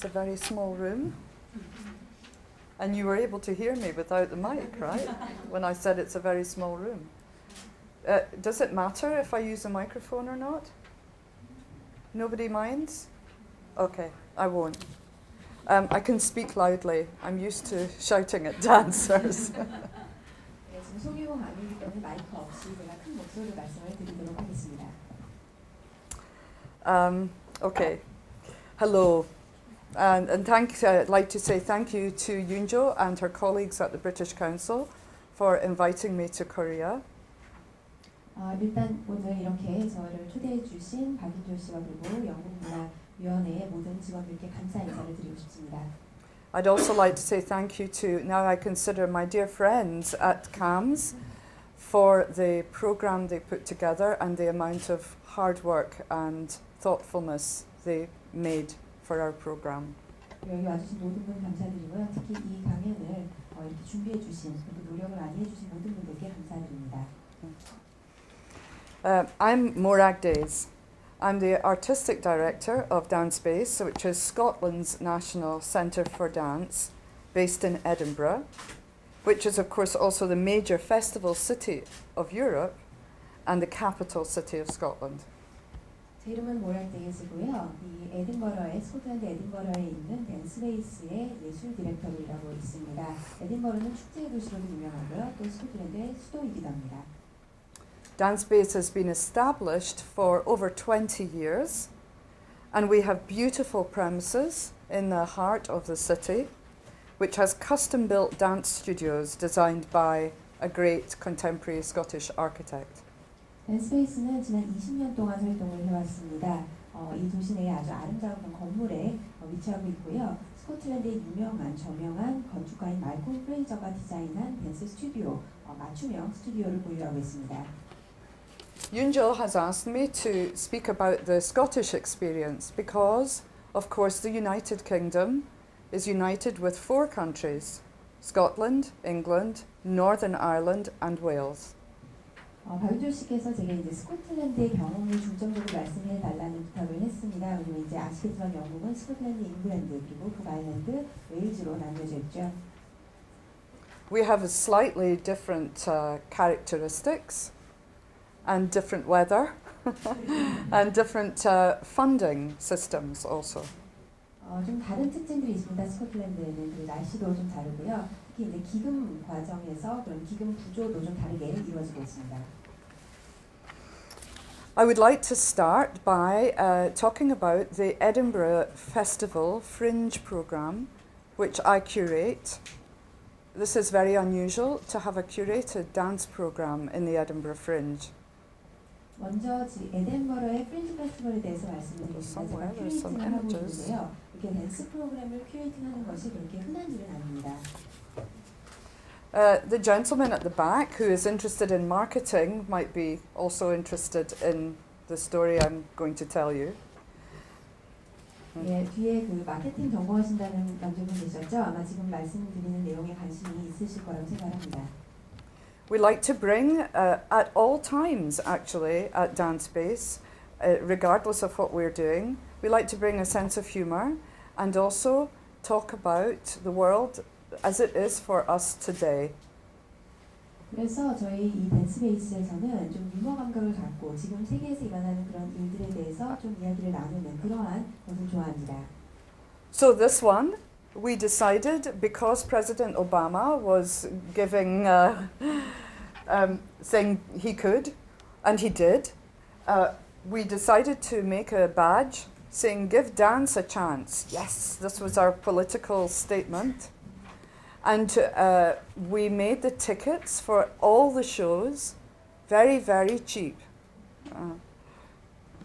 a very small room. And you were able to hear me without the mic, right? When I said it's a very small room. Does it matter if I use a microphone or not? Nobody minds? Okay, I won't. I can speak loudly. I'm used to shouting at dancers. 지금 소규모 강의이기 때문에 마이크 없이 제가 큰 목소리로 말씀을 드리도록 하겠습니다. Okay, hello. And I'd like to say thank you to Yoonjo and her colleagues at the British Council for inviting me to Korea. 일단 오늘 이렇게 저를 초대해 주신 박윤조 씨와 그리고 영국문화위원회의 모든 직원들께 감사 인사를 드리고 싶습니다. I'd also like to say thank you to, now I consider my dear friends at CAMS for the program they put together and the amount of hard work and thoughtfulness they made for our program. 여기 와주신 모든 분 감사드리고요. 특히 이 강연을 이렇게 준비해 주신 그리고 노력을 많이 해주신 모든 분들께 감사드립니다. I'm Morag Deyes. I'm the Artistic Director of 댄스베이스, which is Scotland's national centre for dance, based in Edinburgh, which is of course also the major festival city of Europe and the capital city of Scotland. 제 이름은 모락 데이즈고요. 이 에딘버러의 스코틀랜드 에딘버러에 있는 댄스베이스의 예술 디렉터로 일하고 있습니다. 에딘버러는 축제의 도시로도 유명하고요. 또 스코틀랜드의 수도이기도 합니다. 댄스베이스 has been established for over 20 years, and we have beautiful premises in the heart of the city, which has custom-built dance studios designed by a great contemporary Scottish architect. 댄스베이스는 지난 20년 동안 활동을 해왔습니다. 이 도시 내에 아주 아름다운 건물에 위치하고 있고요. 스코틀랜드의 유명한 저명한 건축가인 말콤 프레이저가 디자인한 댄스 스튜디오, 맞춤형 스튜디오를 보유하고 있습니다. Yoonjo has asked me to speak about the Scottish experience because, of course, the United Kingdom is united with 4 countries: Scotland, England, Northern Ireland and Wales. 박윤조 씨께서 제가 이제 스코틀랜드의 경험을 중점적으로 말씀해 달라는 부탁을 했습니다. 그리고 이제 아시겠지만 영국은 스코틀랜드, 잉글랜드 그리고 북아일랜드, 웨일즈로 나뉘어져 있죠. We have slightly different characteristics and different weather and different funding systems also. 좀 다른 특징들이 있습니다. 스코틀랜드에는 그 날씨도 좀 다르고요. 특히 이제 기금 과정에서 그런 기금 구조도 좀 다르게 이루어지고 있습니다. I would like to start by talking about the Edinburgh Festival Fringe programme, which I curate. This is very unusual to have a curated dance programme in the Edinburgh Fringe. 먼저 에덴버러의 프린지 페스티벌에 대해서 말씀드리겠습니다. 제가 큐레이팅을 하고 있는데요. 이렇게 댄스 프로그램을 큐레이팅하는 것이 그렇게 흔한 일은 아닙니다. The gentleman at the back who is interested in marketing might be also interested in the story I'm going to tell you. 예, 뒤에 그 마케팅 전공하신다는 남자분 계셨죠? 아마 지금 말씀드리는 내용에 관심이 있으실 거라고 생각합니다. We like to bring, at all times actually, at 댄스베이스, regardless of what we're doing, we like to bring a sense of humour and also talk about the world as it is for us today. 그래서 저희 이 댄스베이스에서는 좀 유머 감각을 갖고 지금 세계에서 일어나는 그런 일들에 대해서 좀 이야기를 나누는 그러한 것을 좋아합니다. So this one, we decided because President Obama was giving, saying he could, and he did, we decided to make a badge saying give dance a chance. Yes, this was our political statement. And we made the tickets for all the shows very, very cheap.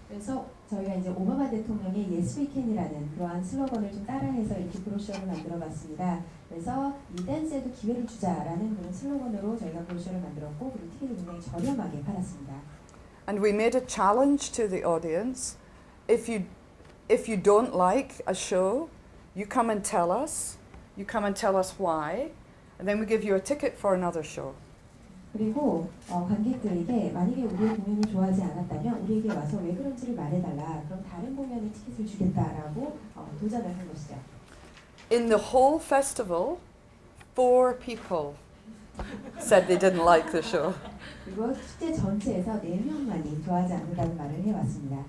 그래서 저희가 이제 오바마 대통령의 Yes We Can이라는 그러한 슬로건을 좀 따라해서 이렇게 브로셔를 만들어봤습니다. 그래서 이 댄스에도 기회를 주자라는 그런 슬로건으로 저희가 브로셔를 만들었고 그리고 티켓을 굉장히 저렴하게 팔았습니다. And we made a challenge to the audience. If you don't like a show, you come and tell us. You come and tell us why, and then we give you a ticket for another show. 그리고 관객들에게 만약에 우리의 공연을 좋아하지 않았다면 우리에게 와서 왜 그런지를 말해달라. 그럼 다른 공연에 티켓을 주겠다라고 도전을 한 것이죠. In the whole festival, 4 people said they didn't like the show. 그리고 축제 전체에서 4명만이 좋아하지 않는다는 말을 해왔습니다.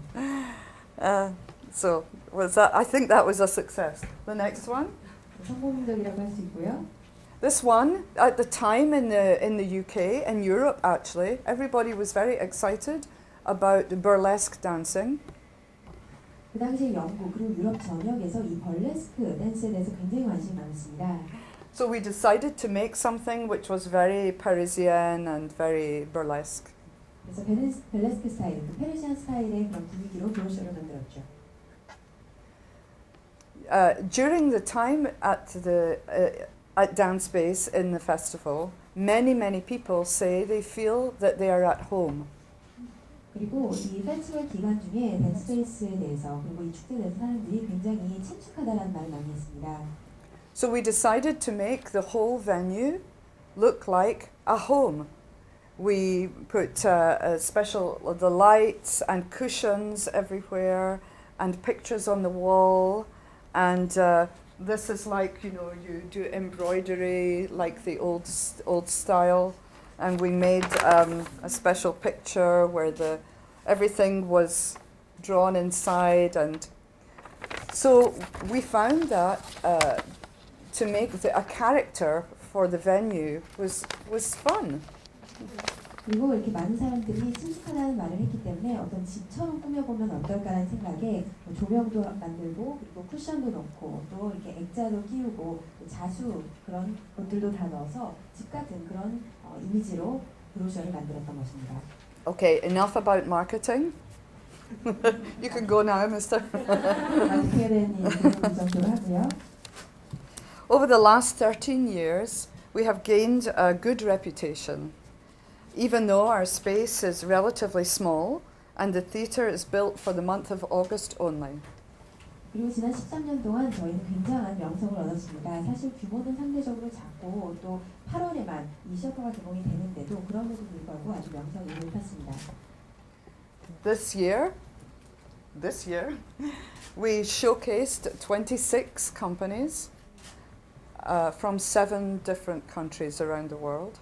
So was that? I think that was a success. The next one. 성공적이라고 할 수 있고요. This one, at the time in the UK and Europe actually, everybody was very excited about burlesque dancing. 그 당시에 영국 그리고 유럽 전역에서 이 벌레스크 댄스에 대해서 굉장히 관심이 많습니다. So we decided to make something which was very Parisian and very burlesque. 그래서 벨레스크 스타일, 그 페르시안 스타일의 그런 분위기로 브로셔를 만들었죠. During the time at 댄스베이스 in the festival, many people say they feel that they are at home. 그리고 이 페스티벌 기간 중에 댄스베이스에 대해서 그리고 이 축제에 대해서 사람들이 굉장히 친숙하다는 말을 많이 했습니다. So we decided to make the whole venue look like a home. We put a special the lights and cushions everywhere and pictures on the wall, and this is like, you know, you do embroidery like the old style, and we made a special picture where everything was drawn inside, and so we found that to make a character for the venue was fun. 그리고 이렇게 많은 사람들이 친숙하다는 말을 했기 때문에 어떤 집처럼 꾸며보면 어떨까라는 생각에 조명도 만들고 그리고 쿠션도 넣고 또 이렇게 액자도 끼우고 자수 그런 것들도 다 넣어서 집 같은 그런 이미지로 브로셔를 만들었던 것입니다. Okay, enough about marketing. You can go now, Mr. 마케팅에 이 정도로 하고요. Over the last 13 years, we have gained a good reputation. Even though our space is relatively small and the theatre is built for the month of August only. 그리고 지난 13년 동안 저희는 굉장한 명성을 얻었습니다. 사실 규모는 상대적으로 작고 또 8월에만 이 셔터가 개봉이 되는데도 그럼에도 불구하고 아주 명성이 높았습니다. This year, we showcased 26 companies from 7 different countries around the world.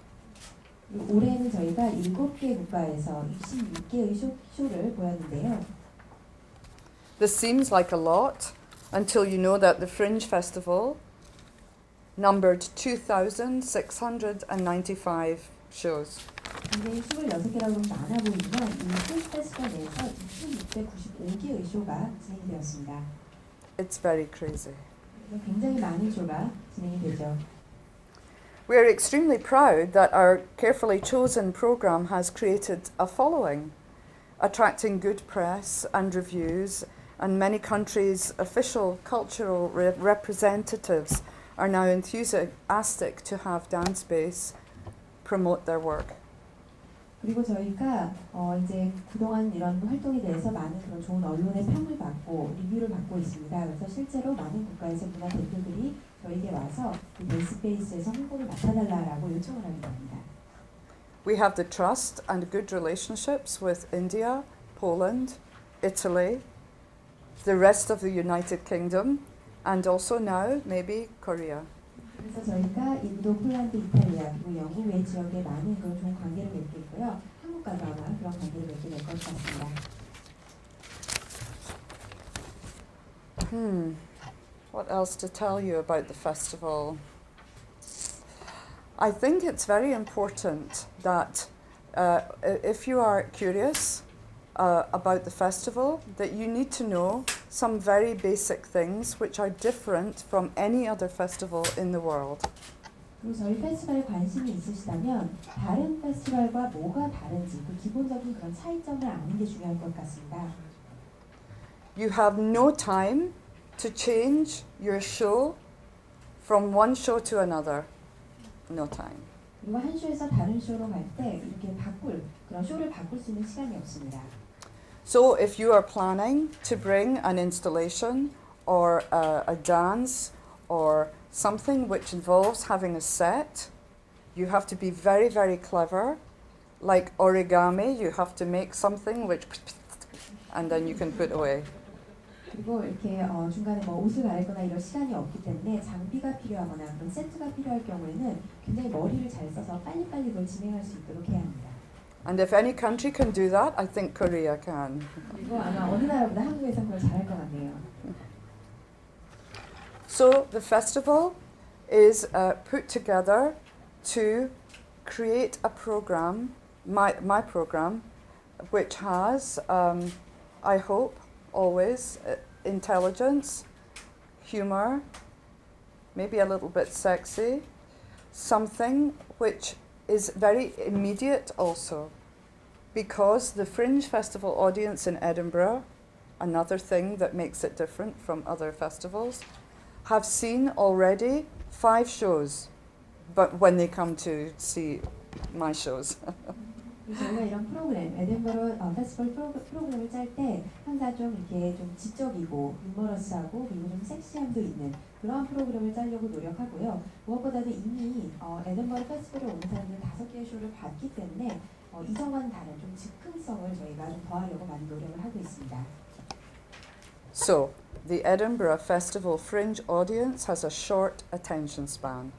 올해는 저희가 7개 국가에서 26개의 쇼를 보였는데요. This seems like a lot until you know that the Fringe Festival numbered 2,695 shows. 굉장히 26개라고 많아 보이지만 이 프린지 페스티벌 내에서 2,695개의 쇼가 진행되었습니다. It's very crazy. 굉장히 많은 쇼가 진행이 되죠. We are extremely proud that our carefully chosen programme has created a following, attracting good press and reviews, and many countries' official cultural representatives are now enthusiastic to have 댄스베이스 promote their work. 그리고 저희가 이제 그동안 이런 활동에 대해서 많은 그런 좋은 언론의 평을 받고 리뷰를 받고 있습니다. 그래서 실제로 많은 국가에서 문화 대표들이 저에게 와서 이 댄스베이스에서 홍보를 맡아달라고 요청을 하게 됩니다. We have the trust and good relationships with India, Poland, Italy, the rest of the United Kingdom, and also now maybe Korea. 그래서 저희가 인도, 폴란드, 이탈리아 그리고 영국 외 지역에 많은 그런 좋은 관계를 맺고 있고요. 한국과도 아마 그런 관계를 맺게 될 것 같습니다. What else to tell you about the festival? I think it's very important that if you are curious about the festival, that you need to know some very basic things which are different from any other festival in the world. 그리고 저희 페스티벌에 관심이 있으시다면 다른 페스티벌과 뭐가 다른지 그 기본적인 그런 차이점을 아는 게 중요할 것 같습니다. You have no time to change your show from one show to another. No time. 그리고 한 쇼에서 다른 쇼로 갈 때 이렇게 그런 쇼를 바꿀 수 있는 시간이 없습니다. So if you are planning to bring an installation or a dance or something which involves having a set, You have to be very, very clever. Like origami, you have to make something which and then you can put away. 그리고 이렇게 중간에 뭐 옷을 갈거나 이럴 시간이 없기 때문에 장비가 필요하거나 그런 세트가 필요할 경우에는 굉장히 머리를 잘 써서 빨리빨리 그걸 진행할 수 있도록 해야 합니다. And if any country can do that, I think Korea can. 그리고 아마 어느 나라보다 한국에서 그걸 잘할 것 같네요. So the festival is put together to create a program, my program, which has, I hope, always intelligence, humor, maybe a little bit sexy, something which is very immediate also, because the Fringe Festival audience in Edinburgh, another thing that makes it different from other festivals, have seen already 5 shows, but when they come to see my shows. 저희가 이런 프로그램, 에든버러 페스티벌 프로그램을 짤 때 항상 좀 이렇게 좀 지적이고 유머러스하고 그리고 좀 섹시함도 있는 그런 프로그램을 짜려고 노력하고요. 무엇보다도 이미 에든버러 페스티벌에 오는 사람들은 5개의 쇼를 봤기 때문에 이전과는 다른 좀 즉흥성을 저희가 좀 더하려고 많이 노력을 하고 있습니다. So, the Edinburgh Festival Fringe audience has a short attention span.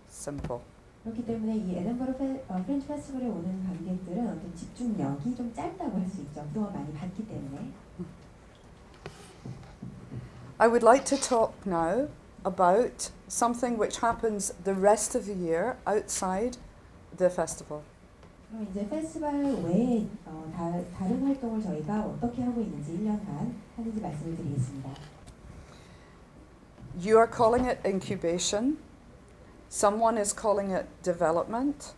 Simple. 그렇기 때문에 이 에든버러 프렌치 페스티벌에 오는 관객들은 어떤 집중력이 좀 짧다고 할 수 있죠. 그동안 많이 봤기 때문에. I would like to talk now about something which happens the rest of the year outside the festival. 그럼 이제 페스티벌 외에 다른 활동을 저희가 어떻게 하고 있는지 1년간 하는지 말씀을 드리겠습니다. You are calling it incubation. Someone is calling it development.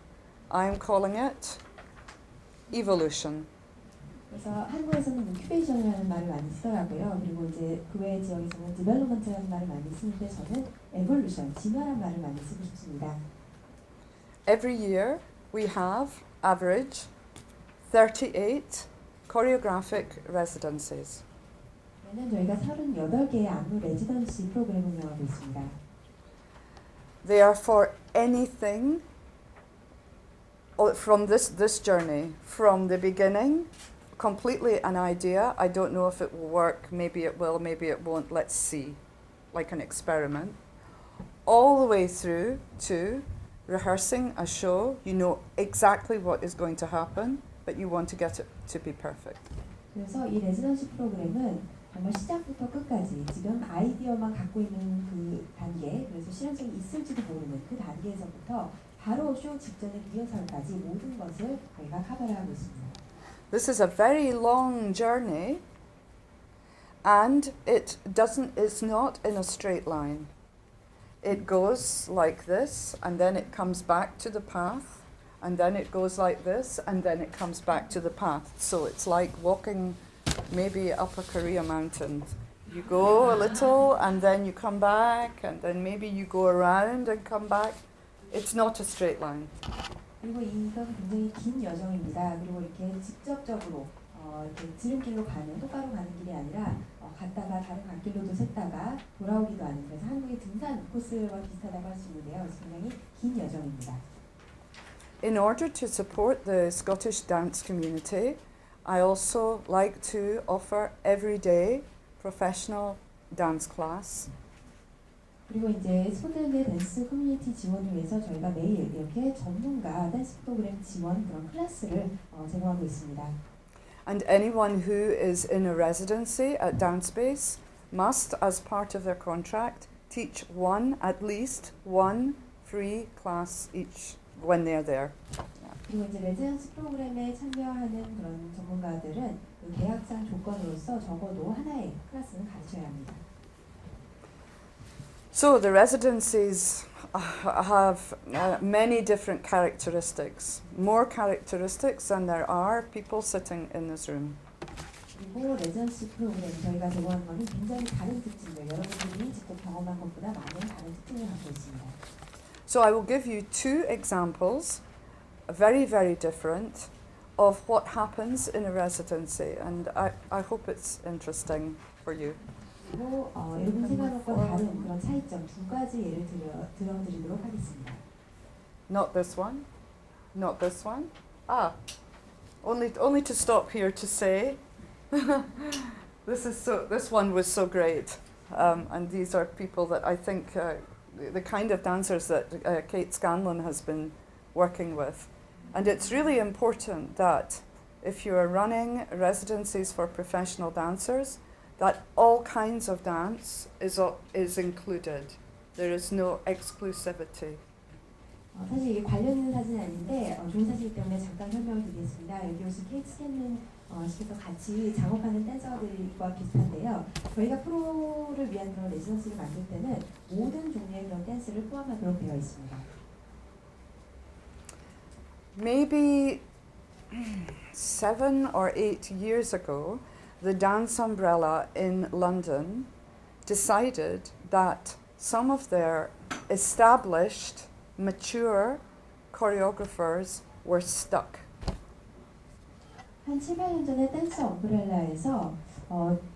I'm calling it evolution. 그래서 한국에서는 인큐베이션이라는 말을 많이 쓰더라고요. 그리고 이제 그 외의 지역에서는 디벨롭먼트라는 말을 많이 쓰는데 저는 에볼루션, 진화라는 말을 많이 쓰고 싶습니다. Every year we have average 38 choreographic residencies. 매년 저희가 38개의 안무 레지던시 프로그램을 운영하고 있습니다. They are for anything from this journey, from the beginning, completely an idea. I don't know if it will work, maybe it will, maybe it won't, let's see, like an experiment. All the way through to rehearsing a show, you know exactly what is going to happen, but you want to get it to be perfect. 그래서 이 레지던시 프로그램은 정말 시작부터 끝까지 지금 아이디어만 갖고 있는 그 단계, 그래서 실현성이 있을지도 모르는 그 단계에서부터 바로 쇼 직전의 리허설까지 모든 것을 저희가 커버를 하고 있습니다. This is a very long journey, and it's not in a straight line. It goes like this, and then it comes back to the path, and then it goes like this, and then it comes back to the path. So it's like walking maybe up a Korea mountain. You go a little, and then you come back, and then maybe you go around and come back. It's not a straight line. 그리고 이건 굉장히 긴 여정입니다. 그리고 이렇게 직접적으로 이렇게 지름길로 가는 똑바로 가는 길이 아니라 갔다가 다른 갓길로도 샜다가 돌아오기도 하는, 그래서 한국의 등산 코스와 비슷하다고 할 수 있는데요. 그래서 굉장히 긴 여정입니다. In order to support the Scottish dance community, I also like to offer everyday professional dance class. 그리고 이제 스코틀랜드 댄스 커뮤니티 지원을 위해서 저희가 매일 이렇게 전문가 댄스 프로그램 지원 그런 클래스를 제공하고 있습니다. And anyone who is in a residency at 댄스베이스 must, as part of their contract, teach at least one free class each when they're there. 그리고 이제 레지던시 프로그램에 참여하는 그런 전문가들은 그 계약상 조건으로서 적어도 하나의 클래스는 가르쳐야 합니다. So the residencies have many different characteristics, more characteristics than there are people sitting in this room. 그리고 레지던시 프로그램 저희가 제공하는 것은 굉장히 다른 특징들, 여러분들이 직접 경험한 것보다 많은 다른 특징을 갖고 있습니다. So I will give you 2 examples, very, very different, of what happens in a residency, and I hope it's interesting for you. 그리고 여러분 생각과 다른 그런 차이점 2가지 예를 들어드리도록 하겠습니다. Not this one. Not this one. Ah, only to stop here to say, this one was so great, and these are people that I think the kind of dancers that Kate Scanlan has been working with, and it's really important that if you are running residencies for professional dancers, that all kinds of dance is included. There is no exclusivity. 사실 이게 관련 있는 사진은 아닌데 좋은 사진이기 때문에 잠깐 설명을 드리겠습니다. 여기 오신 케이트 스캔란 씨께서 같이 작업하는 댄서들과 비슷한데요. 저희가 프로를 위한 그런 레지던시를 만들 때는 모든 종류의 그런 댄스를 포함하도록 되어 있습니다. Maybe 7 or 8 years ago, the Dance Umbrella in London decided that some of their established, mature choreographers were stuck. 한 7, 8년 전에 댄스 엄브렐라에서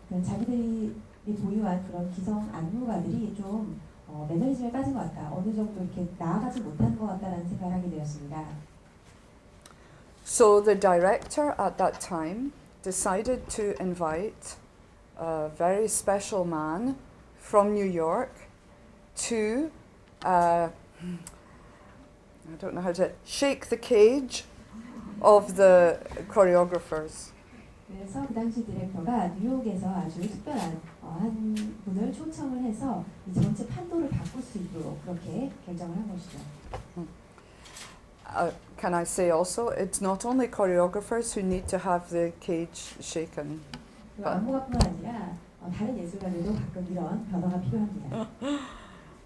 자기들이 보유한 그런 기성 안무가들이 좀 매너리즘에 빠진 것 같다. 어느 정도 이렇게 나아가지 못한 것 같다라는 생각을 하게 되었습니다. So the director at that time decided to invite a very special man from New York to, I don't know how to, shake the cage of the choreographers. 그래서 그 당시 디렉터가 뉴욕에서 아주 특별한 한 분을 초청을 해서 이 전체 판도를 바꿀 수 있도록 그렇게 결정을 한 것이죠. Can I say also, it's not only choreographers who need to have the cage shaken. 안무가뿐만 아니라 다른 예술가들도 가끔 이런 변화가 필요합니다.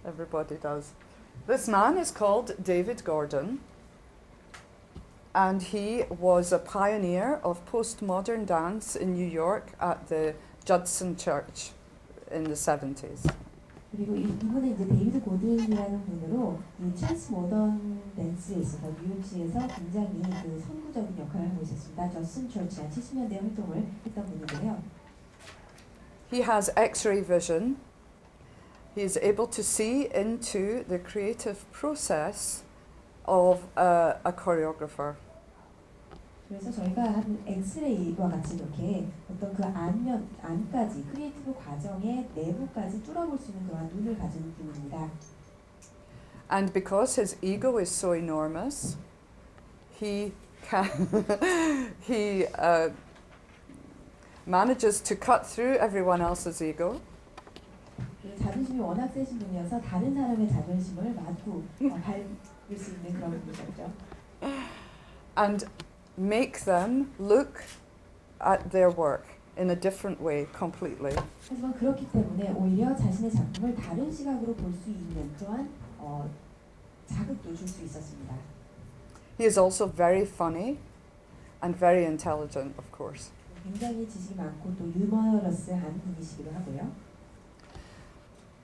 Everybody does. This man is called David Gordon, and he was a pioneer of postmodern dance in New York at the Judson Church in the 70s. 그리고 이분은 이제 데이비드 고든이라는 분으로 이 트랜스 모던 댄스에 있어서 뉴욕시에서 굉장히 그 선구적인 역할을 하고 있었습니다. 저슨 처치 한 70년대 활동을 했던 분인데요. He has X-ray vision. He is able to see into the creative process of a choreographer. 그래서 저희가 한 엑스레이와 같이 이렇게 어떤 그 안까지 크리에이티브 과정의 내부까지 뚫어볼 수 있는 그런 눈을 가진 분입니다. And because his ego is so enormous, he manages to cut through everyone else's ego. 자존심이 워낙 세신 분이어서 다른 사람의 자존심을 마구 밟을 수 있는 그런 분이죠. And make them look at their work in a different way completely. 하지만 그렇기 때문에 오히려 자신의 작품을 다른 시각으로 볼 수 있는 그러한 자극도 줄 수 있었습니다. He is also very funny and very intelligent, of course. 굉장히 지식이 많고 또 유머러스한 분이시기도 하고요.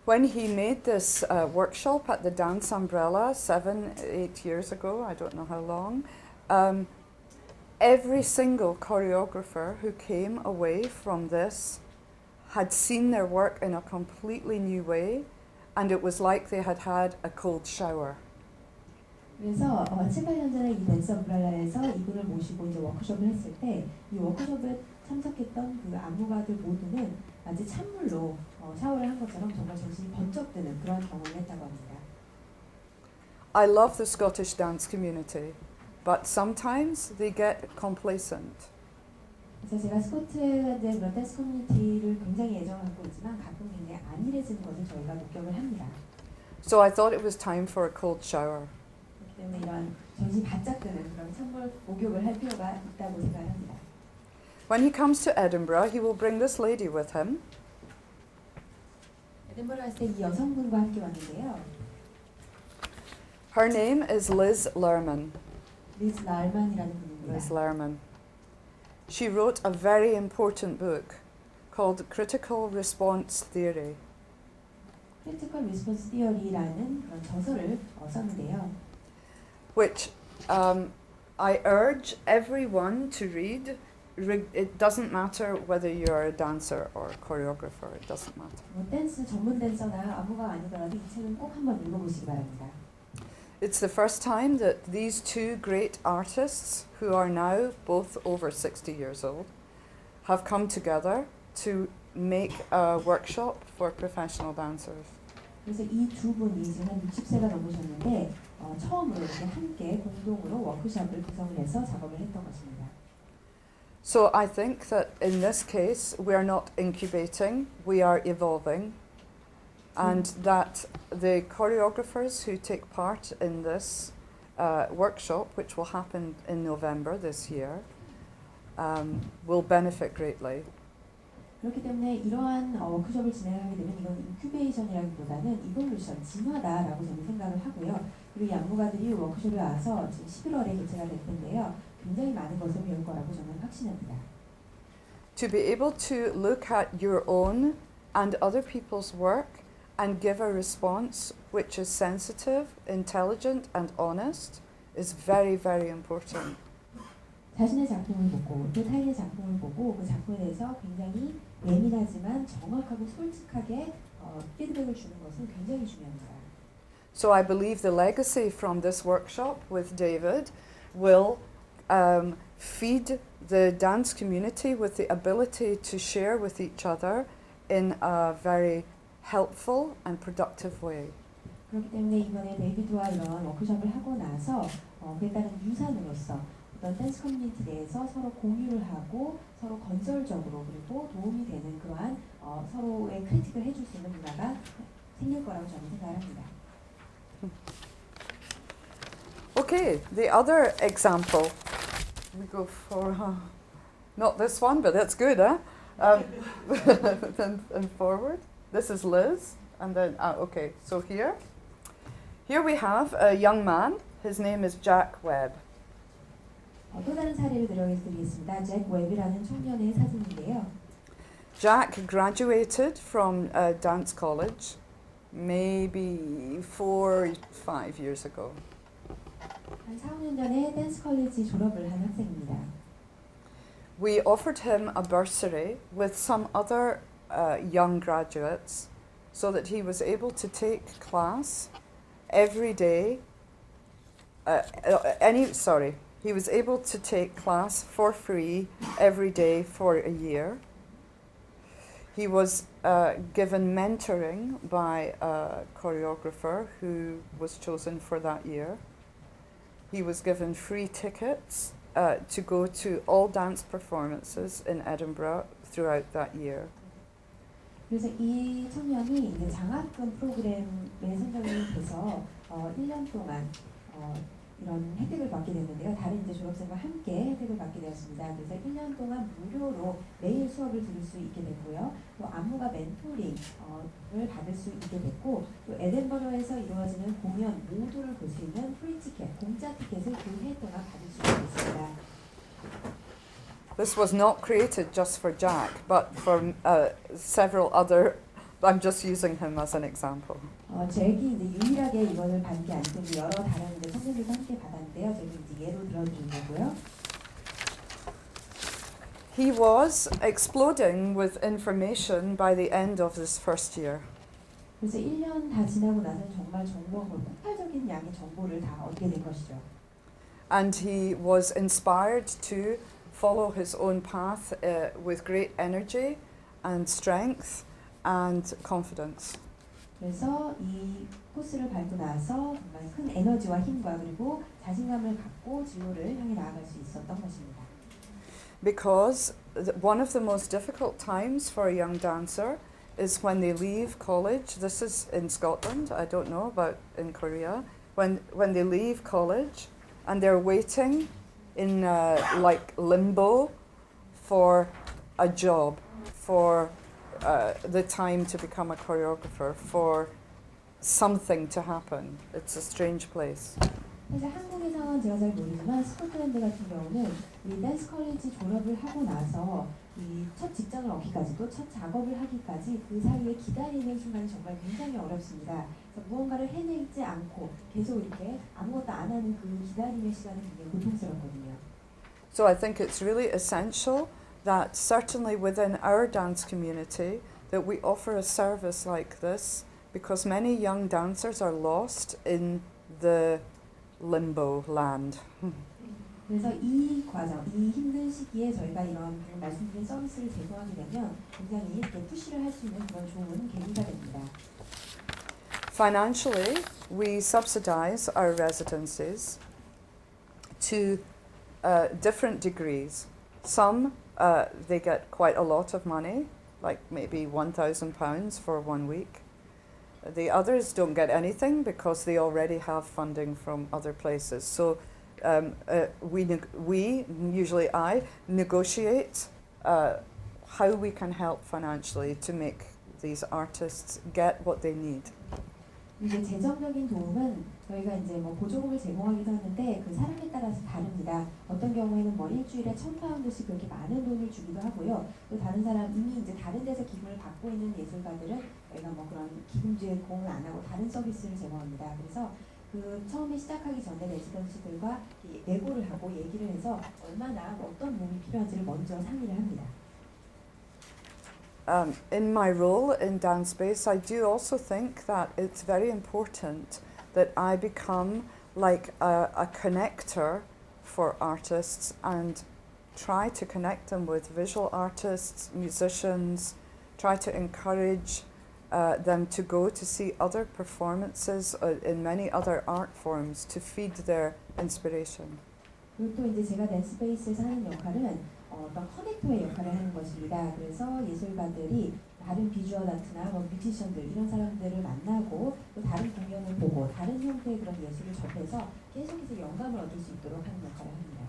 When he made this workshop at the Dance Umbrella 7, 8 years ago, I don't know how long, every single choreographer who came away from this had seen their work in a completely new way, and it was like they had had a cold shower. 그래서 7, 8년 전에 이 댄스 엄브렐라에서 이분을 모시고 이제 워크숍을 했을 때 이 워크숍에 참석했던 그 안무가들 모두는 마치 찬물로 샤워를 한 것처럼 정말 정신이 번쩍 드는 그런 경험을 했다고 합니다. I love the Scottish dance community, but sometimes they get complacent. 그래서 제가 스코틀랜드의 그런 댄스 커뮤니티를 굉장히 애정을 갖고 있지만 가끔 굉장히 안일해지는 것을 저희가 목격을 합니다. So I thought it was time for a cold shower. 그렇기 때문에 이런 정신이 바짝 드는 그런 찬물 목욕을 할 필요가 있다고 생각합니다. When he comes to Edinburgh, he will bring this lady with him. 에든버러 갔을 때 이 여성분과 함께 왔는데요. Her name is Liz Lerman. 리즈 랄만이라는 분입니다. Liz Lerman. She wrote a very important book called Critical Response Theory. Critical Response Theory라는 그런 저서를 썼는데요. Which I urge everyone to read. It doesn't matter whether you're a dancer or a choreographer. It doesn't matter. 댄스 전문 댄서나 안무가 아니더라도 이 책은 꼭 한번 읽어보시기 바랍니다. It's the first time that these two great artists, who are now both over 60 years old, have come together to make a workshop for professional dancers. 그래서 이 두 분이 지금 한 60세가 넘으셨는데 처음으로 이렇게 함께 공동으로 워크숍을 구성을 해서 작업을 했던 것입니다. So I think that in this case we are not incubating, we are evolving, and that the choreographers who take part in this workshop, which will happen in November this year, will benefit greatly. 그렇기 때문에 이러한 워크숍을 진행하게 되면 이건 인큐베이션이라기보다는 이볼루션, 진화다라고 저는 생각을 하고요. 그리고 양무가들이 워크숍에 와서 지금 11월에 개최가 될 텐데요. 굉장히 많은 것을 배울 거라고 저는 확신합니다. To be able to look at your own and other people's work and give a response which is sensitive, intelligent and honest is very, very important. 자신의 작품을 보고 또 타인의 작품을 보고 그 작품에 대해서 굉장히 예민하지만 정확하고 솔직하게 피드백을 주는 것은 굉장히 중요합니다. So I believe the legacy from this workshop with David will feed the dance community with the ability to share with each other in a very helpful and productive way. 그렇기 때문에 이번에 데이비드와 이런 워크숍을 하고 나서 그에 따른 유산으로서 어떤 댄스 커뮤니티 내에서 서로 공유를 하고 서로 건설적으로 그리고 도움이 되는 그러한 서로의 크리틱을 해줄 수 있는 문화가 생길 거라고 저는 생각합니다. Okay, the other example, we go for not this one, but that's good, huh? And forward. This is Liz, and then okay. So here we have a young man. His name is Jack Webb. 또 다른 사례를 들어드리겠습니다. 잭 웹이라는 청년의 사진인데요. Jack graduated from dance college maybe 4-5 years ago. 한 4-5년 전에 댄스 컬리지 졸업을 한 학생입니다. We offered him a bursary with some other young graduates so that he was able to take class every day. He was able to take class for free every day for a year. He was given mentoring by a choreographer who was chosen for that year. He was given free tickets to go to all dance performances in Edinburgh throughout that year. 그래서 이 청년이 이제 장학금 프로그램에 선정이 돼서 1년 동안 이런 혜택을 받게 됐는데요. 다른 이제 졸업생과 함께 혜택을 받게 되었습니다. 그래서 1년 동안 무료로 매일 수업을 들을 수 있게 됐고요. 또 안무가 멘토링을 받을 수 있게 됐고 또 에덴버러에서 이루어지는 공연 모두를 볼 수 있는 프리 티켓, 공짜 티켓을 그 해 동안 받을 수 있게 됐습니다. This was not created just for Jack, but for several other. I'm just using him as an example. 잭이 이제 유일하게 이거를 받은 게 아니고 여러 다른 이제 청년들과 함께 받았는데요. 제가 이제 예로 들어드린 거고요. He was exploding with information by the end of this first year. 그래서 1년 다 지나고 나서는 정말 정보를 폭발적인 양의 정보를 다 얻게 된 것이죠. And he was inspired to follow his own path with great energy and strength and confidence. 그래서 이 코스를 밟고 나서 정말 큰 에너지와 힘과 그리고 자신감을 갖고 진로를 향해 나아갈 수 있었던 것입니다. Because one of the most difficult times for a young dancer is when they leave college. This is in Scotland, I don't know about in Korea. When they leave college and they're waiting in like limbo for a job, for the time to become a choreographer, for something to happen. It's a strange place. 그래서 한국의 상황은 제가 잘 모르지만 스코틀랜드 같은 경우는 이 댄스 컬리지 졸업을 하고 나서 이 첫 직장을 얻기까지 또 첫 작업을 하기까지 그 사이에 기다리는 순간이 정말 굉장히 어렵습니다. 그래서 무언가를 해내지 않고 계속 이렇게 아무것도 안 하는 그 기다림의 시간은 굉장히 고통스럽거든요. So I think it's really essential that certainly within our dance community that we offer a service like this because many young dancers are lost in the limbo land. 그래서 이 과정, 이 힘든 시기에 저희가 이런 방금 말씀드린 서비스를 제공하게 되면 굉장히 이렇게 푸시를 할 수 있는 그런 좋은 계기가 됩니다. Financially, we subsidize our residencies to different degrees. Some they get quite a lot of money, like maybe £1,000 for 1 week. The others don't get anything because they already have funding from other places. So we usually I negotiate how we can help financially to make these artists get what they need. 이제 재정적인 도움은 저희가 이제 뭐 보조금을 제공하기도 하는데 그 사람에 따라서 다릅니다. 어떤 경우에는 뭐 일주일에 £1,000씩 그렇게 많은 돈을 주기도 하고요. 또 다른 사람 이미 이제 다른 데서 기금을 받고 있는 예술가들은 저희가 뭐 그런 기금 제공을 안 하고 다른 서비스를 제공합니다. 그래서 그 처음에 시작하기 전에 레지던시들과 내고를 하고 얘기를 해서 얼마나 어떤 도움이 필요한지를 먼저 상의를 합니다. In my role in 댄스베이스, I do also think that it's very important that I become like a connector for artists and try to connect them with visual artists, musicians, try to encourage them to go to see other performances in many other art forms to feed their inspiration. 그리고 또 이제 제가 댄스베이스에서 하는 역할은 어떤 커넥터의 역할을 하는 것입니다. 그래서 예술가들이 다른 비주얼 아트나 뭐 뮤지션들 이런 사람들을 만나고 또 다른 공연을 보고 다른 형태의 그런 예술을 접해서 계속해서 영감을 얻을 수 있도록 하는 역할을 합니다.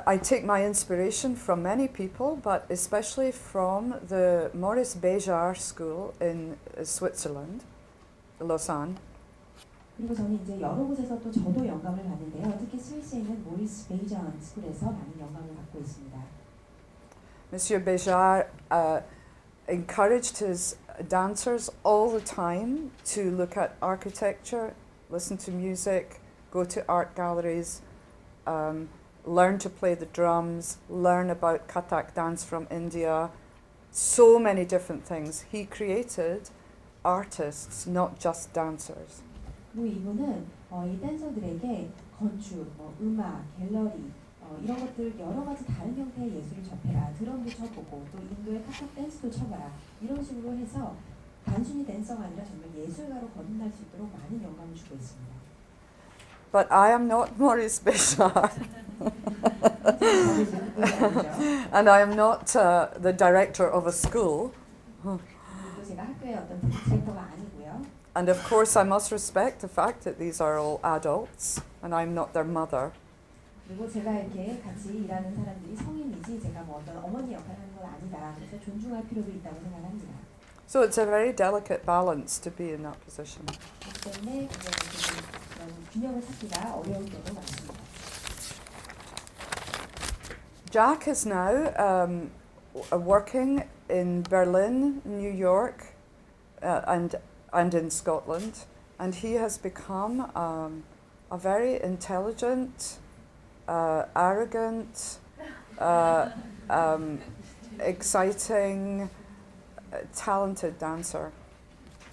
I take my inspiration from many people, but especially from the Maurice Béjart School in Switzerland, Lausanne. 그리고 저는 이제 여러 곳에서 또 저도 영감을 받는데요. 특히 스위스에 있는 모리스 베이자르 스쿨에서 많은 영감을 받고 있습니다. Monsieur Béjart encouraged his dancers all the time to look at architecture, listen to music, go to art galleries, learn to play the drums, learn about Kathak dance from India, so many different things. He created artists, not just dancers. 그리고 이분은 이 댄서들에게 건축, 음악, 갤러리 이런 것들 여러 가지 다른 형태의 예술을 접해라. 드럼도 쳐보고 또 인도의 카탁 댄스도 쳐봐라. 이런 식으로 해서 단순히 댄서가 아니라 정말 예술가로 거듭날 수 있도록 많은 영감을 주고 있습니다. But I am not Maurice Béjart. And I am not the director of a school. 또 제가 학교의 어떤 디렉터가 아니고요. And of course I must respect the fact that these are all adults and I'm not their mother. 그리고 제가 이렇게 같이 일하는 사람들이 성인이지 제가 뭐 어떤 어머니 역할을 하는 건 아니다. 그래서 존중할 필요도 있다고 생각합니다. So it's a very delicate balance to be in that position. 그렇기 때문에 그런 균형을 찾기가 어려울 때도 많습니다. Jack is now working in Berlin, New York, and in Scotland, and he has become a very intelligent, arrogant, exciting, talented dancer.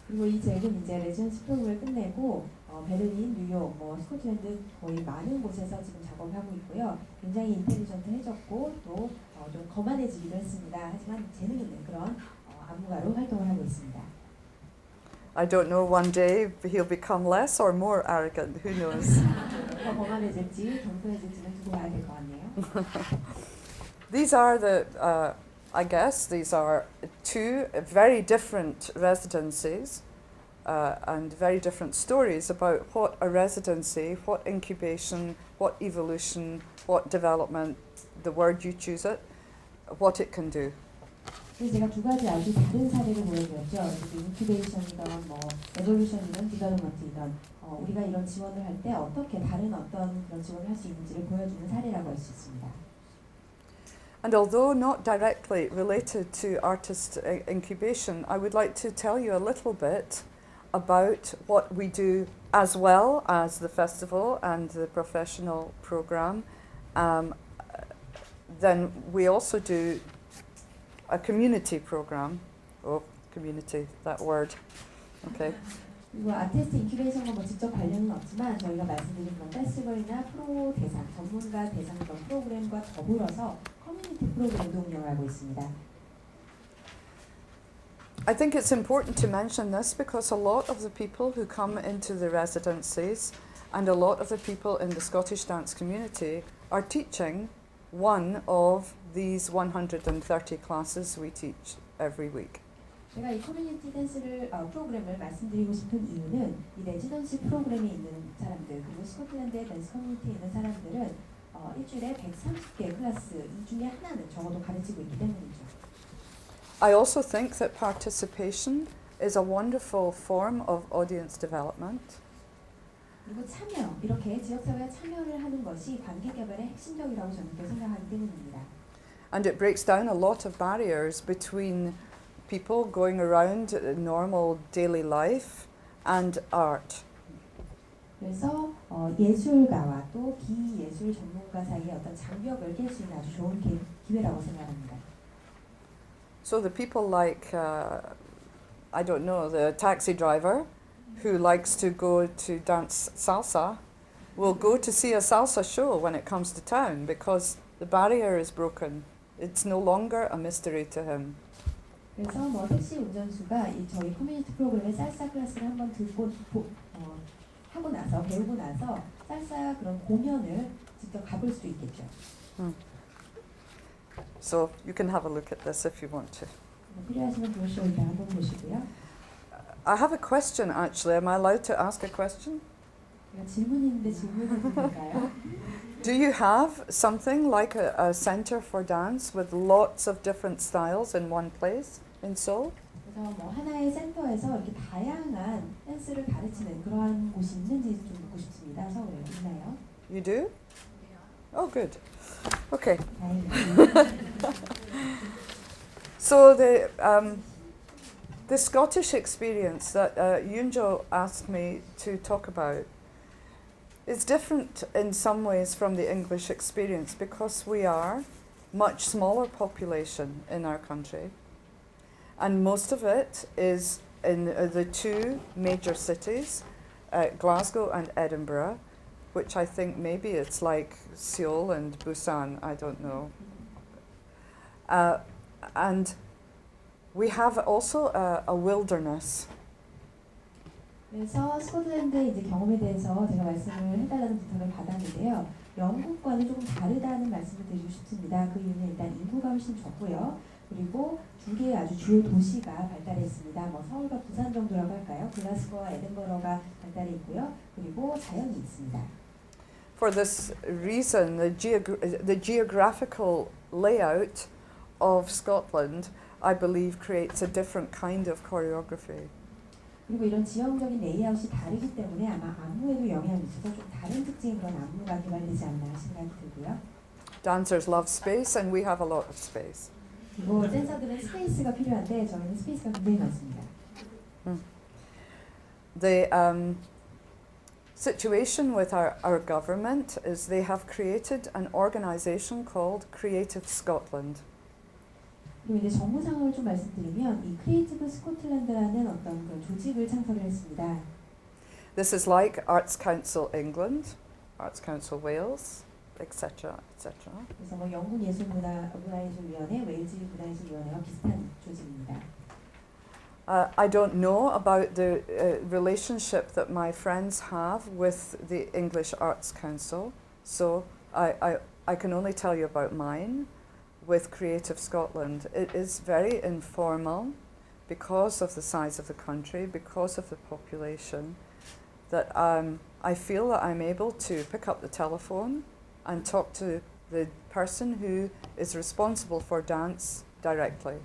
그리고 이 잭은 이제 레지던시 프로그램을 끝내고 베를린, 뉴욕, 스코틀랜드 거의 많은 곳에서 지금 작업하고 있고요. 굉장히 인텔리전트해졌고 또 좀 거만해지기도 했습니다. 하지만 재능 있는 그런 안무가로 활동을 하고 있습니다. I don't know, one day he'll become less or more arrogant, who knows? 더 거만해질지 겸손해질지는 두고 봐야 될 것 같네요. These are I guess these are two very different residencies and very different stories about what a residency, what incubation, what evolution, what development, the word you choose it, what it can do. 그래서 제가 두 가지 아주 다른 사례를 보여드렸죠. 인큐베이션이든 에볼루션이든 디벨롭먼트이든 우리가 이런 지원을 할 때 어떻게 다른 어떤 그런 지원을 할 수 있는지를 보여주는 사례라고 할 수 있습니다. And although not directly related to artist incubation, I would like to tell you a little bit about what we do as well as the festival and the professional program. Then we also do a community program. Oh, community, that word. Okay. 그리고 아티스트 인큐베이션과 뭐 직접 관련은 없지만 저희가 말씀드린 그런 페스티벌이나 프로 대상, 전문가 대상 그런 프로그램과 더불어서 커뮤니티 프로그램도 운영을 하고 있습니다. I think it's important to mention this because a lot of the people who come into the residencies and a lot of the people in the Scottish dance community are teaching one of these 130 classes we teach every week. 제가 이 커뮤니티 댄스를 프로그램을 말씀드리고 싶은 이유는 이 레지던시 프로그램에 있는 사람들 그리고 스코틀랜드의 댄스 커뮤니티에 있는 사람들은 일주일에 130개의 클래스 이 중에 하나는 적어도 가르치고 있기 때문이죠. I also think that participation is a wonderful form of audience development. 그리고 참여, 이렇게 지역사회에 참여를 하는 것이 관계 개발의 핵심적이라고 저는 또 생각하기 때문입니다. And it breaks down a lot of barriers between people going around normal daily life and art. 그래서 예술가와 또 비예술 전문가 사이의 어떤 장벽을 깰 수 있는 아주 좋은 기회라고 생각합니다. So the people like, I don't know, the taxi driver who likes to go to dance salsa will go to see a salsa show when it comes to town because the barrier is broken. It's no longer a mystery to him. 그래서 뭐 택시 운전수가 이 저희 커뮤니티 프로그램의 살사 클래스를 한번 듣고 하고 나서 배우고 나서 살사 그런 공연을 직접 가볼 수 있겠죠. So you can have a look at this if you want to. 필요하시면 브로셔 일단 한번 보시고요. I have a question actually. Am I allowed to ask a question? 질문이 있는데 질문을 드릴까요? Do you have something like a centre for dance with lots of different styles in one place in Seoul? 그래서 뭐 하나의 센터에서 이렇게 다양한 댄스를 가르치는 그러한 곳이 있는지 좀 묻고 싶습니다. 서울에 있나요? You do? Oh, good. Okay. So the Scottish experience that Yunjo asked me to talk about is different in some ways from the English experience because we are much smaller population in our country, and most of it is in the two major cities, Glasgow and Edinburgh, which I think maybe it's like Seoul and Busan, I don't know. And we have also a wilderness. 그래서 스코틀랜드의 이제 경험에 대해서 제가 말씀을 해달라는 부탁을 받았는데요. 영국과는 조금 다르다는 말씀을 드리고 싶습니다. 그 이유는 일단 인구가 훨씬 적고요. 그리고 두 개의 아주 주요 도시가 발달했습니다. 뭐 서울과 부산 정도라고 할까요? 글라스고와 에든버러가 발달해 있고요. 그리고 자연이 있습니다. For this reason, the geographical layout of Scotland, I believe, creates a different kind of choreography. 그리고 이런 지형적인 레이아웃이 다르기 때문에 아마 안무에도 영향이 있어서 좀 다른 특징의 그런 안무가 개발되지 않나 생각이 들고요. Dancers love space and we have a lot of space. 그리고 댄서들은 스페이스가 필요한데 저희는 스페이스가 굉장히 많습니다. The situation with our government is they have created an organisation called Creative Scotland. 그리고 이제 정부 상황을 좀 말씀드리면 이 크리에이티브 스코틀랜드라는 어떤 그런 조직을 창설을 했습니다. This is like Arts Council England, Arts Council Wales, etc., etc. 그래서 뭐 영국 문화예술위원회, 웨일즈 문화예술위원회와 비슷한 조직입니다. I don't know about the relationship that my friends have with the English Arts Council, so I can only tell you about mine. With Creative Scotland, it is very informal because of the size of the country, because of the population, that I feel that I'm able to pick up the telephone and talk to the person who is responsible for dance directly.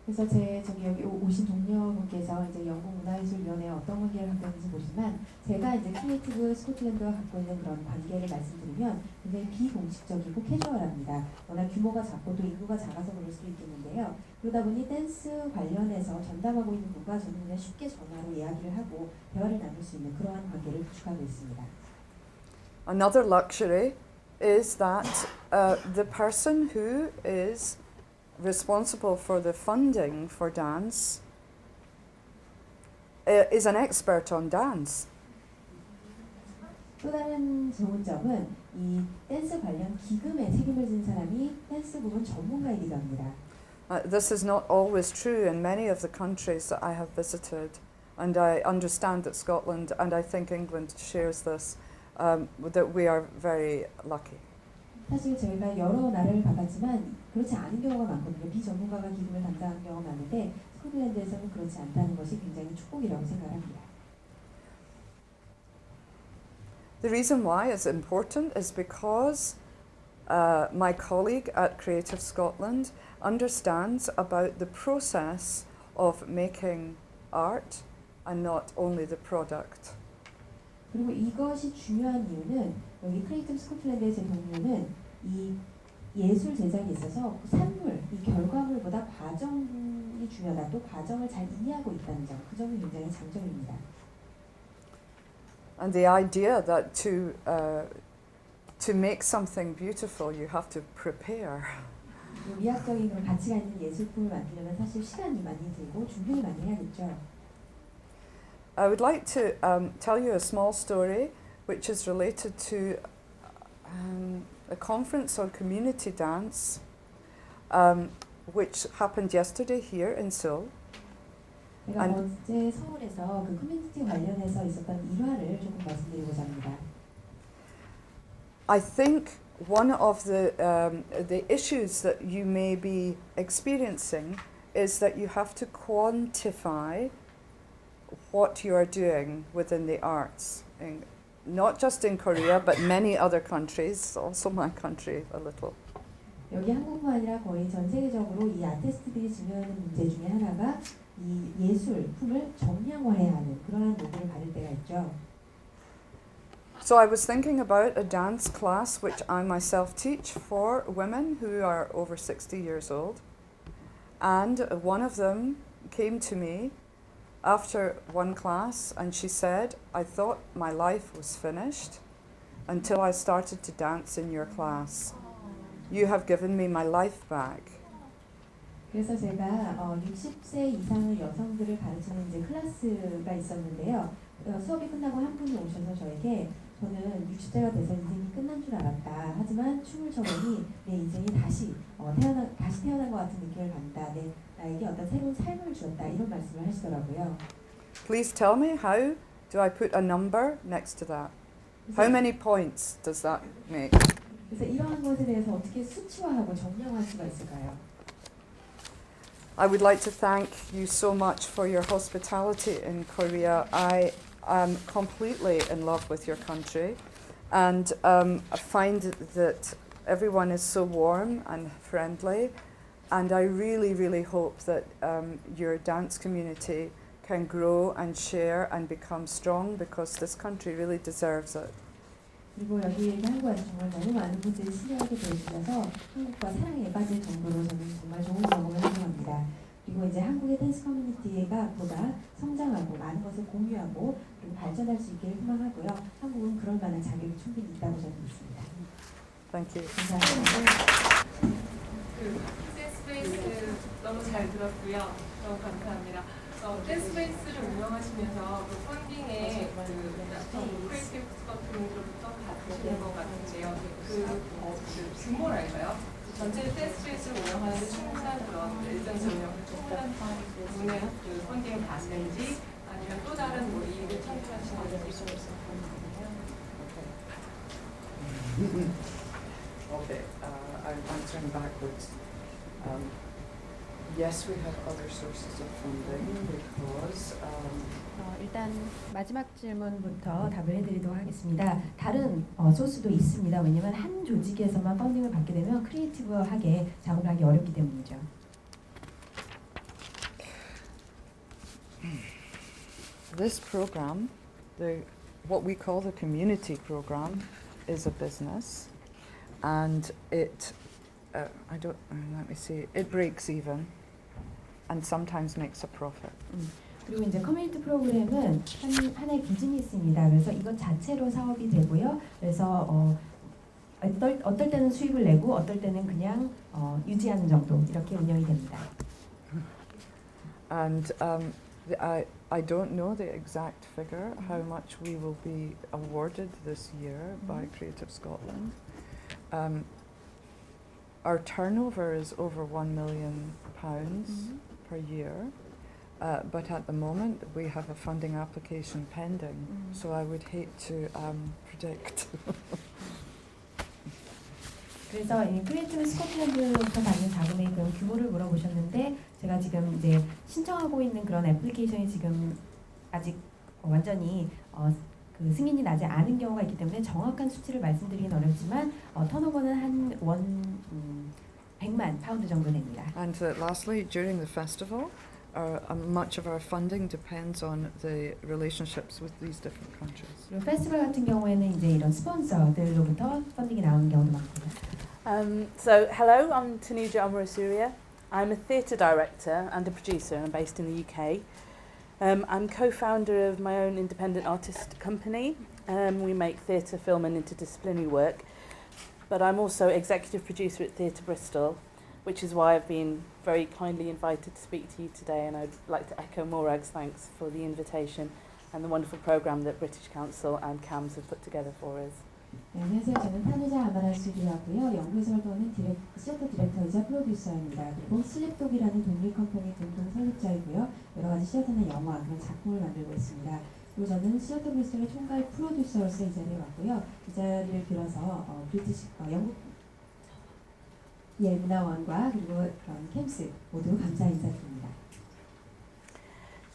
그래서 저기 여기 오신 동료분께서 이제 영국 문화예술위원회에 어떤 관계를 갖고 있는지 모르지만 제가 이제 크리에이티브 스코틀랜드와 갖고 있는 그런 관계를 말씀드리면 굉장히 비공식적이고 캐주얼합니다. 워낙 규모가 작고 또 인구가 작아서 그럴 수도 있겠는데요. 그러다 보니 댄스 관련해서 전담하고 있는 분과 저는 그냥 쉽게 전화로 이야기를 하고 대화를 나눌 수 있는 그러한 관계를 구축하고 있습니다. Another luxury is that the person who is responsible for the funding for dance is an expert on dance. 또 다른 좋은 점은 이 댄스 관련 기금에 책임을 진 사람이 댄스 부분 전문가이기도 합니다. This is not always true in many of the countries that I have visited, and I understand that Scotland and I think England shares this, that we are very lucky. 사실 저희가 여러 나라를 가봤지만 그렇지 않은 경우가 많거든요. 비전문가가 기금을 담당하는 경우가 많은데 스코틀랜드에서는 그렇지 않다는 것이 굉장히 축복이라고 생각합니다. The reason why it's important is because my colleague at Creative Scotland understands about the process of making art and not only the product. 그리고 이것이 중요한 이유는 여기 크리에이티브 스코틀랜드의 제 동료는 이 예술 제작에 있어서 산물, 이 결과물보다 과정이 중요하다. 또 과정을 잘 이해하고 있다는 점, 그 점이 굉장히 장점입니다. And the idea that to make something beautiful, you have to prepare. 미학적인 그런 가치가 있는 예술품을 만들려면 사실 시간이 많이 들고 준비를 많이 해야겠죠. I would like to tell you a small story which is related to a conference on community dance which happened yesterday here in Seoul. 제가 어제 서울에서 그 커뮤니티 관련해서 있었던 일화를 조금 말씀드리고자 합니다. I think one of the issues that you may be experiencing is that you have to quantify what you are doing within the arts, not just in Korea but many other countries, also my country a little. 여기 한국뿐만 아니라 거의 전 세계적으로 이 아티스트들이 직면하는 문제 중에 하나가 이 예술품을 정량화해야 하는 그러한 요구를 받을 때가 있죠. So I was thinking about a dance class which I myself teach for women who are over 60 years old, and one of them came to me after one class and she said, I thought my life was finished until I started to dance in your class. You have given me my life back. 그래서 제가 60세 이상의 여성들을 가르치는 이제 클래스가 있었는데요. 수업이 끝나고 한 분이 오셔서 저에게 저는 60세가 돼서 인생이 끝난 줄 알았다. 하지만 춤을 춰보니 내 인생이 다시 태어난 것 같은 느낌을 받는다. 나에게 어떤 새로운 삶을 주었다. 이런 말씀을 하시더라고요. Please tell me, how do I put a number next to that? How many points does that make? 그래서 이러한 것에 대해서 어떻게 수치화하고 정량할 수가 있을까요? I would like to thank you so much for your hospitality in Korea. I am completely in love with your country, and I find that everyone is so warm and friendly, and I really, really hope that your dance community can grow and share and become strong, because this country really deserves it. 그리고 여기 한국에서 정말 너무 많은 분들이 친절하게 대해주셔서 한국과 사랑에 빠질 정도로 저는 정말 좋은 경험을 해봅니다. 그리고 이제 한국의 댄스 커뮤니티가 보다 성장하고 많은 것을 공유하고 그리고 발전할 수 있기를 희망하고요. 한국은 그럴 만한 자격이 충분히 있다고 저는 믿습니다. Thank you. 감사합니다. 댄스베이스 너무 잘 들었고요. 너무 감사합니다. 댄스베이스를 운영하시면서 그 펀딩에 크리에이티브 스코틀랜드로부터 받으시는 것 같은데요. 그 규모랄까요? 전체 댄스베이스를 운영하는데 충분한 그런 일정 전력, 충분한 부분의 그 펀딩을 받는지 아니면 또 다른 뭐 이익을 창출하시는 건지 Okay, I'm answering backwards. Yes, we have other sources of funding because 일단 마지막 질문부터 답을 해드리도록 하겠습니다. 다른 소스도 있습니다. 왜냐하면 한 조직에서만 펀딩을 받게 되면 크리에이티브하게 작업을 하기 어렵기 때문이죠. this program, what we call the community program, is a business, and it it breaks even, and sometimes makes a profit. 그리고 이제 커뮤니티 프로그램은 하나의 비즈니스입니다. 그래서 이것 자체로 사업이 되고요. 그래서 어떨 때는 수입을 내고 어떨 때는 그냥 유지하는 정도 이렇게 운영이 됩니다. And I don't know the exact figure, how much we will be awarded this year by Creative Scotland. Our turnover is over £1 million per year, but at the moment we have a funding application pending, so I would hate to predict. 그래서 이 크리에이티브 스코틀랜드에서 받는 자금의 그 규모를 물어보셨는데 제가 지금 이제 신청하고 있는 그런 애플리케이션이 지금 아직 완전히 그 승인이 나지 않은 경우가 있기 때문에 정확한 수치를 말씀드리긴 어렵지만 턴오버는 한 100만 파운드 정도 됩니다. And lastly, during the festival, much of our funding depends on the relationships with these different countries. 그리고 페스티벌 같은 경우에는 이제 이런 스폰서들로부터 펀딩이 나오는 경우도 많고요. So hello, I'm Tanuja Amarasuria. I'm a theatre director and a producer, and I'm based in the UK. I'm co-founder of my own independent artist company. We make theatre, film and interdisciplinary work. But I'm also executive producer at Theatre Bristol, which is why I've been very kindly invited to speak to you today, and I'd like to echo Morag's thanks for the invitation and the wonderful programme that British Council and CAMS have put together for us. 네, 안녕하세요. 저는 타누자 아마라수리야고요. 영국에서 활동하는 시어터 디렉터이자 프로듀서입니다. 그리고 슬랩독이라는 독립 컴퍼니 공동 설립자이고요. 여러 가지 시어터나 영화, 그런 작품을 만들고 있습니다. 그리고 저는 시어터 브리스톨의 총괄 프로듀서로서 이 자리에 왔고요. 이 자리를 빌어서 영국 문화원과 그리고 캠스 모두 감사 인사드립니다.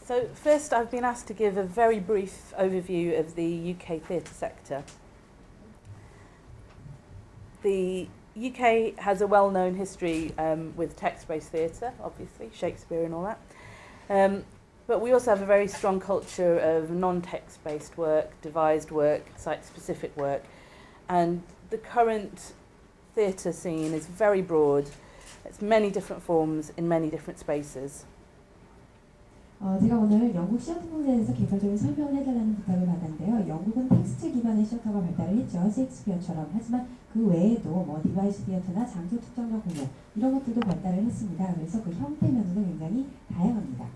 So first, I've been asked to give a very brief overview of the UK theatre sector. The UK has a well-known history with text-based theatre, obviously, Shakespeare and all that. But we also have a very strong culture of non-text-based work, devised work, site-specific work. And the current theatre scene is very broad. It's many different forms in many different spaces. 제가 오늘 영국 시어터에 대해서 개별적인 설명을 해달라는 부탁을 받았는데요. 영국은 텍스트 기반의 시어터가 발달을 했죠. 셰익스피어처럼. 하지만 그 외에도 디바이스 시어터나 장소 특정적 공연 이런 것들도 발달을 했습니다. 그래서 그 형태면도 굉장히 다양합니다.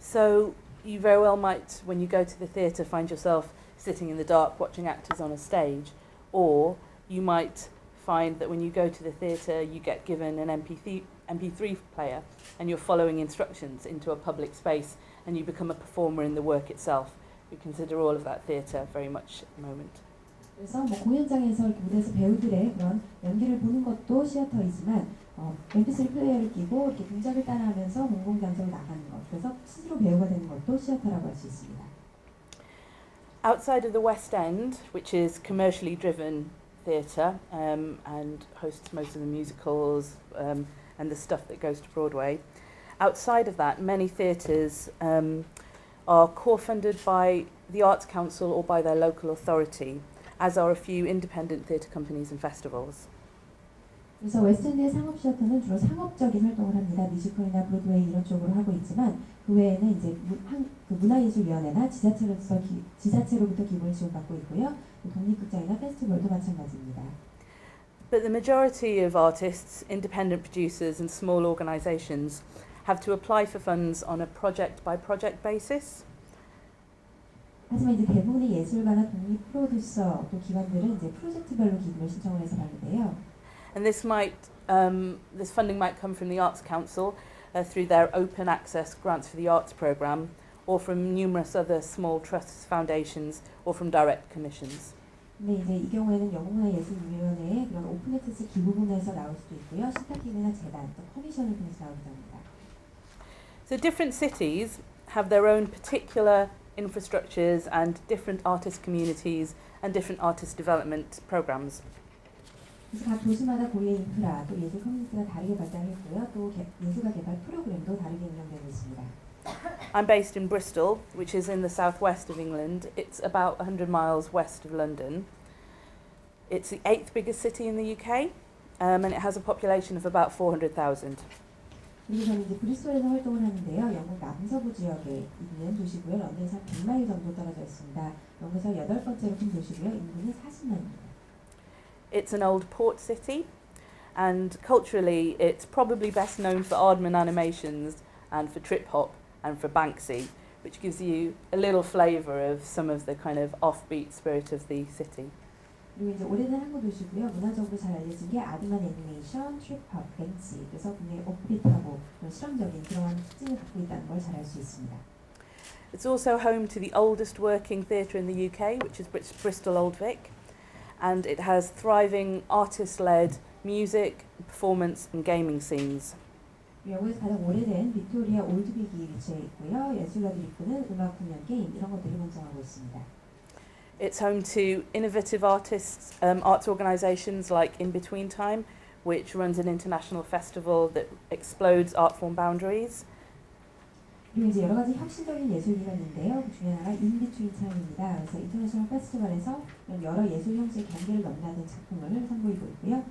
So you very well might, when you go to the theatre, find yourself sitting in the dark watching actors on a stage, or you might find that when you go to the theatre you get given an MP3 player and you're following instructions into a public space and you become a performer in the work itself. We consider all of that theatre very much at the moment. 그래서 공연장에서 무대에서 배우들의 그런 연기를 보는 것도 시어터이지만 MP3 플레이어를 끼고 이렇게 동작을 따라하면서 공공장소로 나가는 것, 그래서 스스로 배우가 되는 것도 시어터라고 할 수 있습니다. Outside of the West End, which is commercially driven theatre and hosts most of the musicals and the stuff that goes to Broadway. Outside of that, many theatres are core-funded by the Arts Council or by their local authority, as are a few independent theatre companies and festivals. 그래서 웨스트엔드의 상업 시어터는 주로 상업적인 활동을 합니다. 뮤지컬이나 브로드웨이 이런 쪽으로 하고 있지만 그 외에는 이제 문화예술위원회나 지자체로부터 기본을 지원받고 있고요. 독립극장이나 페스티벌도 마찬가지입니다. But the majority of artists, independent producers and small organisations have to apply for funds on a project-by-project basis. 하지만 이제 대부분의 예술가나 독립 프로듀서 또 기관들은 이제 프로젝트별로 기금을 신청을 해서 받는데요. And this funding might come from the Arts Council through their open access grants for the arts programme, or from numerous other small trusts, foundations, or from direct commissions. 근데 이제 이 경우에는 영국문화예술위원회의 그런 오픈 액세스 기부분에서 나올 수도 있고요. 신탁기구나 재단, 또 커미션을 통해서 나오기도 합니다. So different cities have their own particular infrastructures and different artist communities and different artist development programs. 그래서 각 도시마다 고유의 인프라, 또 예술 커뮤니티가 다르게 발달했고요. 또 예술가 개발 프로그램도 다르게 운영되고 있습니다. I'm based in Bristol, which is in the southwest of England. It's about 100 miles west of London. It's the 8th biggest city in the UK, and it has a population of about 400,000. 그리고 저는 이제 브리스톨에서 활동을 하는데요. 영국 남서부 지역에 있는 도시고요. 런던에서 100마일 정도 떨어져 있습니다. 영국에서 8번째로 큰 도시고요. 인구는 40만입니다. It's an old port city, and culturally it's probably best known for Aardman animations and for trip hop and for Banksy, which gives you a little flavour of some of the kind of offbeat spirit of the city. 그리고 이제 오래된 한국 도시고요. 문화적으로 잘 알려진 게 아드만 애니메이션, 트립합, 뱅시. 그래서 굉장히 업비트하고 실험적인 그런 특징을 갖고 있다는 걸 잘 알 수 있습니다. It's also home to the oldest working theatre in the UK, which is Bristol Old Vic, and it has thriving artist-led music, performance and gaming scenes. 영국에서 가장 오래된 빅토리아 올드빅이 위치해 있고요. 예술가들이 이끄는 음악 공연, 게임 이런 것들이 번성하고 있습니다. It's home to innovative arts organisations like In Between Time, which runs an international festival that explodes art form boundaries. 그리고 이제 여러 가지 혁신적인 예술기가 있는데요. 그 중에 하나가 In Between Time입니다. 그래서 인터내셔널 페스티벌에서 여러 예술 형식의 경계를 넘나든 작품을 선보이고 있고요.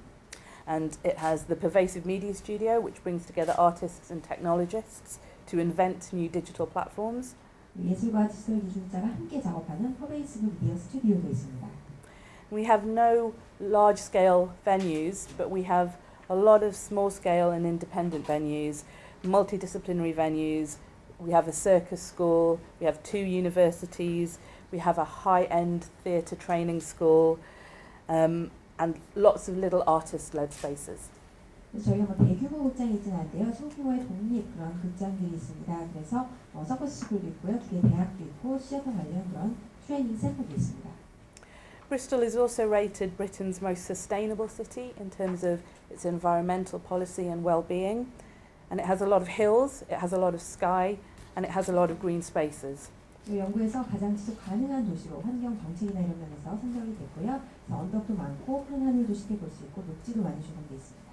And it has the pervasive media studio, which brings together artists and technologists to invent new digital platforms. 예술과 디지털 기술자가 함께 작업하는 퍼베이시브 미디어 스튜디오도 있습니다. We have no large-scale venues, but we have a lot of small-scale and independent venues, multidisciplinary venues. We have a circus school, we have 2 universities, we have a high-end theatre training school, and lots of little artist-led spaces. 저희가 뭐 대규모 극장이 있지는 않은데요. 소규모의 독립 그런 극장들이 있습니다. 그래서 서커스 스쿨도 있고요. 기계 대학도 있고 시어터 관련 그런 트레이닝 센터도 있습니다. Bristol is also rated Britain's most sustainable city in terms of its environmental policy and well-being. And it has a lot of hills, it has a lot of sky, and it has a lot of green spaces. 영국에서 가장 지속 가능한 도시로 환경 정책이나 이런 면에서 선정이 됐고요. 언덕도 많고 푸른 하늘도 쉽게 볼 수 있고 녹지도 많이 조성돼 있습니다.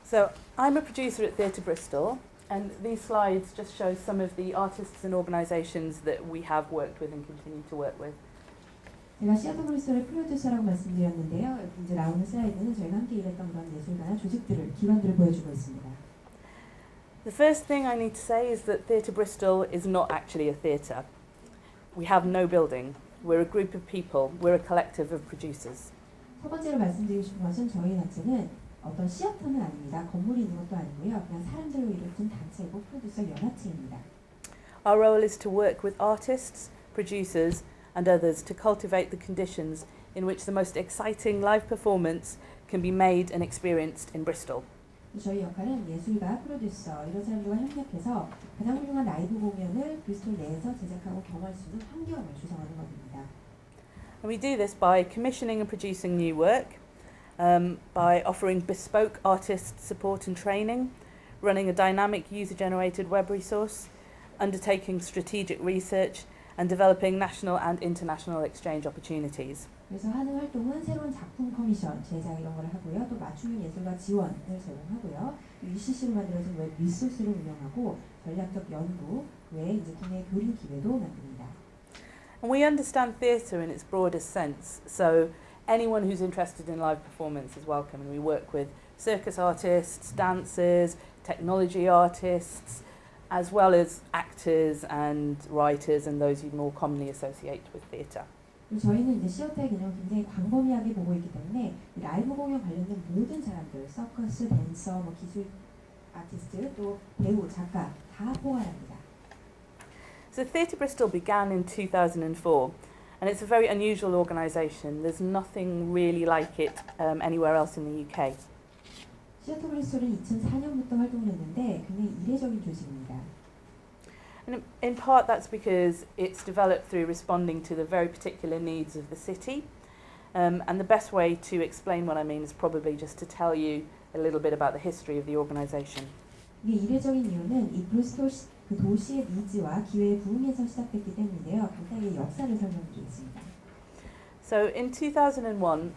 So I'm a producer at Theatre Bristol, and these slides just show some of the artists and organisations that we have worked with and continue to work with. 제가 시어터 브리스톨의 프로듀서라고 말씀드렸는데요. 여기 이제 나오는 슬라이드는 저희가 함께 일했던 그런 예술가나 조직들을, 기관들을 보여주고 있습니다. The first thing I need to say is that Theatre Bristol is not actually a theatre. We have no building. We're a group of people. We're a collective of producers. 첫 번째로 말씀드리고 싶은 것은 저희 단체는 어떤 시어터는 아닙니다. 건물이 있는 것도 아니고요. 그냥 사람들로 이루어진 단체고 프로듀서 연합체입니다. Our role is to work with artists, producers and others to cultivate the conditions in which the most exciting live performance can be made and experienced in Bristol. 저희 역할은 예술가, 프로듀서 이런 사람들과 협력해서 가장 훌륭한 라이브 공연을 브리스톨 내에서 제작하고 경험할 수 있는 환경을 조성하는 겁니다. And we do this by commissioning and producing new work, by offering bespoke artist support and training, running a dynamic user-generated web resource, undertaking strategic research, and developing national and international exchange opportunities. 그래서 하는 활동은 새로운 작품 커미션, 제작 이런 걸 하고요. 또 맞춤형 예술가 지원을 제공하고요. UCC로 만들어진 웹 리소스를 운영하고 전략적 연구, 외에 이제 국내 교류 기회도 만듭니다. And we understand theatre in its broadest sense, so anyone who's interested in live performance is welcome, and we work with circus artists, dancers, technology artists, as well as actors and writers and those you more commonly associate with theatre. 저희는 이제 시어터의 개념을 굉장히 광범위하게 보고 있기 때문에 라이브 공연 관련된 모든 사람들, 서커스, 댄서, 뭐 기술 아티스트, 또 배우, 작가 다 포괄합니다. So Theatre Bristol began in 2004, and it's a very unusual organisation. There's nothing really like it anywhere else in the UK. 시어터 브리스톨은 2004년부터 활동을 했는데 굉장히 이례적인 조직입니다. And in part that's because it's developed through responding to the very particular needs of the city. And the best way to explain what I mean is probably just to tell you a little bit about the history of the organisation. 이게 이례적인 이유는 이 브리스톨 그 도시의 니즈와 기회의 부흥에서 시작됐기 때문인데요. 간단히 역사를 설명드리겠습니다. So in 2001,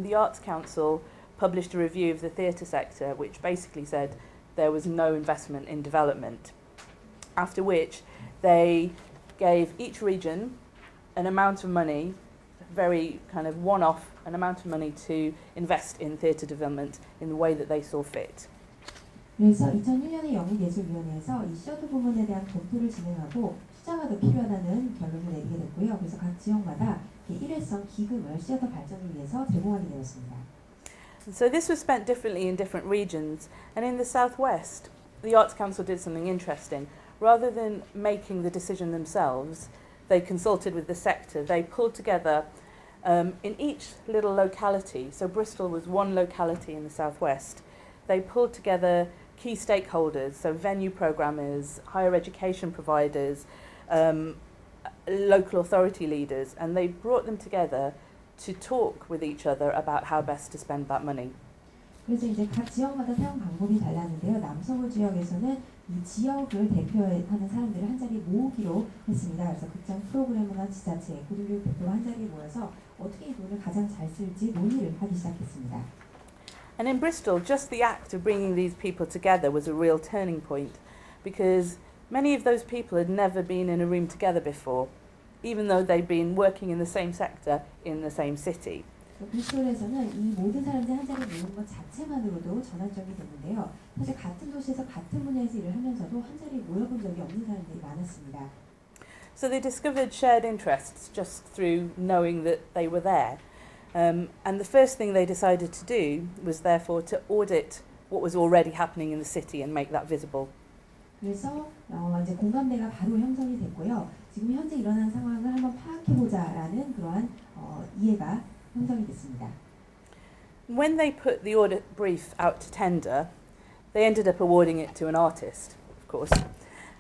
the Arts Council published a review of the theatre sector which basically said there was no investment in development. After which they gave each region an amount of money, very kind of one-off, an amount of money to invest in theatre development in the way that they saw fit. 그래서 2001년에 영국예술위원회에서 이 시어터 부문에 대한 검토를 진행하고 투자가 더 필요하다는 결론을 내리게 됐고요. 그래서 각 지역마다 일회성 기금을 시어터 발전을 위해서 제공하게 되었습니다. So this was spent differently in different regions, and in the southwest, the Arts Council did something interesting. rather than making the decision themselves, they consulted with the sector. They pulled together in each little locality, so Bristol was one locality in the southwest, they pulled together key stakeholders, so venue programmers, higher education providers, local authority leaders, and they brought them together to talk with each other about how best to spend that money. 그래서 이제 각 지역마다 사용 방법이 달랐는데요. 남서부 지역에서는 이 지역을 대표하는 사람들을 한 자리에 모으기로 했습니다. 그래서 극장 프로그래머나 지자체, 고등교육 대표가 한 자리에 모여서 어떻게 이 돈을 가장 잘 쓸지 논의를 하기 시작했습니다. And in Bristol, just the act of bringing these people together was a real turning point, because many of those people had never been in a room together before, even though they'd been working in the same sector in the same city. 브리스톨에서는 이 모든 사람들이 한 자리에 모이는 것 자체만으로도 전환점이 됐는데요. 사실 같은 도시에서 같은 분야에서 일을 하면서도 한 자리에 모여본 적이 없는 사람들이 많았습니다. So they discovered shared interests just through knowing that they were there. And the first thing they decided to do was therefore to audit what was already happening in the city and make that visible. 그래서 이제 공감대가 바로 형성이 됐고요. 지금 현재 일어난 상황을 한번 파악해보자라는 그러한 이해가 형성이 됐습니다. When they put the audit brief out to tender, they ended up awarding it to an artist, of course.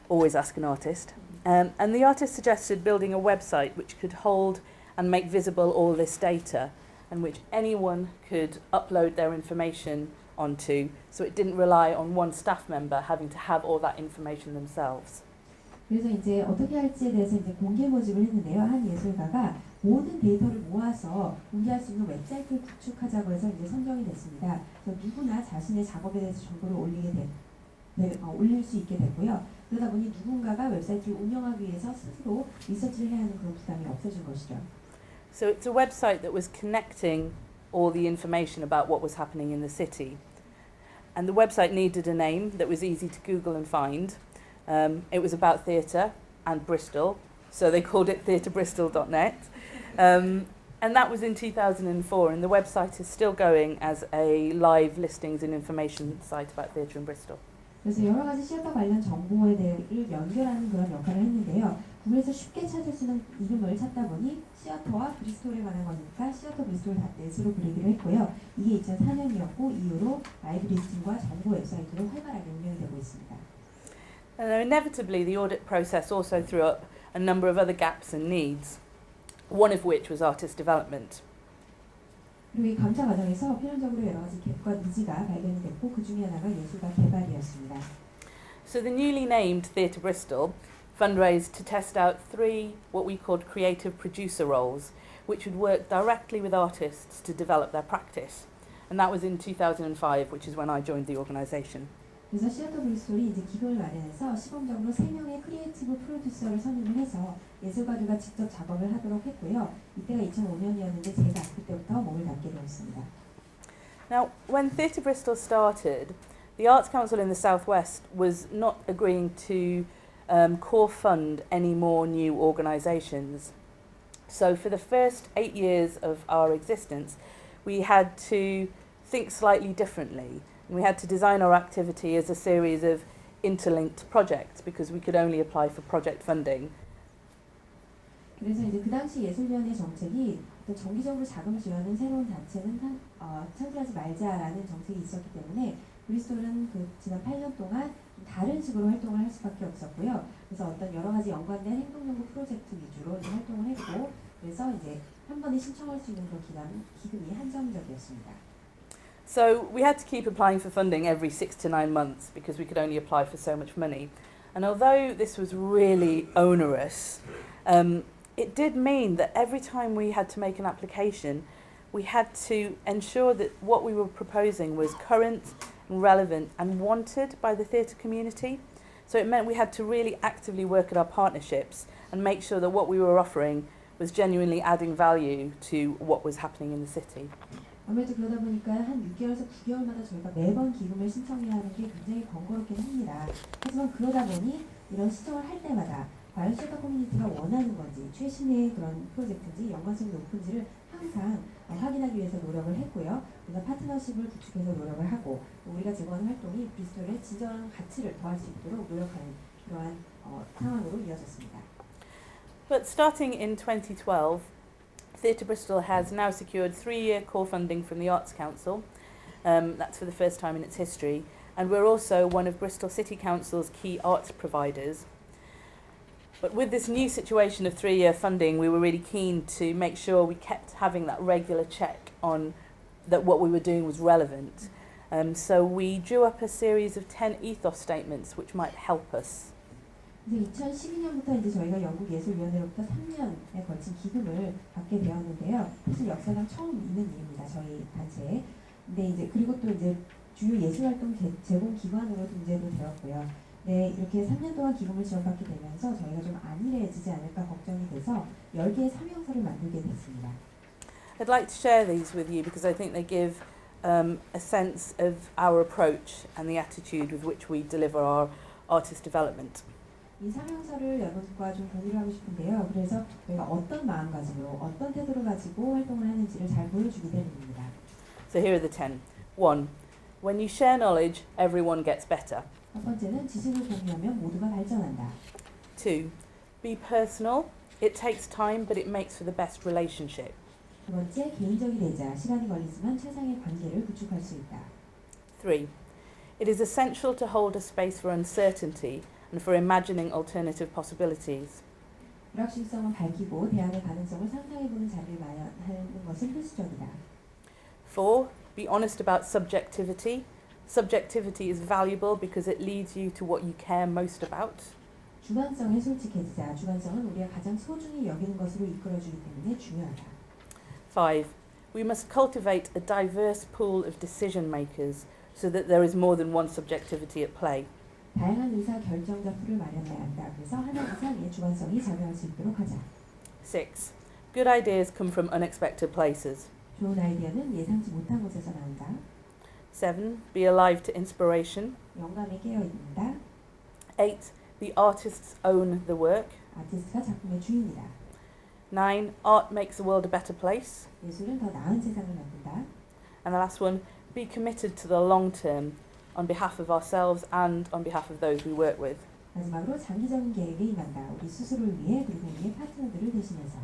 Always ask an artist. And the artist suggested building a website which could hold and make visible all this data, and which anyone could upload their information onto, so it didn't rely on one staff member having to have all that information themselves. 그래서 이제 어떻게 할지에 대해서 이제 공개 모집을 했는데요. 한 예술가가 모든 데이터를 모아서 공개할 수 있는 웹사이트를 구축하자고 해서 이제 선정이 됐습니다. 그래서 누구나 자신의 작업에 대해서 정보를 올릴 수 있게 됐고요. 그러다 보니 누군가가 웹사이트를 운영하기 위해서 스스로 리서치를 해야 하는 그런 부담이 없어진 것이죠. So it's a website that was connecting all the information about what was happening in the city. And the website needed a name that was easy to Google and find. It was about theatre and Bristol, so they called it theatrebristol.net. And that was in 2004, and the website is still going as a live listings and information site about theatre in Bristol. 그래서 여러 가지 시어터 관련 정보에 대해를 연결하는 그런 역할을 했는데요. 구글에서 쉽게 찾을 수 있는 이름을 찾다 보니 시어터와 브리스톨에 관한 거니까 시어터 브리스톨.net으로 부르기로 했고요. 이게 2004년이었고 이후로 라이브 리스팅과 정보 웹사이트로 활발하게 운영이 되고 있습니다. And inevitably, the audit process also threw up a number of other gaps and needs, one of which was artist development. 그리고 이 감사 과정에서 필연적으로 여러 가지 갭과 니즈가 발견이 됐고 그 중에 하나가 예술가 개발이었습니다. So the newly named Theatre Bristol fundraised to test out 3 what we called creative producer roles, which would work directly with artists to develop their practice. And that was in 2005, which is when I joined the organisation. 그래서 시어터 브리스톨이 이제 기금을 마련해서 시범적으로 3명의 크리에이티브 프로듀서를 선임을 해서 예술가들과 직접 작업을 하도록 했고요. 이때가 2005년이었는데 제가 그때부터 몸을 담게 되었습니다. Now, when Theatre Bristol started, the Arts Council in the South West was not agreeing to core fund any more new organisations. So for the first 8 years of our existence, we had to think slightly differently. We had to design our activity as a series of interlinked projects because we could only apply for project funding. 그래서 이제 그 당시 예술위원회 정책이 정기적으로 자금 지원하는 새로운 단체는 창출하지 말자라는 정책이 있었기 때문에 브리스톨은 그 지난 8년 동안 다른 식으로 활동을 할 수밖에 없었고요. 그래서 어떤 여러 가지 연관된 행동연구 프로젝트 위주로 이제 활동을 했고, 그래서 이제 한 번에 신청할 수 있는 그런 기금이 한정적이었습니다. So we had to keep applying for funding every 6 to 9 months because we could only apply for so much money. And although this was really onerous, it did mean that every time we had to make an application, we had to ensure that what we were proposing was current and relevant and wanted by the theatre community. So it meant we had to really actively work at our partnerships and make sure that what we were offering was genuinely adding value to what was happening in the city. 아무래도 그러다 보니까 한 6개월에서 9개월마다 저희가 매번 기금을 신청해야 하는 게 굉장히 번거롭긴 합니다. 하지만 그러다 보니 이런 신청을 할 때마다 과연 시어터 커뮤니티가 원하는 건지, 최신의 그런 프로젝트인지, 연관성이 높은지를 항상 확인하기 위해서 노력을 했고요. 그래서 파트너십을 구축해서 노력을 하고, 우리가 제공하는 활동이 브리스톨의 진정한 가치를 더할 수 있도록 노력하는 그러한 상황으로 이어졌습니다. But starting in 2012, Theatre Bristol has now secured 3-year core funding from the Arts Council. That's for the first time in its history. And we're also one of Bristol City Council's key arts providers. But with this new situation of 3-year funding, we were really keen to make sure we kept having that regular check on that what we were doing was relevant. So we drew up a series of 10 ethos statements which might help us. 그래서 2012년부터 이제 저희가 영국예술위원회로부터 3년에 걸친 기금을 받게 되었는데요. 사실 역사상 처음 있는 일입니다. 저희 단체에. 근데 이제 그리고 또 이제 주요 예술활동 제공 기관으로 등재도 되었고요. 네, 이렇게 3년 동안 기금을 지원받게 되면서 저희가 좀 안일해지지 않을까 걱정이 돼서 10개의 사명서를 만들게 됐습니다. I'd like to share these with you because I think they give a sense of our approach and the attitude with which we deliver our artist development. 이 사명서를 여러분과 좀 공유를 하고 싶은데요. 그래서 저희가 어떤 마음가짐으로 어떤 태도를 가지고 활동을 하는지를 잘 보여주기 때문입니다. So here are the 10. 1. When you share knowledge, everyone gets better. 첫 번째는 지식을 공유하면 모두가 발전한다. 2. Be personal. It takes time, but it makes for the best relationship. 두 번째, 개인적이 되자. 시간이 걸리지만 최상의 관계를 구축할 수 있다. 3. It is essential to hold a space for uncertainty and for imagining alternative possibilities. 불확실성은 밝히고 대안의 가능성을 상상해보는 자리를 마련하는 것은 필수적이다. 4. Be honest about subjectivity. Subjectivity is valuable because it leads you to what you care most about. 주관성에 솔직해지자. 주관성은 우리가 가장 소중히 여기는 것으로 이끌어주기 때문에 중요하다. 5. We must cultivate a diverse pool of decision makers so that there is more than one subjectivity at play. 다양한 의사 결정자 풀을 마련해야 한다. 그래서 하나 이상의 주관성이 작용할 수 있도록 하자. 6. Good ideas come from unexpected places. 좋은 아이디어는 예상치 못한 곳에서 나온다. 7. Be alive to inspiration. 영감에 깨어있는다. 8. The artists own the work. 아티스트가 작품의 주인이다. 9. Art makes the world a better place. 예술은 더 나은 세상을 만든다. And the last one, be committed to the long term on behalf of ourselves and on behalf of those we work with. 마지막으로 장기적인 계획에 임한다. 우리 스스로를 위해 그리고 우리의 파트너들을 대신해서.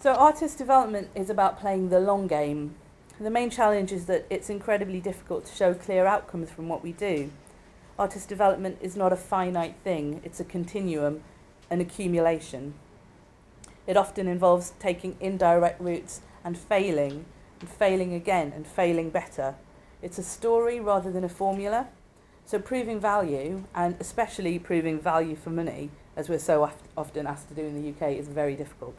So artist development is about playing the long game. The main challenge is that it's incredibly difficult to show clear outcomes from what we do. Artist development is not a finite thing, it's a continuum, an accumulation. It often involves taking indirect routes and failing again and failing better. It's a story rather than a formula. So proving value, and especially proving value for money, as we're so often asked to do in the UK, is very difficult.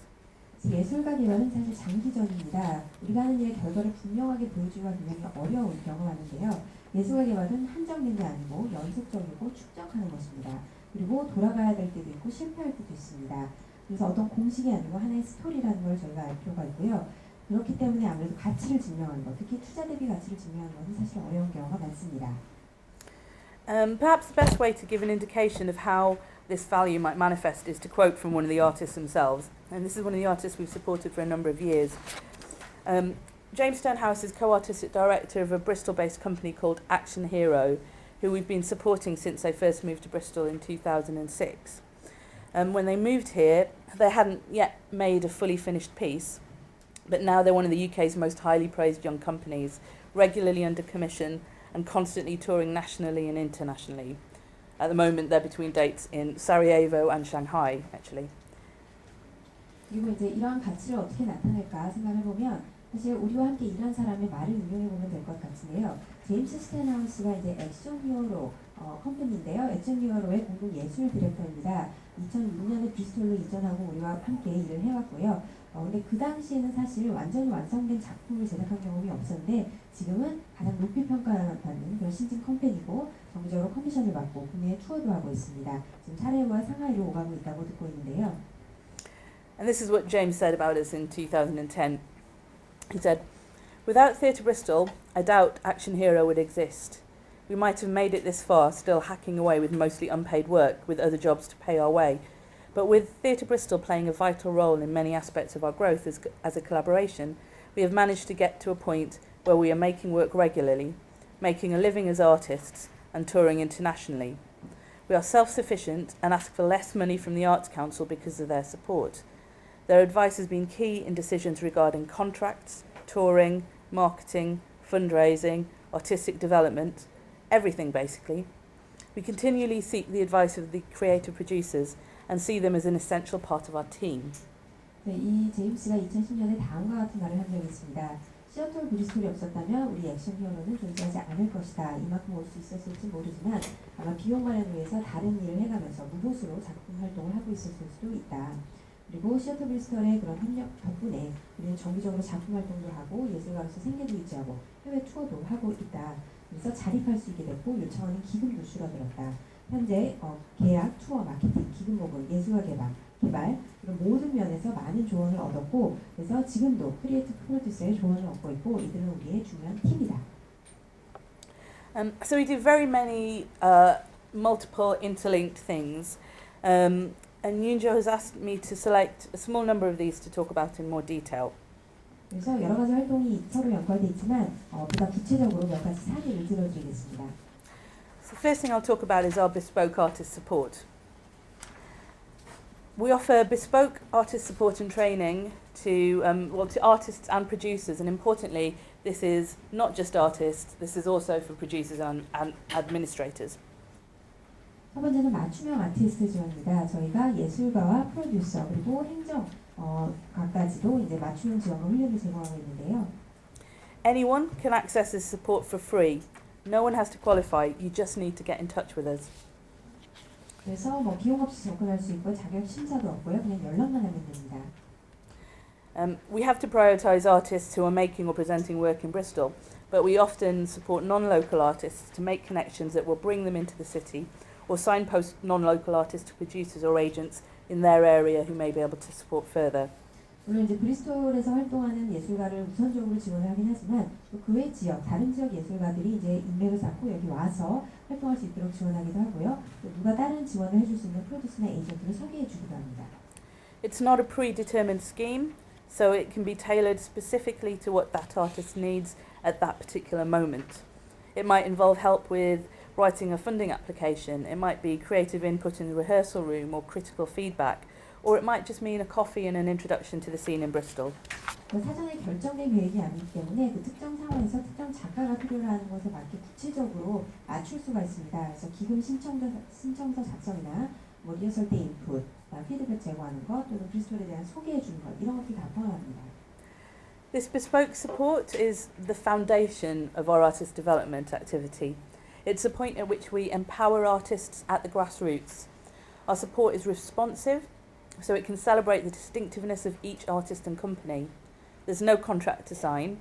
예술가 개발은 사실 장기전입니다. 우리가 하는 일의 결과를 분명하게 보여주기가 굉장히 어려운 경험하는데요. 예술가 개발은 한정된 게 아니고 연속적이고 축적하는 것입니다. 그리고 돌아가야 될 때도 있고 실패할 때도 있습니다. 그래서 어떤 공식이 아니고 하나의 스토리라는 걸 저희가 알 필요가 있고요. 그렇기 때문에 아무래도 가치를 증명하는 것, 특히 투자 대비 가치를 증명하는 것은 사실 어려운 경우가 많습니다. Perhaps the best way to give an indication of how this value might manifest is to quote from one of the artists themselves. And this is one of the artists we've supported for a number of years. James Stonehouse is co-artistic director of a Bristol-based company called Action Hero, who we've been supporting since they first moved to Bristol in 2006. When they moved here, they hadn't yet made a fully finished piece, but now they're one of the UK's most highly praised young companies, regularly under commission and constantly touring nationally and internationally. At the moment, they're between dates in Sarajevo and Shanghai, actually. 그리고 이제 이러한 가치를 어떻게 나타낼까 생각해 보면 사실 우리와 함께 일한 사람의 말을 인용해 보면 될 것 같은데요. 제임스 스탠하우스가 이제 액션 히어로 컴퍼니인데요. 액션 히어로의 공동 예술 디렉터입니다. 2006년에 브리스톨로 이전하고 우리와 함께 일을 해왔고요. 근데 그 당시에는 사실 완전히 완성된 작품을 제작한 경험이 없었는데 지금은 가장 높이 평가받는 그런 신진 컴퍼니고 정기적으로 커미션을 받고 국내에 투어도 하고 있습니다. 지금 사레와 상하이로 오가고 있다고 듣고 있는데요. And this is what James said about us in 2010. He said, "Without Theatre Bristol, I doubt Action Hero would exist. We might have made it this far, still hacking away with mostly unpaid work, with other jobs to pay our way. But with Theatre Bristol playing a vital role in many aspects of our growth as a collaboration, we have managed to get to a point where we are making work regularly, making a living as artists, and touring internationally. We are self-sufficient and ask for less money from the Arts Council because of their support. Their advice has been key in decisions regarding contracts, touring, marketing, fundraising, artistic development, everything basically. We continually seek the advice of the creative producers and see them as an essential part of our team. 네, 이 제임스가 2010년에 다음과 같은 말을 한 적이 있습니다. 시어틀 브리스톨이 없었다면 우리 액션 히어로는 존재하지 않을 것이다. 이만큼 올 수 있었을지 모르지만 아마 비용 마련을 위해서 다른 일을 해가면서 무보수로 작품 활동을 하고 있었을 수도 있다. 그리고 시어틀 브리스톨의 그런 협력 덕분에 우리는 정기적으로 작품 활동도 하고 예술가로서 생계도 유지하고 해외 투어도 하고 있다. 그래서 자립할 수 있게 됐고 요청하는 기금도 줄어들었다. 현재 계약, 투어, 마케팅, 기금 모금, 예술가 개발 이런 모든 면에서 많은 조언을 얻었고 그래서 지금도 크리에이티브 프로듀서의 조언을 얻고 있고 이들은 우리의 중요한 팀이다. So we do very many multiple interlinked things. And Yunjo has asked me to select a small number of these to talk about in more detail. 그래서 여러 가지 활동이 서로 연관돼 있지만 보다 구체적으로 몇 가지 사례를 들어드리겠습니다. So the first thing I'll talk about is our bespoke artist support. We offer bespoke artist support and training to artists and producers, and importantly, this is not just artists, this is also for producers and administrators. 첫 번째는 맞춤형 아티스트 지원입니다. 저희가 예술가와 프로듀서 그리고 행정 각까지도 이제 맞춤형 지원과 훈련을 제공하고 있는데요. Anyone can access this support for free. No one has to qualify. You just need to get in touch with us. 그래서 비용 없이 접근할 수 있고 자격 심사도 없고요. 그냥 연락만 하면 됩니다. We have to prioritise artists who are making or presenting work in Bristol, but we often support non-local artists to make connections that will bring them into the city, or signpost non-local artists to producers or agents in their area who may be able to support further. 물론 이제 브리스톨에서 활동하는 예술가를 우선적으로 지원을 하긴 하지만 또 그 외 지역, 다른 지역 예술가들이 이제 인맥을 쌓고 여기 와서 활동할 수 있도록 지원하기도 하고요. 또 누가 다른 지원을 해줄 수 있는 프로듀스나 에이전트를 소개해주기도 합니다. It's not a predetermined scheme, so it can be tailored specifically to what that artist needs at that particular moment. It might involve help with writing a funding application, it might be creative input in the rehearsal room or critical feedback, or it might just mean a coffee and an introduction to the scene in Bristol. 사전에 결정된 계획이 아니기 때문에 그 특정 상황에서 특정 작가가 필요로 하는 것에 맞게 구체적으로 맞출 수가 있습니다. 그래서 기금 신청서 작성이나 리허설 때 인풋, 피드백 제공하는 것, 또는 브리스톨에 대한 소개해 주는 것 이런 것들이 다 포함합니다. This bespoke support is the foundation of our artist development activity. It's a point at which we empower artists at the grassroots. Our support is responsive, so it can celebrate the distinctiveness of each artist and company. There's no contract to sign,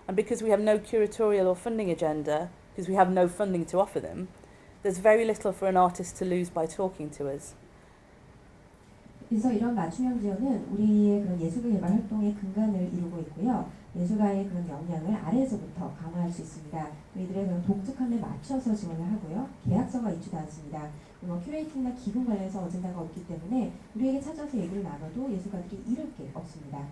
and because we have no curatorial or funding agenda, because we have no funding to offer them, there's very little for an artist to lose by talking to us. 그래서 이런 맞춤형 지원은 우리의 그런 예술가 개발 활동의 근간을 이루고 있고요. 예술가의 그런 역량을 아래에서부터 강화할 수 있습니다. 이들의 그런 독특함에 맞춰서 지원을 하고요. 계약서가 있지도 않습니다. 큐레이팅이나 기금 관련해서 어젠다가 없기 때문에 우리에게 찾아서 얘기를 나눠도 예술가들이 잃을 게 없습니다.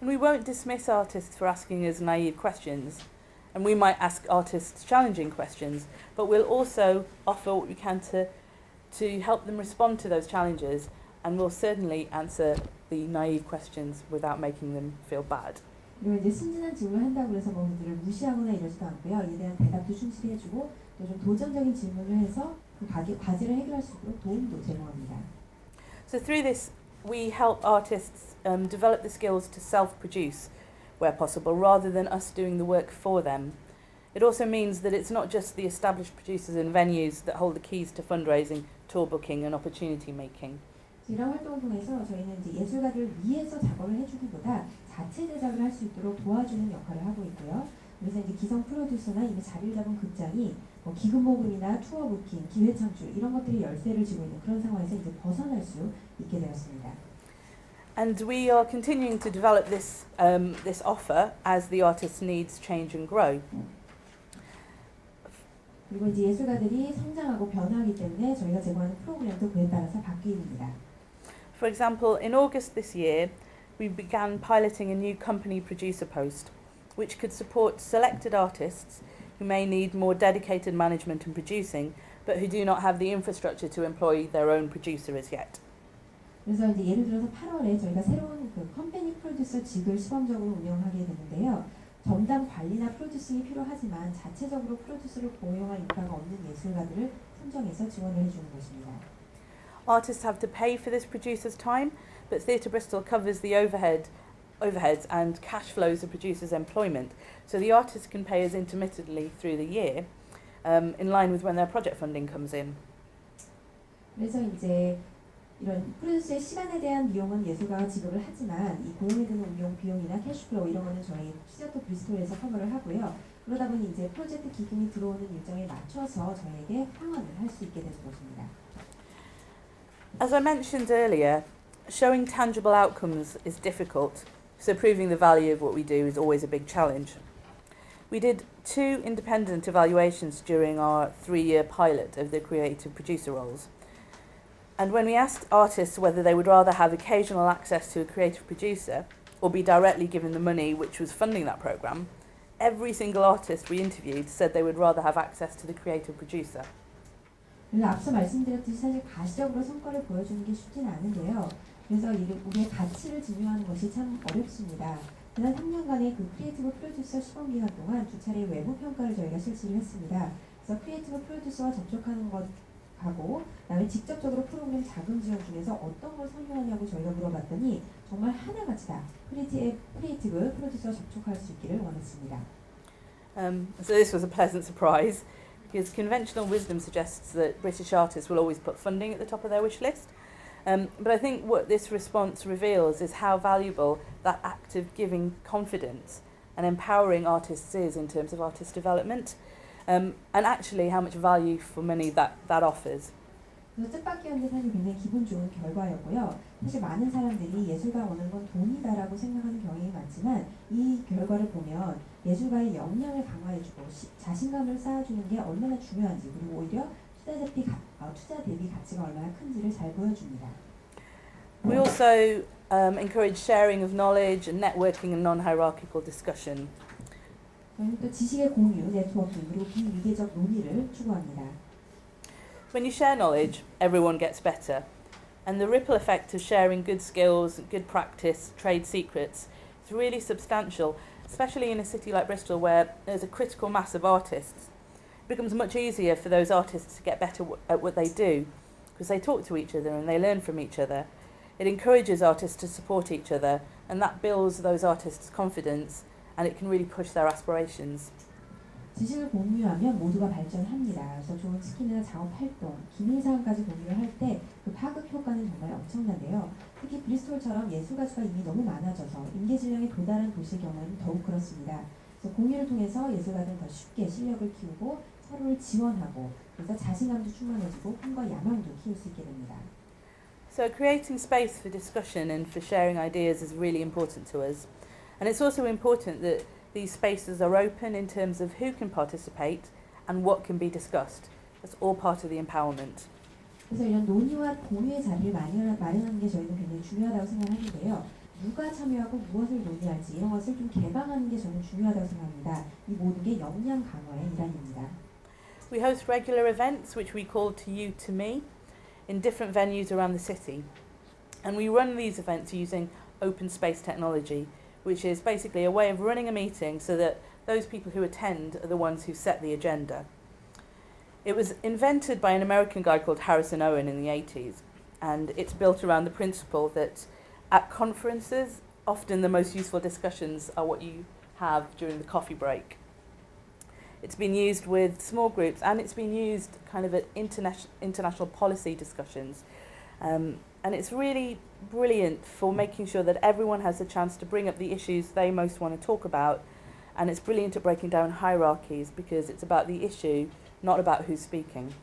And we won't dismiss artists for asking us naive questions, and we might ask artists challenging questions, but we'll also offer what we can to help them respond to those challenges, and we'll certainly answer the naive questions without making them feel bad. 그리고 이제 순진한 질문을 한다고 해서 그들을 무시하거나 이러지도 않고요. 이에 대한 대답도 충실히 해주고 또 좀 도전적인 질문을 해서 그 과제를 해결할 수 있도록 도움도 제공합니다. So through this, we help artists develop the skills to self-produce where possible, rather than us doing the work for them. It also means that it's not just the established producers and venues that hold the keys to fundraising, tour booking and opportunity making. 이런 활동을 통해서 저희는 이제 예술가들을 위해서 작업을 해주기보다 자체 제작을 할 수 있도록 도와주는 역할을 하고 있고요. 그래서 이제 기성 프로듀서나 이미 자리를 잡은 극장이 기금 모금이나 투어 부킹, 기회 창출 이런 것들이 열쇠를 쥐고 있는 그런 상황에서 이제 벗어날 수 있게 되었습니다. And we are continuing to develop this offer as the artist's needs change and grow. 그리고 이제 예술가들이 성장하고 변화하기 때문에 저희가 제공하는 프로그램도 그에 따라서 바뀝니다. For example, in August this year, we began piloting a new company producer post, which could support selected artists who may need more dedicated management and producing, but who do not have the infrastructure to employ their own producer as yet. 그래서 이제 예를 들어서 8월에 저희가 새로운 그 컴퍼니 프로듀서직을 시범적으로 운영하게 되는데요. 전담 관리나 프로듀싱이 필요하지만 자체적으로 프로듀서를 고용할 인프라가 없는 예술가들을 선정해서 지원을 해주는 것입니다. Artists have to pay for this producer's time, but Theatre Bristol covers the overheads and cash flows of producers' employment, so the artists can pay us intermittently through the year, in line with when their project funding comes in. 그래서 이제 이런 프로듀서의 시간에 대한 비용은 예술가가 지급을 하지만 이 고용에 드는 운용 비용이나 캐시플로우 이런 거는 저희 시저터 브리스톨에서 커버를 하고요. 그러다 보니 이제 프로젝트 기금이 들어오는 일정에 맞춰서 저희에게 상환을 할 수 있게 되는 것입니다. As I mentioned earlier, showing tangible outcomes is difficult, so proving the value of what we do is always a big challenge. We did 2 independent evaluations during our 3-year pilot of the creative producer roles. And when we asked artists whether they would rather have occasional access to a creative producer or be directly given the money which was funding that programme, every single artist we interviewed said they would rather have access to the creative producer. 그래서 앞서 말씀드렸듯이 사실 가시적으로 성과를 보여주는 게 쉽지는 않은데요. 그래서 우리의 가치를 증명하는 것이 참 어렵습니다. 지난 3년간의 그 크리에이티브 프로듀서 시범 기간 동안 2차례 외부 평가를 저희가 실시를 했습니다. 그래서 크리에이티브 프로듀서와 접촉하는 것하고 그다음에 직접적으로 프로그램 자금 지원 중에서 어떤 걸 선호하냐고 저희가 물어봤더니 정말 하나같이 다 크리에이티브 프로듀서와 접촉할 수 있기를 원했습니다. So this was a pleasant surprise, because conventional wisdom suggests that British artists will always put funding at the top of their wish list. But I think what this response reveals is how valuable that act of giving confidence and empowering artists is in terms of artist development, and actually how much value for money that offers. 그래서 뜻밖이었는데 사실 굉장히 기분 좋은 결과였고요. 사실 많은 사람들이 예술가 원하는 건 돈이다라고 생각하는 경향이 많지만 이 결과를 보면 예술가의 역량을 강화해주고 자신감을 쌓아주는 게 얼마나 중요한지 그리고 오히려 투자 대비 가치가 얼마나 큰지를 잘 보여줍니다. We also encourage sharing of knowledge and networking and non-hierarchical discussion. 저희는 또 지식의 공유, 네트워킹 그리고 비위계적 논의를 추구합니다. When you share knowledge, everyone gets better. And the ripple effect of sharing good skills, good practice, trade secrets is really substantial, especially in a city like Bristol where there's a critical mass of artists. It becomes much easier for those artists to get better at what they do because they talk to each other and they learn from each other. It encourages artists to support each other, and that builds those artists' confidence, and it can really push their aspirations. 지식을 공유하면 모두가 발전합니다. 그래서 좋은 스킬이나 작업 활동, 기밀 사항까지 공유를 할 때 그 파급 효과는 정말 엄청난데요. 특히 브리스톨처럼 예술가 수가 이미 너무 많아져서 인계 질량에 도달한 도시의 경우는 더욱 그렇습니다. 그래서 공유를 통해서 예술가들은 더 쉽게 실력을 키우고 서로를 지원하고 그래서 자신감도 충만해지고 꿈과 야망도 키울 수 있게 됩니다. So creating space for discussion and for sharing ideas is really important to us. And it's also important that these spaces are open in terms of who can participate and what can be discussed. That's all part of the empowerment. 그래서 이런 논의와 공유의 자리를 마련하는 게 저희는 굉장히 중요하다고 생각하는데요. 누가 참여하고 무엇을 논의할지 이런 것을 좀 개방하는 게 저는 중요하다고 생각합니다. 이 모든 게 역량 강화의 일환입니다. We host regular events which we call To You, To Me in different venues around the city. And we run these events using open space technology, which is basically a way of running a meeting so that those people who attend are the ones who set the agenda. It was invented by an American guy called Harrison Owen in the 80s, and it's built around the principle that at conferences, often the most useful discussions are what you have during the coffee break. It's been used with small groups, and it's been used kind of at international policy discussions. And it's really brilliant for making sure that everyone has a chance to bring up the issues they most want to talk about. And it's brilliant at breaking down hierarchies because it's about the issue, not about who's speaking.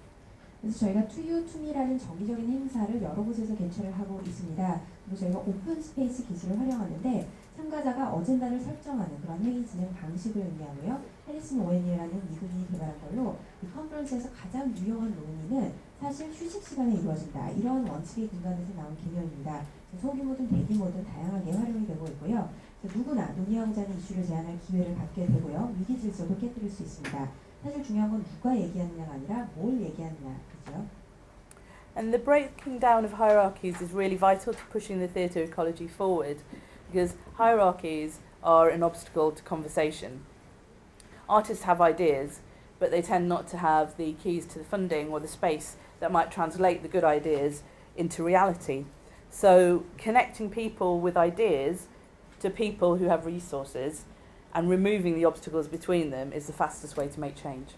그래서 저희가 To You, To Me라는 정기적인 행사를 여러 곳에서 개최를 하고 있습니다. 그리고 저희가 오픈 스페이스 기술을 활용하는데 참가자가 어젠다를 설정하는 그런 회의 진행 방식을 의미하고요. 해리슨 오웬이라는 미국인이 개발한 걸로 이 컨퍼런스에서 가장 유용한 논의는 사실 휴식 시간에 이루어진다. 이런 원칙의 근간에서 나온 개념입니다. 소규모든 대규모든 다양하게 활용이 되고 있고요. 누구나 논의하고자 하는 이슈를 제안할 기회를 갖게 되고요. 위기 질서도 깨뜨릴 수 있습니다. 사실 중요한 건 누가 얘기하느냐가 아니라 뭘 얘기하느냐, 그죠? And the breaking down of hierarchies is really vital to pushing the theatre ecology forward, because hierarchies are an obstacle to conversation. Artists have ideas, but they tend not to have the keys to the funding or the space that might translate the good ideas into reality. So connecting people with ideas to people who have resources and removing the obstacles between them is the fastest way to make change.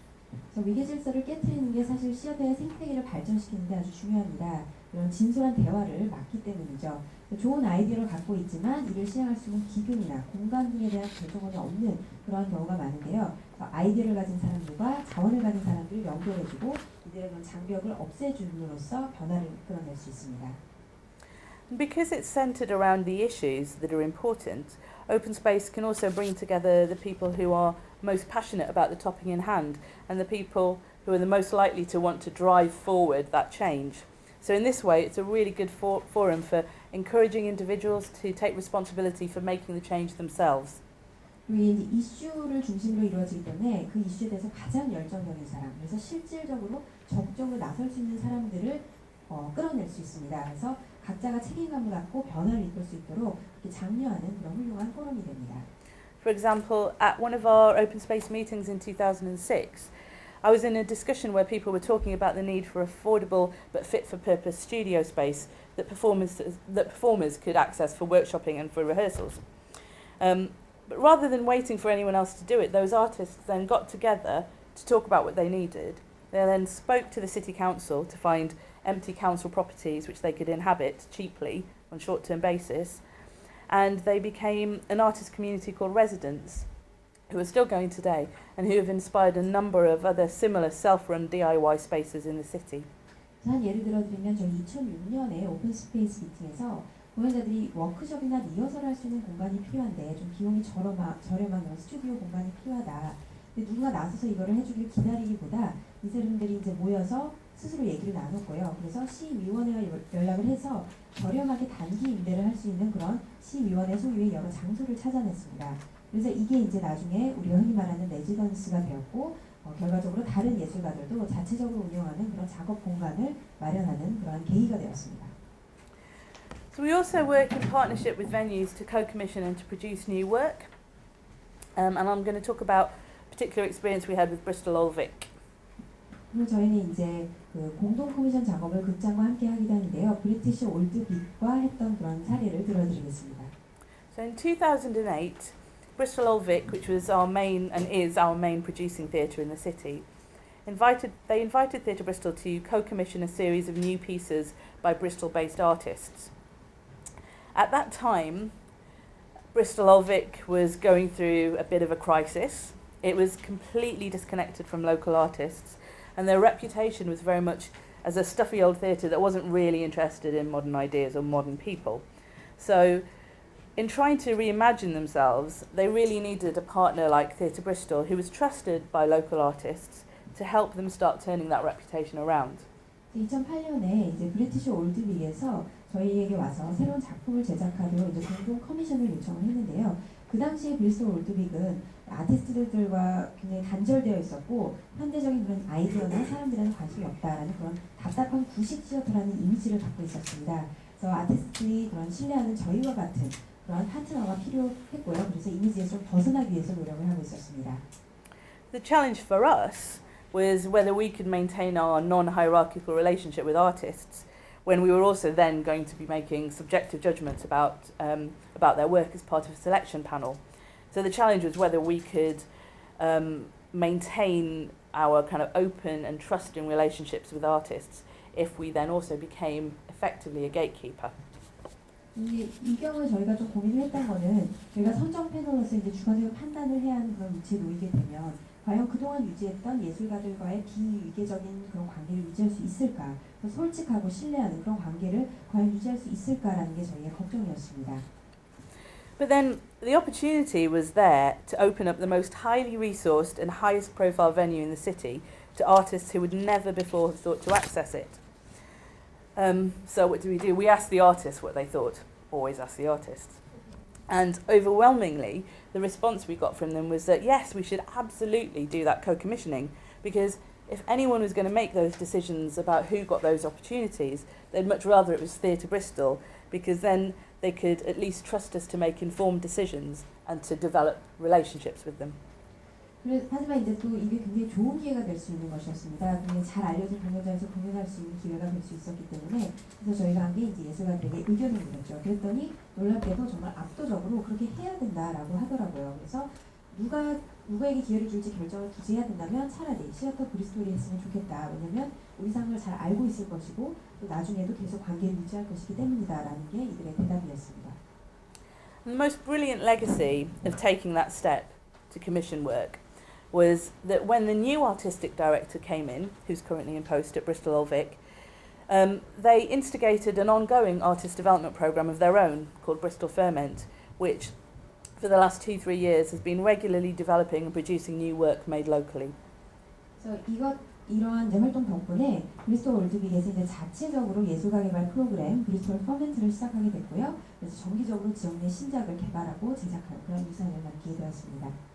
그래서 위계 질서를 깨트리는 게 사실 시어터의 생태계를 발전시키는 데 아주 중요합니다. 이런 진솔한 대화를 막기 때문이죠. 좋은 아이디어를 갖고 있지만 이를 시행할 수 있는 기준이나 공간 등에 대한 개정원이 없는 그런 경우가 많은데요. 아이디어를 가진 사람들과 자원을 가진 사람들을 연결해주고 이들의 그런 장벽을 없애줌으로써 변화를 이끌어낼 수 있습니다. Because it's centred around the issues that are important, open space can also bring together the people who are most passionate about the topic in hand and the people who are the most likely to want to drive forward that change. So in this way, it's a really good forum for encouraging individuals to take responsibility for making the change themselves. 이게 이슈를 중심으로 이루어지기 때문에 그 이슈에 대해서 가장 열정적인 사람, 그래서 실질적으로 적극적으로 나설 수 있는 사람들을 끌어낼 수 있습니다. 그래서 각자가 책임감을 갖고 변화를 이끌 수 있도록 장려하는 그런 훌륭한 포럼이 됩니다. For example, at one of our open space meetings in 2006, I was in a discussion where people were talking about the need for affordable but fit-for-purpose studio space that performers could access for workshopping and for rehearsals. But rather than waiting for anyone else to do it, those artists then got together to talk about what they needed. They then spoke to the city council to find empty council properties which they could inhabit cheaply on a short-term basis, and they became an artist community called Residents, who are still going today and who have inspired a number of other similar self-run DIY spaces in the city. 한 예를 들어드리면 저희 2006년에 오픈 스페이스 미팅에서 공연자들이 워크숍이나 리허설 할 수 있는 공간이 필요한데 좀 비용이 저렴한 그런 스튜디오 공간이 필요하다. 근데 누군가 나서서 이거를 해주길 기다리기보다 이 사람들이 이제 모여서 스스로 얘기를 나눴고요. 그래서 시위원회와 연락을 해서 저렴하게 단기 임대를 할 수 있는 그런 시위원회 소유의 여러 장소를 찾아냈습니다. 그래서 이게 이제 나중에 우리가 흔히 말하는 레지던스가 되었고 결과적으로 다른 예술가들도 자체적으로 운영하는 그런 작업 공간을 마련하는 그런 계기가 되었습니다. So we also work in partnership with venues to co-commission and to produce new work. And I'm going to talk about a particular experience we had with Bristol Old Vic. 그리고 저희는 이제 그 공동 커미션 작업을 극장과 함께 하기도 하는데요. 브리티시 올드 빅과 했던 그런 사례를 들어드리겠습니다. So in 2008, Bristol Old Vic, which was our main and is our main producing theatre in the city, invited Theatre Bristol to co-commission a series of new pieces by Bristol-based artists. At that time, Bristol Old Vic was going through a bit of a crisis. It was completely disconnected from local artists, and their reputation was very much as a stuffy old theatre that wasn't really interested in modern ideas or modern people. So in trying to reimagine themselves, they really needed a partner like Theatre Bristol who was trusted by local artists to help them start turning that reputation around. 2008년에 이제 브리티시 올드빅에서 저희에게 와서 새로운 작품을 제작하도록 이제 공동 커미션을 요청을 했는데요. 그 당시에 브리스톨 올드빅은 아티스트들과 굉장히 단절되어 있었고 현대적인 그런 아이디어나 사람들에는 관심이 없다라는 그런 답답한 구식 시어터라는 이미지를 갖고 있었습니다. 그래서 아티스트들이 그런 신뢰하는 저희와 같은 그런 파트너가 필요했고요. 그래서 이미지에서 좀 벗어나기 위해서 노력을 하고 있었습니다. The challenge for us was whether we could maintain our non-hierarchical relationship with artists when we were also then going to be making subjective judgments about their work as part of a selection panel. So the challenge was whether we could maintain our kind of open and trusting relationships with artists if we then also became effectively a gatekeeper. 이 경우에 저희가 좀 고민을 했던 거는 저희가 선정 패널로서 이제 주관적인 판단을 해야 하는 그런 위치에 놓이게 되면 과연 그동안 유지했던 예술가들과의 비위계적인 그런 관계를 유지할 수 있을까? 솔직하고 신뢰하는 그런 관계를 과연 유지할 수 있을까라는 게 저희의 걱정이었습니다. But then the opportunity was there to open up the most highly resourced and highest profile venue in the city to artists who would never before have thought to access it. So what do? We asked the artists what they thought. Always ask the artists. And overwhelmingly, the response we got from them was that yes, we should absolutely do that co-commissioning, because if anyone was going to make those decisions about who got those opportunities, they'd much rather it was Theatre Bristol, because then they could at least trust us to make informed decisions and to develop relationships with them. 하지만 이제 또 이게 굉장히 좋은 기회가 될 수 있는 것이었습니다. 굉장히 잘 알려진 공연장에서 공연할 수 있는 기회가 될 수 있었기 때문에 그래서 저희가 한 게 이제 예술가들에게 의견을 물었죠. 그랬더니 놀랍게도 정말 압도적으로 그렇게 해야 된다라고 하더라고요. 그래서 누구에게 기회를 줄지 결정을 굳이 해야 된다면 차라리 시어터 브리스톨이 했으면 좋겠다. 왜냐하면 우리 상을 잘 알고 있을 것이고 또 나중에도 계속 관계를 유지할 것이기 때문이다라는 게 이들의 대답이었습니다. And the most brilliant legacy of taking that step to commission work was that when the new artistic director came in, who's currently in post at Bristol Old Vic, they instigated an ongoing artist development programme of their own called Bristol Ferment, which for the last 2-3 years has been regularly developing and producing new work made locally. 그래서 이러한 이제 활동 덕분에 브리스톨 올드빅에서 이제 자체적으로 예술가 개발 프로그램 브리스톨 퍼멘트를 시작하게 됐고요. 그래서 정기적으로 지역 내 신작을 개발하고 제작하는 그런 유산을 남기게 되었습니다.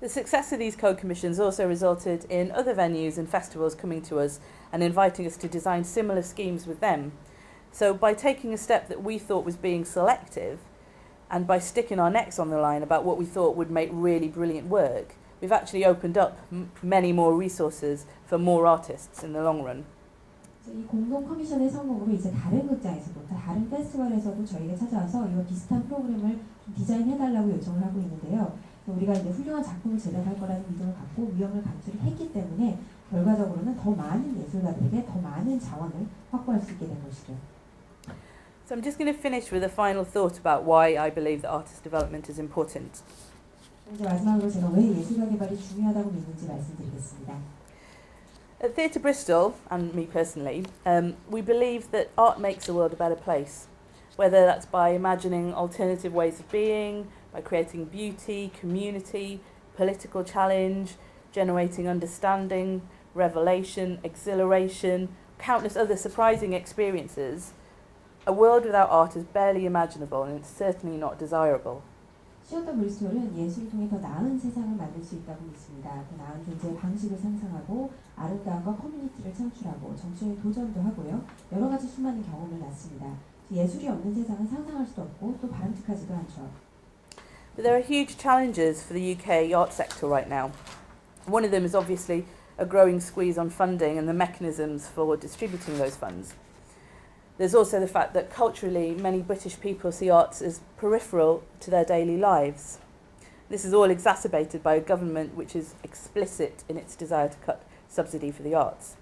The success of these co-commissions also resulted in other venues and festivals coming to us and inviting us to design similar schemes with them. So by taking a step that we thought was being selective, and by sticking our necks on the line about what we thought would make really brilliant work, we've actually opened up many more resources for more artists in the long run. 이 공동 커미션의 성공으로 이제 다른 극장에서도 다른 페스티벌에서도 저희가 찾아와서 이와 비슷한 프로그램을 좀 디자인해달라고 요청을 하고 있는데요. 우리가 이제 훌륭한 작품을 제작할 거라는 믿음을 갖고 위험을 감수를 했기 때문에 결과적으로는 더 많은 예술가들에게 더 많은 자원을 확보할 수 있게 된 것이죠. So I'm just going to finish with a final thought about why I believe that artist development is important. 이제 마지막으로 제가 왜 예술가 개발이 중요하다고 믿는지 말씀드리겠습니다. At Theatre Bristol, and me personally, we believe that art makes the world a better place, whether that's by imagining alternative ways of being, by creating beauty, community, political challenge, generating understanding, revelation, exhilaration, countless other surprising experiences. A world without art is barely imaginable, and it's certainly not desirable. 시어터 브리스톨은 예술을 통해 더 나은 세상을 만들 수 있다고 믿습니다. 더 나은 존재의 방식을 상상하고 아름다움과 커뮤니티를 창출하고 정치적인 도전도 하고요. 여러 가지 수많은 경험을 낳습니다. 예술이 없는 세상은 상상할 수도 없고 또 바람직하지도 않죠. But there are huge challenges for the UK art sector right now. One of them is obviously a growing squeeze on funding and the mechanisms for distributing those funds. There's also the fact that culturally many British people see arts as peripheral to their daily lives. This is all exacerbated by a government which is explicit in its desire to cut subsidy for the arts.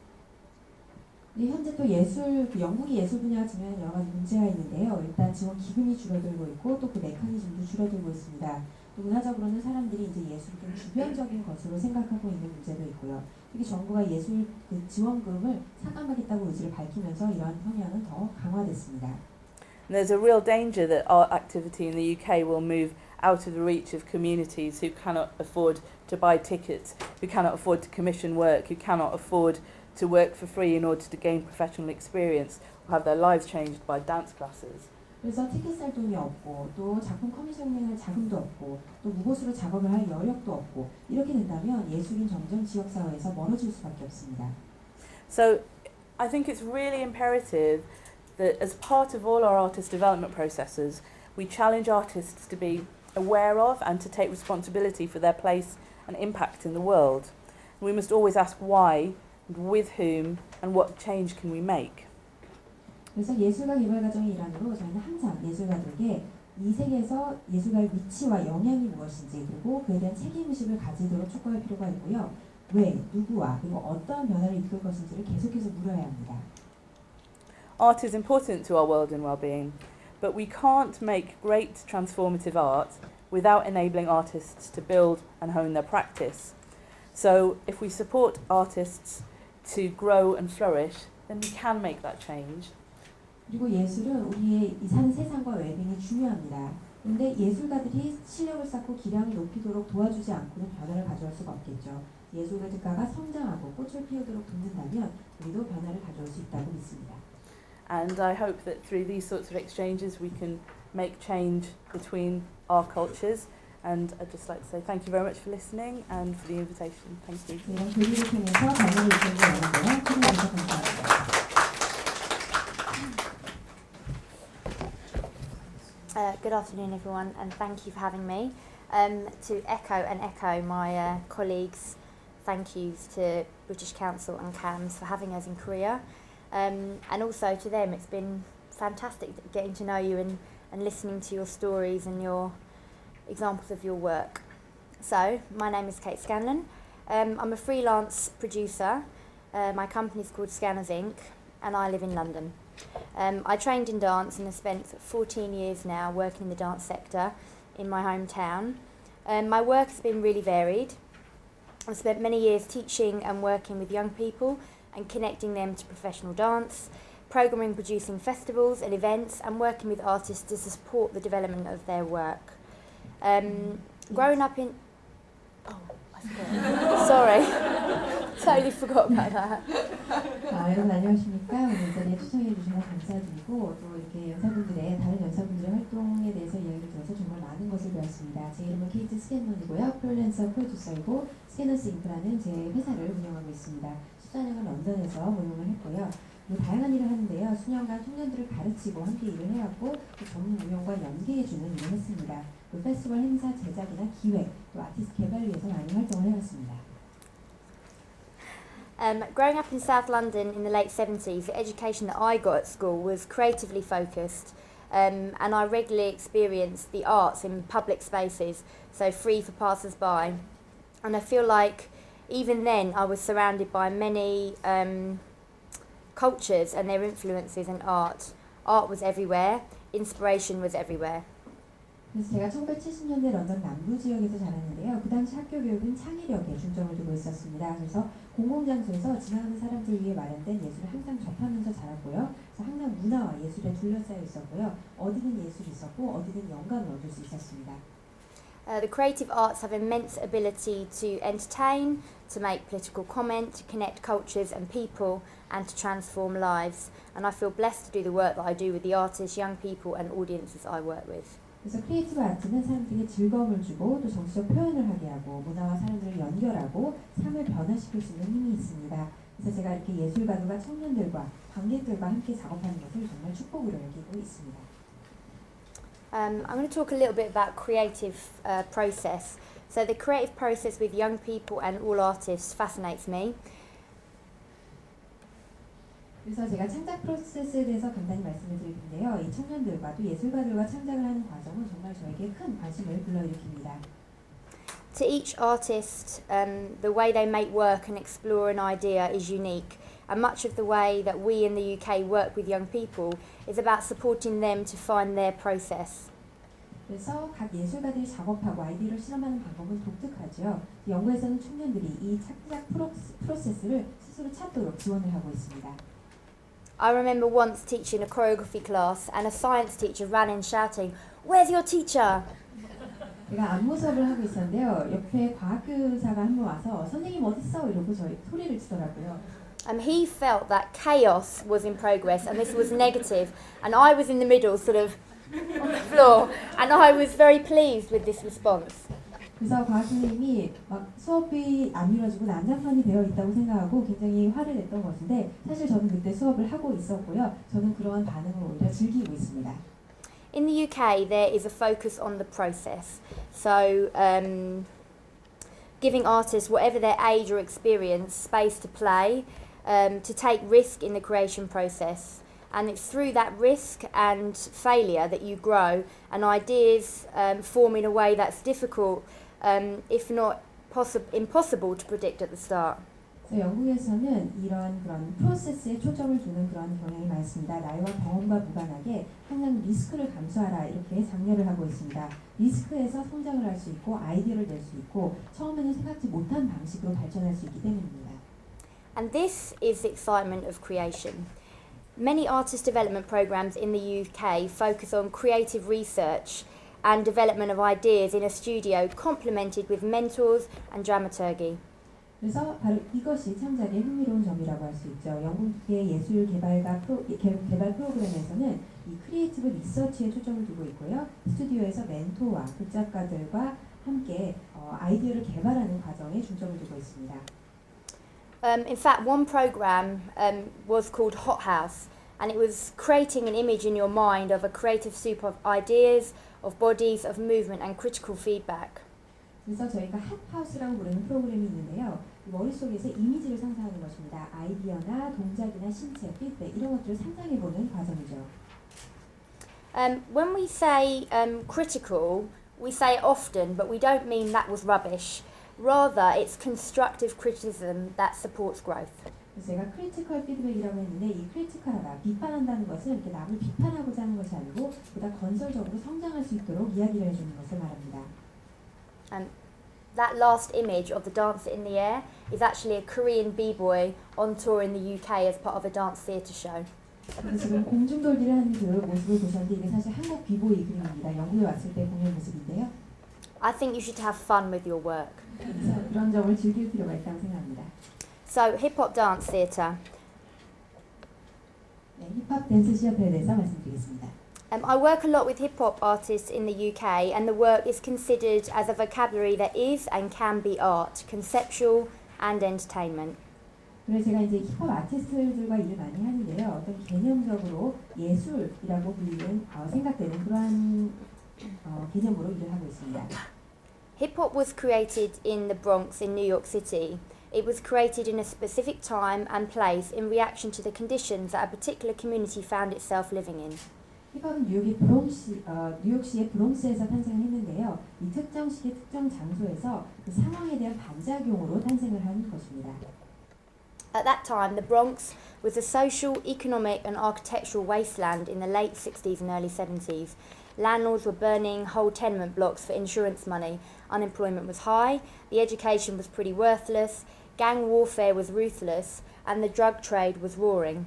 현재 또 영국이 예술 분야가 지니는 여러 가지 문제가 있는데요. 일단 지원 기금이 줄어들고 있고 또 그 메커니즘도 줄어들고 있습니다. 또 문화적으로는 사람들이 이제 예술을 좀 주변적인 것으로 생각하고 있는 문제도 있고요. 특히 정부가 예술 지원금을 삭감하겠다고 의지를 밝히면서 이러한 성향은 더 강화됐습니다. And there's a real danger that art activity in the UK will move out of the reach of communities who cannot afford to buy tickets, who cannot afford to commission work, who cannot afford to work for free in order to gain professional experience or have their lives changed by dance classes. 그래서 티켓 살 돈이 없고 또 작품 커미셔닝할 자금도 없고 또 무보수로 작업을 할 여력도 없고 이렇게 된다면 예술인 점점 지역사회에서 멀어질 수밖에 없습니다. So I think it's really imperative that as part of all our artist development processes, we challenge artists to be aware of and to take responsibility for their place and impact in the world. We must always ask why, and with whom, and what change can we make. 그래서 예술가 개발 과정의 일환으로 저희는 항상 예술가들에게 이 세계에서 예술가의 위치와 영향이 무엇인지 그리고 그에 대한 책임의식을 가지도록 촉구할 필요가 있고요. 왜, 누구와 그리고 어떤 변화를 이끌 것인지를 계속해서 물어야 합니다. Art is important to our world and well-being, but we can't make great transformative art without enabling artists to build and hone their practice. So if we support artists to grow and flourish, then we can make that change. 그리고 예술은 우리의 이 사는 세상과 웰빙이 중요합니다. 그런데 예술가들이 실력을 쌓고 기량을 높이도록 도와주지 않고는 변화를 가져올 수가 없겠죠. 예술가가 성장하고 꽃을 피우도록 돕는다면 우리도 변화를 가져올 수 있다고 믿습니다. And I hope that through these sorts of exchanges we can make change between our cultures. And I'd just like to say thank you very much for listening and for the invitation. Thank you. 이런 교류를 통해서 방문을 이끌고 있는데요. 초대해주셔서 감사합니다. Good afternoon, everyone, and thank you for having me. To echo my colleagues' thank yous to British Council and CAMS for having us in Korea, and also to them. It's been fantastic getting to know you and listening to your stories and your examples of your work. So, my name is Kate Scanlan. I'm a freelance producer. My company is called Scanner'sink, and I live in London. I trained in dance and have spent 14 years now working in the dance sector in my hometown. My work has been really varied. I've spent many years teaching and working with young people and connecting them to professional dance, programming, producing festivals and events, and working with artists to support the development of their work. Growing up in... Oh, I forgot. Sorry. Totally forgot about that. 여러분 안녕하십니까? 오늘 이 자리에 초청해 주셔서 감사드리고 또 이렇게 다른 연사분들의 활동에 대해서 이야기를 들어서 정말 많은 것을 배웠습니다. 제 이름은 케이트 스캔런이고요. 프리랜서 프로듀서이고 스캐너스잉크라는 제 회사를 운영하고 있습니다. 14년간 런던에서 운영을 했고요. 다양한 일을 하는데요. 수년간 청년들을 가르치고 함께 일을 해왔고 또 전문 무용과 연계해주는 일을 했습니다. 또 페스티벌 행사 제작이나 기획, 또 아티스트 개발을 위해서 많이 활동을 해왔습니다. Growing up in South London in the late 70s, the education that I got at school was creatively focused, and I regularly experienced the arts in public spaces, so free for passers-by. And I feel like even then I was surrounded by many cultures and their influences in art. Art was everywhere, inspiration was everywhere. 그래서 제가 1970년대 런던 남부 지역에서 자랐는데요. 그 당시 학교 교육은 창의력에 중점을 두고 있었습니다. 그래서 공공장소에서 지나가는 사람들 위해 마련된 예술을 항상 접하면서 자랐고요. 그래서 항상 문화와 예술에 둘러싸여 있었고요. 어디든 예술이 있었고 어디든 영감을 얻을 수 있었습니다. The creative arts have immense ability to entertain, to make political comment, to connect cultures and people, and to transform lives. And I feel blessed to do the work that I do with the artists, young people, and audiences I work with. 그래서 크리에이티브 아트는 사람들에게 즐거움을 주고 또 정치적 표현을 하게 하고 문화와 사람들을 연결하고 삶을 변화시킬 수 있는 힘이 있습니다. 그래서 제가 이렇게 예술가들과 청년들과 관객들과 함께 작업하는 것을 정말 축복으로 여기고 있습니다. I'm going to talk a little bit about creative process. So the creative process with young people and all artists fascinates me. 그래서 제가 창작 프로세스에 대해서 간단히 말씀을 드릴 텐데요. 이 청년들과 또 예술가들과 창작을 하는 과정은 정말 저에게 큰 관심을 불러일으킵니다. To each artist, the way they make work and explore an idea is unique. And much of the way that we in the UK work with young people is about supporting them to find their process. 그래서 각 예술가들이 작업하고 아이디어를 실험하는 방법은 독특하죠. 영국에서는 청년들이 이 창작 프로세스를 스스로 찾도록 지원을 하고 있습니다. I remember once teaching a choreography class and a science teacher ran in shouting, "Where's your teacher?" 제가 안무 수업을 하고 있었는데요. 옆에 과학교사가 한 분 와서 선생님 어딨어? 이러고 저희 소리를 치더라고요. He felt that chaos was in progress and this was negative, and I was in the middle, sort of on the floor, and I was very pleased with this response. 그래서 과학 선생님이 막 수업이 안 이루어지고 난장판이 되어 있다고 생각하고 굉장히 화를 냈던 것인데 사실 저는 그때 수업을 하고 있었고요. 저는 그러한 반응을 오히려 즐기고 있습니다. In the UK, there is a focus on the process. So, giving artists, whatever their age or experience, space to play, to take risk in the creation process. And it's through that risk and failure that you grow, and ideas form in a way that's difficult, if not impossible to predict at the start. 영국에서는 이런 그런 프로세스에 초점을 두는 그런 경향이 많습니다. 나이와 경험과 무관하게 항상 리스크를 감수하라 이렇게 장려를 하고 있습니다. 리스크에서 성장을 할 수 있고 아이디어를 낼 수 있고 처음에는 생각지 못한 방식으로 발전할 수 있기 때문입니다. And this is the excitement of creation. Many artist development programs in the UK focus on creative research and development of ideas in a studio complemented with mentors and dramaturgy. 그래서 바로 이것이 창작의 흥미로운 점이라고 할 수 있죠. 영국의 예술 개발 프로그램에서는 이 크리에이티브 리서치에 초점을 두고 있고요. 스튜디오에서 멘토와 극작가들과 함께 아이디어를 개발하는 과정에 중점을 두고 있습니다. In fact, one program was called Hot House, and it was creating an image in your mind of a creative soup of ideas, of bodies, of movement, and critical feedback. 그래서 저희가 핫하우스라고 부르는 프로그램이 있는데요. 머릿속에서 이미지를 상상하는 것입니다. 아이디어나 동작이나 신체, 피드백 이런 것들을 상상해보는 과정이죠. When we say critical, we say it often, but we don't mean that was rubbish. Rather, it's constructive criticism that supports growth. 제가 크리티컬 피드백이라고 했는데 이 크리티컬하다, 비판한다는 것은 이렇게 남을 비판하고자 하는 것이 아니고 보다 건설적으로 성장할 수 있도록 이야기를 해주는 것을 말합니다. That last image of the dancer in the air is actually a Korean b-boy on tour in the UK as part of a dance theatre show. 지금 공중돌기를 하는 그 모습을 보셨는데 이게 사실 한국 비보이 그림입니다. 영국에 왔을 때 공연 모습인데요. I think you should have fun with your work. 그래서 그런 점을 즐길 필요가 있다고 생각합니다. So, hip-hop dance theatre. 네, 힙합 댄스 시합에 대해서 말씀드리겠습니다. I work a lot with hip-hop artists in the UK, and the work is considered as a vocabulary that is and can be art, conceptual and entertainment. 그래서 제가 이제 힙합 아티스트들과 일을 많이 하는데요. 어떤 개념적으로 예술이라고 불리는 생각되는 그러한 개념으로 일을 하고 있습니다. Hip-hop was created in the Bronx in New York City. It was created in a specific time and place in reaction to the conditions that a particular community found itself living in. 힙합은 뉴욕시의 브롱스에서 탄생을 했는데요. 이 특정 시기 특정 장소에서 그 상황에 대한 반작용으로 탄생을 한 것입니다. At that time, the Bronx was a social, economic and architectural wasteland in the late 60s and early 70s. Landlords were burning whole tenement blocks for insurance money. Unemployment was high, the education was pretty worthless, gang warfare was ruthless, and the drug trade was roaring.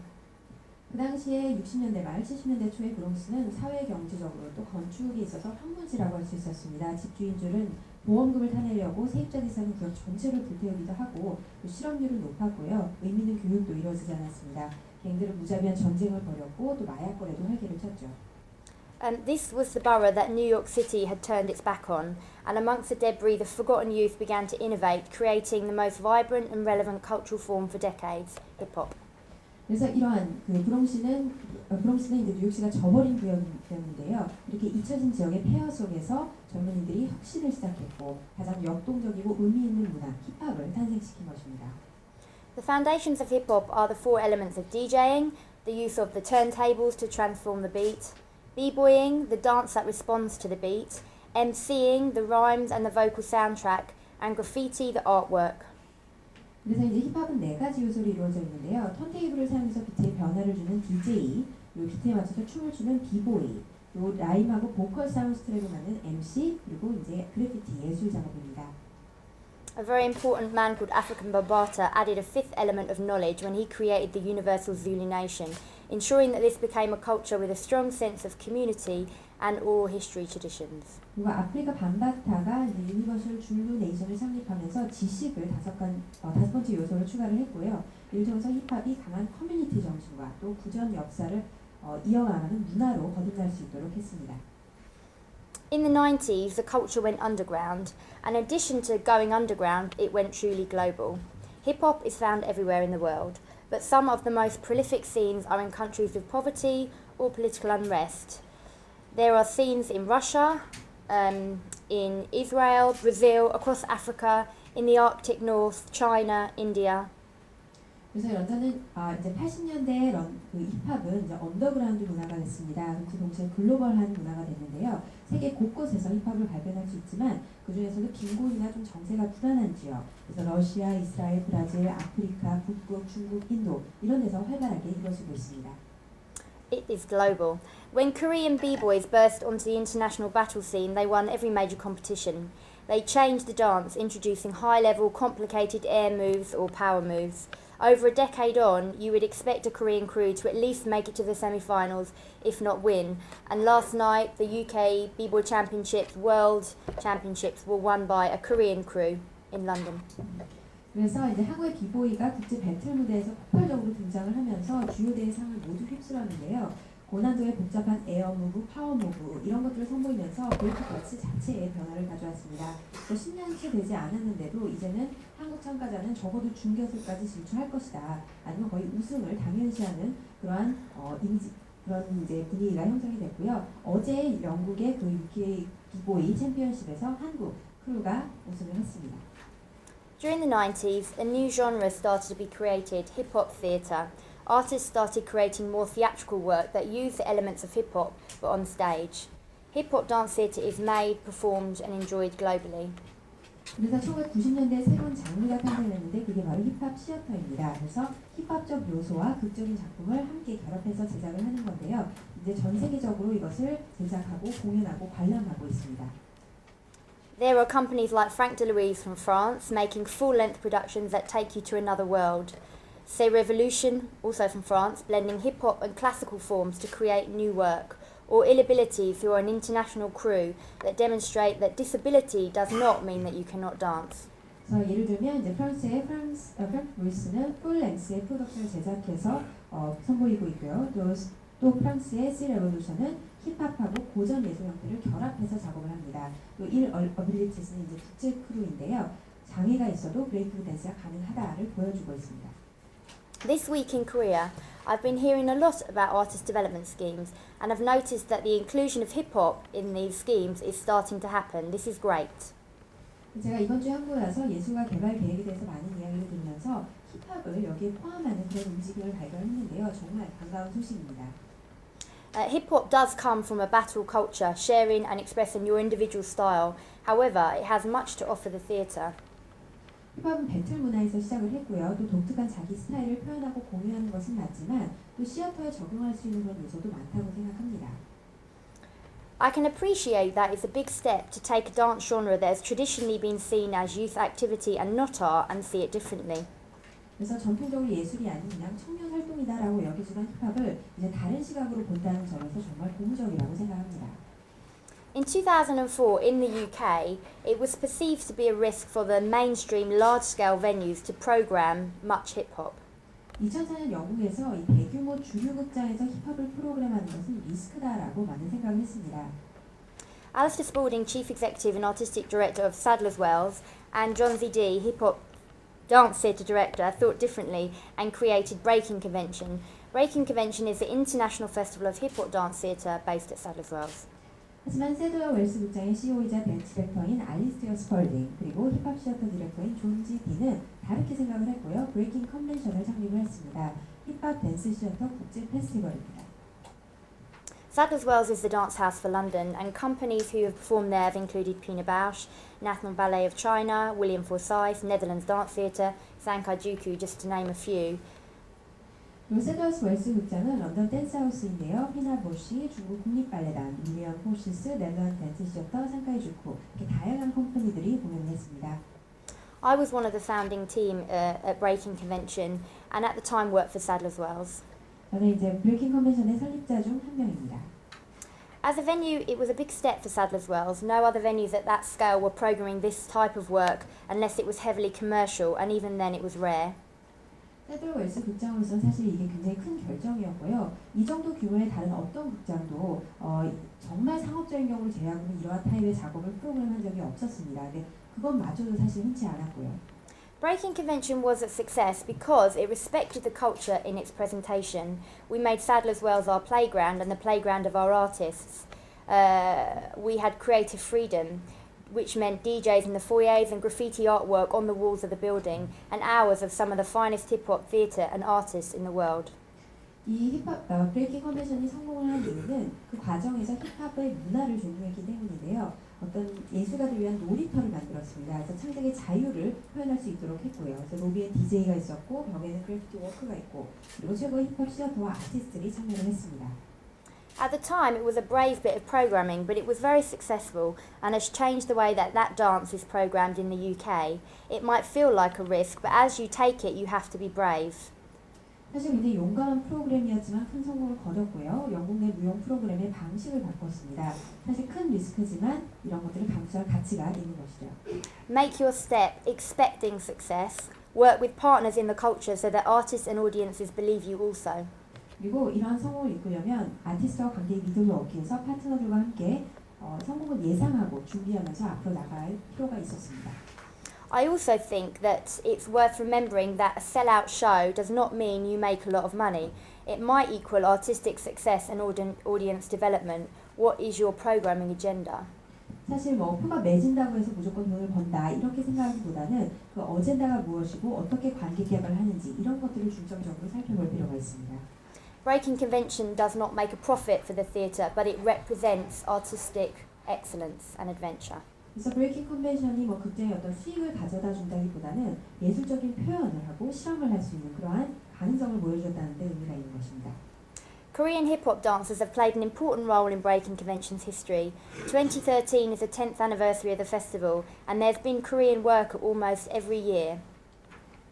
그 당시에 60년대 말 70년대 초의 브롱스는 사회 경제적으로 또 건축에 있어서 황무지라고 할 수 있었습니다. 집주인들은 보험금을 타내려고 세입자 대상 구역 전체를 불태우기도 하고 또 실업률은 높았고요. 의미 있는 교육도 이루어지지 않았습니다. 갱들은 무자비한 전쟁을 벌였고 또 마약 거래도 활기를 쳤죠. This was the borough that New York City had turned its back on, and amongst the debris, the forgotten youth began to innovate, creating the most vibrant and relevant cultural form for decades, hip-hop. 그래서 이러한 그 브롱스는 이제 뉴욕시가 저버린 구역이었는데요. 이렇게 잊혀진 지역의 폐허 속에서 젊은이들이 혁신을 시작했고 가장 역동적이고 의미 있는 문화, 힙합을 탄생시킨 것입니다. The foundations of hip-hop are the four elements of DJing, the use of the turntables to transform the beat, b-boying, the dance that responds to the beat, MCing, the rhymes and the vocal soundtrack, and graffiti, the artwork. 그래서 이제 힙합은 네 가지 요소로 이루어져 있는데요. 턴테이블을 사용해서 비트에 변화를 주는 DJ, 요 비트에 맞춰서 춤을 추는 비보이, 요 라임하고 보컬 사운드 트랙을 만든 MC, 그리고 이제 그래피티 예술 작업입니다. A very important man called African Bambaataa added a fifth element of knowledge when he created the Universal Zulu Nation, ensuring that this became a culture with a strong sense of community and oral history traditions. 그리고 아프리카 밤바타가 이제 유니버셜 줄루 네이션을 창립하면서 지식을 다섯 번째 요소를 추가를 했고요. 이를 통해서 힙합이 강한 커뮤니티 정신과 또 구전 역사를 이어가는 문화로 거듭날 수 있도록 했습니다. In the 90s, the culture went underground, and in addition to going underground, it went truly global. Hip-hop is found everywhere in the world, but some of the most prolific scenes are in countries with poverty or political unrest. There are scenes in Russia, in Israel, Brazil, across Africa, in the Arctic North, China, India. 그래서 런던은 이제 80년대 그 힙합은 이제 언더그라운드 문화가 됐습니다. 그 동시에 글로벌한 문화가 됐는데요. 세계 곳곳에서 힙합을 발견할 수 있지만 그 중에서도 빈곤이나 좀 정세가 불안한 지역, 그래서 러시아, 이스라엘, 브라질, 아프리카, 북극, 중국, 인도 이런 데서 활발하게 이루어지고 있습니다. It is global. When Korean b-boys burst onto the international battle scene, they won every major competition. They changed the dance, introducing high-level, complicated air moves or power moves. Over a decade on, you would expect a Korean crew to at least make it to the semi-finals, if not win. And last night, the UK b-boy championships, world championships, were won by a Korean crew in London. 그래서 이제 한국의 비보이가 국제 배틀 무대에서 폭발적으로 등장을 하면서 주요 대상을 모두 휩쓸었는데요. 고난도의 복잡한 에어 무브, 파워 무브 이런 것들을 선보이면서 브레이크 댄스 자체에 변화를 가져왔습니다. 또 10년째 되지 않았는데도 이제는 한국 참가자는 적어도 준결승까지 진출할 것이다. 아니면 거의 우승을 당연시하는 그러한 그런 이제 분위기가 형성이 됐고요. 어제 영국의 그 UK 비보이 챔피언십에서 한국 크루가 우승을 했습니다. During the 90s, a new genre started to be created, hip-hop theatre. Artists started creating more theatrical work that used the elements of hip-hop but on stage. Hip-hop dance theatre is made, performed and enjoyed globally. 그래서 1990년대에 새로운 장르가 탄생했는데 그게 바로 힙합 시어터입니다. 그래서 힙합적 요소와 극적인 작품을 함께 결합해서 제작을 하는 건데요. 이제 전 세계적으로 이것을 제작하고 공연하고 관람하고 있습니다. There are companies like Frank Deloise from France making full-length productions that take you to another world. C'est Revolution, also from France, blending hip-hop and classical forms to create new work. Or Illability through an international crew that demonstrate that disability does not mean that you cannot dance. 예를 들면 이제 프랑스의 프랑크 브리스는 풀랭스의 프로덕션을 제작해서 선보이고 있고요. 또 프랑스의 시 레볼루션은 힙합하고 고전 예술 형태를 결합해서 작업을 합니다. 또 일어빌리티스는 이제 국제 크루인데요. 장애가 있어도 브레이크 댄스가 가능하다를 보여주고 있습니다. This week in Korea, I've been hearing a lot about artist development schemes and I've noticed that the inclusion of hip-hop in these schemes is starting to happen. This is great. 제가 이번 주에 한국에 와서 예술가 개발 계획에 대해서 많은 이야기를 들으면서 힙합을 여기에 포함하는 그런 움직임을 발견했는데요. 정말 반가운 소식입니다. Hip-hop does come from a battle culture, sharing and expressing your individual style. However, it has much to offer the theatre. 힙합은 배틀 문화에서 시작을 했고요. 또 독특한 자기 스타일을 표현하고 공유하는 것은 맞지만 또 시어터에 적용할 수 있는 그런 요소도 많다고 생각합니다. I can appreciate that it's a big step to take a dance genre that has traditionally been seen as youth activity and not art and see it differently. 그래서 전통적으로 예술이 아닌 그냥 청년 활동이다라고 여겨지던 힙합을 이제 다른 시각으로 본다는 점에서 정말 고무적이라고 생각합니다. In 2004, in the UK, it was perceived to be a risk for the mainstream large-scale venues to program much hip-hop. 2004년 영국에서 이 대규모 주류 극장에서 힙합을 프로그램하는 것은 리스크다라고 많은 생각을 했습니다. Alistair Spalding, Chief Executive and Artistic Director of Sadler's Wells, and John Z.D., Hip-Hop Dance Theatre Director, thought differently and created Breaking Convention. Breaking Convention is the international festival of hip-hop dance theatre based at Sadler's Wells. 하지만 세드와 웰스 극장의 CEO이자 댄스 디렉터인 알리스티어 스펄딩 그리고 힙합 시어터 디렉터인 존 지디는 다르게 생각을 했고요. 브레이킹 컨벤션을 창립을 했습니다. 힙합 댄스 시어터 국제 페스티벌입니다. Sadler's Wells is the dance house for London, and companies who have performed there have included Pina Bausch, National Ballet of China, William Forsyth, Netherlands Dance Theatre, Sankei Juku, just to name a few. 세드와스 웰스 극장은 런던 댄스하우스인데요. 피나 보시, 중국 국립발레단, 윌리엄 포시스, 넬런 댄스 시어터, 상카이 주쿠 이렇게 다양한 컴퍼니들이 공연을 했습니다. I was one of the founding team at Breaking Convention, and at the time worked for Sadler's Wells. 저는 이제 브레이킹 컨벤션의 설립자 중 한 명입니다. As a venue, it was a big step for Sadler's Wells. No other venues at that scale were programming this type of work unless it was heavily commercial, and even then it was rare. 세드 웰스 극장으로서 사실 이게 굉장히 큰 결정이었고요. 이 정도 규모의 다른 어떤 극장도 정말 상업적인 경우를 제외하고는 이러한 타입의 작업을 프로그램한 적이 없었습니다. 근데 그것마저도 사실 흔치 않았고요. Breaking Convention was a success because it respected the culture in its presentation. We made Sadler's Wells our playground and the playground of our artists. We had creative freedom, which meant DJs in the foyers and graffiti artwork on the walls of the building, and hours of some of the finest hip-hop theatre and artists in the world. 이 힙합 브레이킹 컨벤션이 성공을 한 이유는 그 과정에서 힙합의 문화를 존중했기 때문인데요. 어떤 예술가들 위한 놀이터를 만들었습니다. 그래서 창작의 자유를 표현할 수 있도록 했고요. 그래서 로비엔 DJ가 있었고 벽에는 그래피티 워크가 있고 그리고 최고의 힙합 시어터와 아티스트들이 참여를 했습니다. At the time, it was a brave bit of programming, but it was very successful and has changed the way that dance is programmed in the UK. It might feel like a risk, but as you take it, you have to be brave. 사실 굉장히 용감한 프로그램이었지만 큰 성공을 거뒀고요. 영국 내 무용 프로그램의 방식을 바꿨습니다. 사실 큰 리스크지만 이런 것들을 감수할 가치가 있는 것이죠. Make your step expecting success. Work with partners in the culture so that artists and audiences believe you also. 그리고 이러한 성공을 이끌려면 아티스트와 관계의 믿음을 얻기 위해서 파트너들과 함께 성공을 예상하고 준비하면서 앞으로 나갈 필요가 있었습니다. I also think that it's worth remembering that a sellout show does not mean you make a lot of money. It might equal artistic success and audience development. What is your programming agenda? 사실 뭐 표가 매진다고 해서 무조건 돈을 번다 이렇게 생각하기보다는 그 어젠다가 무엇이고 어떻게 관계 개발을 하는지 이런 것들을 중점적으로 살펴볼 필요가 있습니다. Breaking convention does not make a profit for the theatre, but it represents artistic excellence and adventure. 그래서 브레이킹 컨벤션이 뭐 극장에 어떤 수익을 가져다 준다기보다는 예술적인 표현을 하고 실험을 할 수 있는 그러한 가능성을 보여줬다는 데 의미가 있는 것입니다. Korean hip-hop dancers have played an important role in Breaking Convention's history. 2013 is the 10th anniversary of the festival, and there's been Korean work almost every year.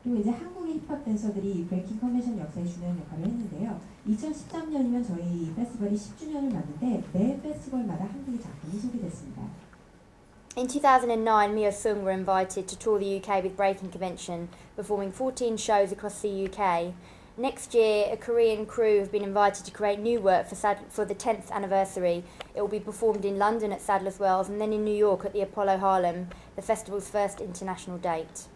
그리고 이제 한국의 힙합 댄서들이 브레이킹 컨벤션 역사에 중요한 역할을 했는데요. 2013년이면 저희 페스티벌이 10주년을 맞는데 매 페스티벌마다 한국의 작품이 소개됐습니다. In 2009, Mio Sung were invited to tour the UK with Breaking Convention, performing 14 shows across the UK. Next year, a Korean crew have been invited to create new work for the 10th anniversary. It will be performed in London at Sadler's Wells and then in New York at the Apollo Harlem, the festival's first international date.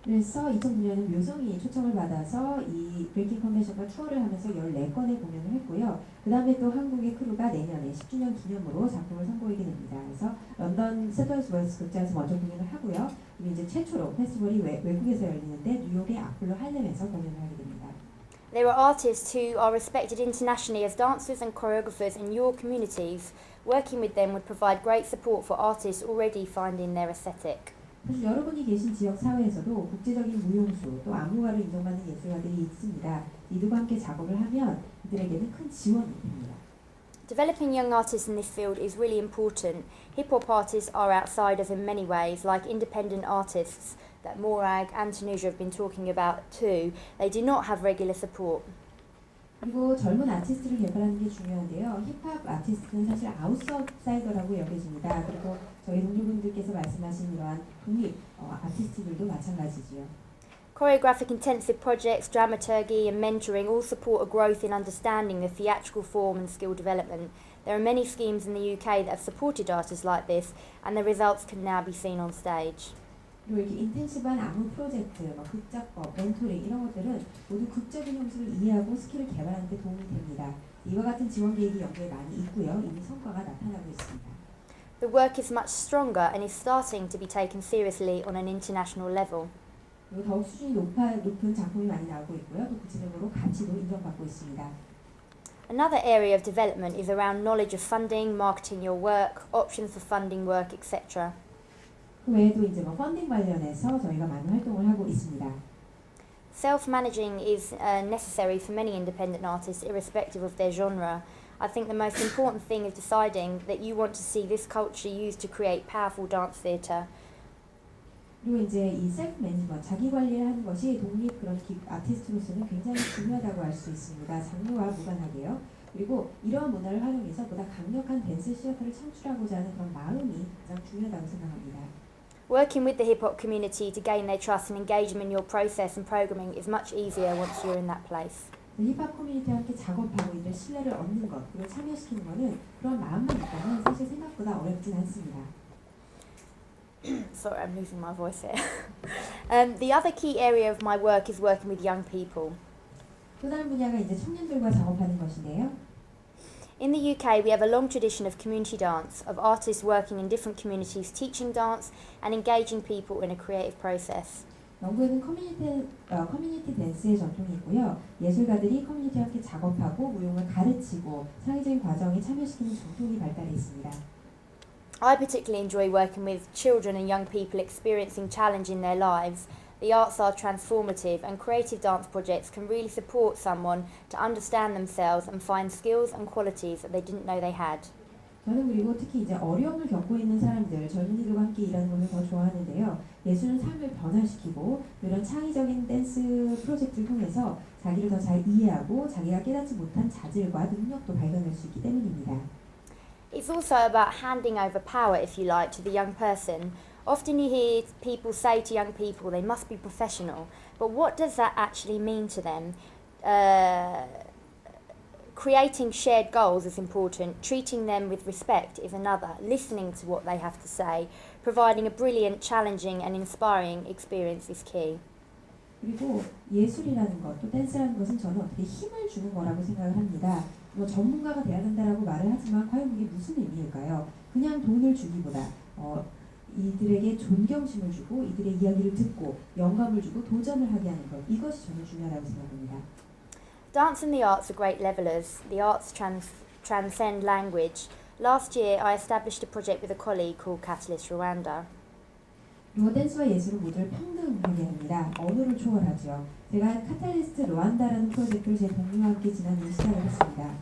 그래서 2009년은 묘성이 초청을 받아서 이 브레이킹 컨벤션과 투어를 하면서 14건의 공연을 했고요. 그 다음에 또 한국의 크루가 내년에 10주년 기념으로 작품을 선보이게 됩니다. 그래서 런던 세더스 웰스 극장에서 먼저 공연을 하고요. 그리고 이제 최초로 페스티벌이 외국에서 열리는데 뉴욕의 아폴로 할렘에서 공연을 하게 됩니다. There are artists who are respected internationally as dancers and choreographers in your communities. Working with them would provide great support for artists already finding their aesthetic. 사실 여러분이 계신 지역 사회에서도 국제적인 무용수 또 안무가로 인정받는 예술가들이 있습니다. 이들과 함께 작업을 하면 이들에게는 큰 지원이 됩니다. Developing young artists in this field is really important. Hip-hop artists are outsiders in many ways, like independent artists that Morag and Tanuja have been talking about too. They do not have regular support. 그리고 젊은 아티스트를 개발하는 게 중요한데요. 힙합 아티스트는 사실 아웃사이더라고 여겨집니다. 그리고 저희 동료분들께서 말씀하신 이러한 독립 아티스트들도 마찬가지지요. Choreographic intensive projects, dramaturgy and mentoring all support a growth in understanding the theatrical form and skill development. There are many schemes in the UK that have supported artists like this, and the results can now be seen on stage. 그리고 이렇게 인텐시브한 안무 프로젝트, 극작법, 멘토링 이런 것들은 모두 극적인 형식을 이해하고 스킬을 개발하는 데 도움이 됩니다. 이와 같은 지원 계획이 연구에 많이 있고요. 이미 성과가 나타나고 있습니다. The work is much stronger and is starting to be taken seriously on an international level. 그리고 더욱 수준이 높은 작품이 많이 나오고 있고요. 또 구체적으로 가치도 인정받고 있습니다. Another area of development is around knowledge of funding, marketing your work, options for funding work, etc. 그 외에도 이제 펀딩 관련해서 저희가 많은 활동을 하고 있습니다. Self-managing is necessary for many independent artists, irrespective of their genre. I think the most important thing is deciding that you want to see this culture used to create powerful dance theatre. 그리고 이제 이 셀프 매니지먼트, 자기 관리를 하는 것이 독립 그런 아티스트로서는 굉장히 중요하다고 할 수 있습니다. 장르와 무관하게요. 그리고 이러한 문화를 활용해서 보다 강력한 댄스 시어터를 창출하고자 하는 그런 마음이 가장 중요하다고 생각합니다. Working with the hip-hop community to gain their trust and engage them in your process and programming is much easier once you're in that place. 힙합 커뮤니티와 함께 작업하고 이들 신뢰를 얻는 것, 그리고 참여시키는 것은 그런 마음만 있다면 사실 생각보다 어렵진 않습니다. Sorry, I'm losing my voice here. The other key area of my work is working with young people. 또 다른 분야가 이제 청년들과 작업하는 것인데요. In the UK, we have a long tradition of community dance, of artists working in different communities, teaching dance and engaging people in a creative process. 영국에는 커뮤니티 댄스의 전통이 있고요. 예술가들이 커뮤니티와 함께 작업하고 무용을 가르치고 창의적인 과정에 참여시키는 전통이 발달해 있습니다. I particularly enjoy working with children and young people experiencing challenge in their lives. The arts are transformative and creative dance projects can really support someone to understand themselves and find skills and qualities that they didn't know they had. 저는 그리고 특히 이제 어려움을 겪고 있는 사람들, 젊은이들과 함께 일하는 것을 더 좋아하는데요. 예술은 삶을 변화시키고 이런 창의적인 댄스 프로젝트를 통해서 자기를 더 잘 이해하고 자기가 깨닫지 못한 자질과 능력도 발견할 수 있기 때문입니다. It's also about handing over power, if you like, to the young person. Often you hear people say to young people they must be professional, But what does that actually mean to them? Creating shared goals is important, treating them with respect is another, listening to what they have to say, providing a brilliant, challenging and inspiring experience is key. 그리고 예술이라는 것, 또 댄스라는 것은 저는 어떻게 힘을 주는 거라고 생각을 합니다. 뭐 전문가가 돼야 된다라고 말을 하지만 과연 그게 무슨 의미일까요? 그냥 돈을 주기보다 이들에게 존경심을 주고 이들의 이야기를 듣고 영감을 주고 도전을 하게 하는 것, 이것이 저는 중요하다고 생각합니다. Dance and the arts are great levelers. The arts transcend language. Last year I established a project with a colleague called Catalyst Rwanda. 그리고 댄스와 예술은 모두를 평등하게 합니다. 언어를 초월하죠. 제가 카탈리스트 루안다라는 프로젝트를 제 동료와 함께 지난해 시작을 했습니다.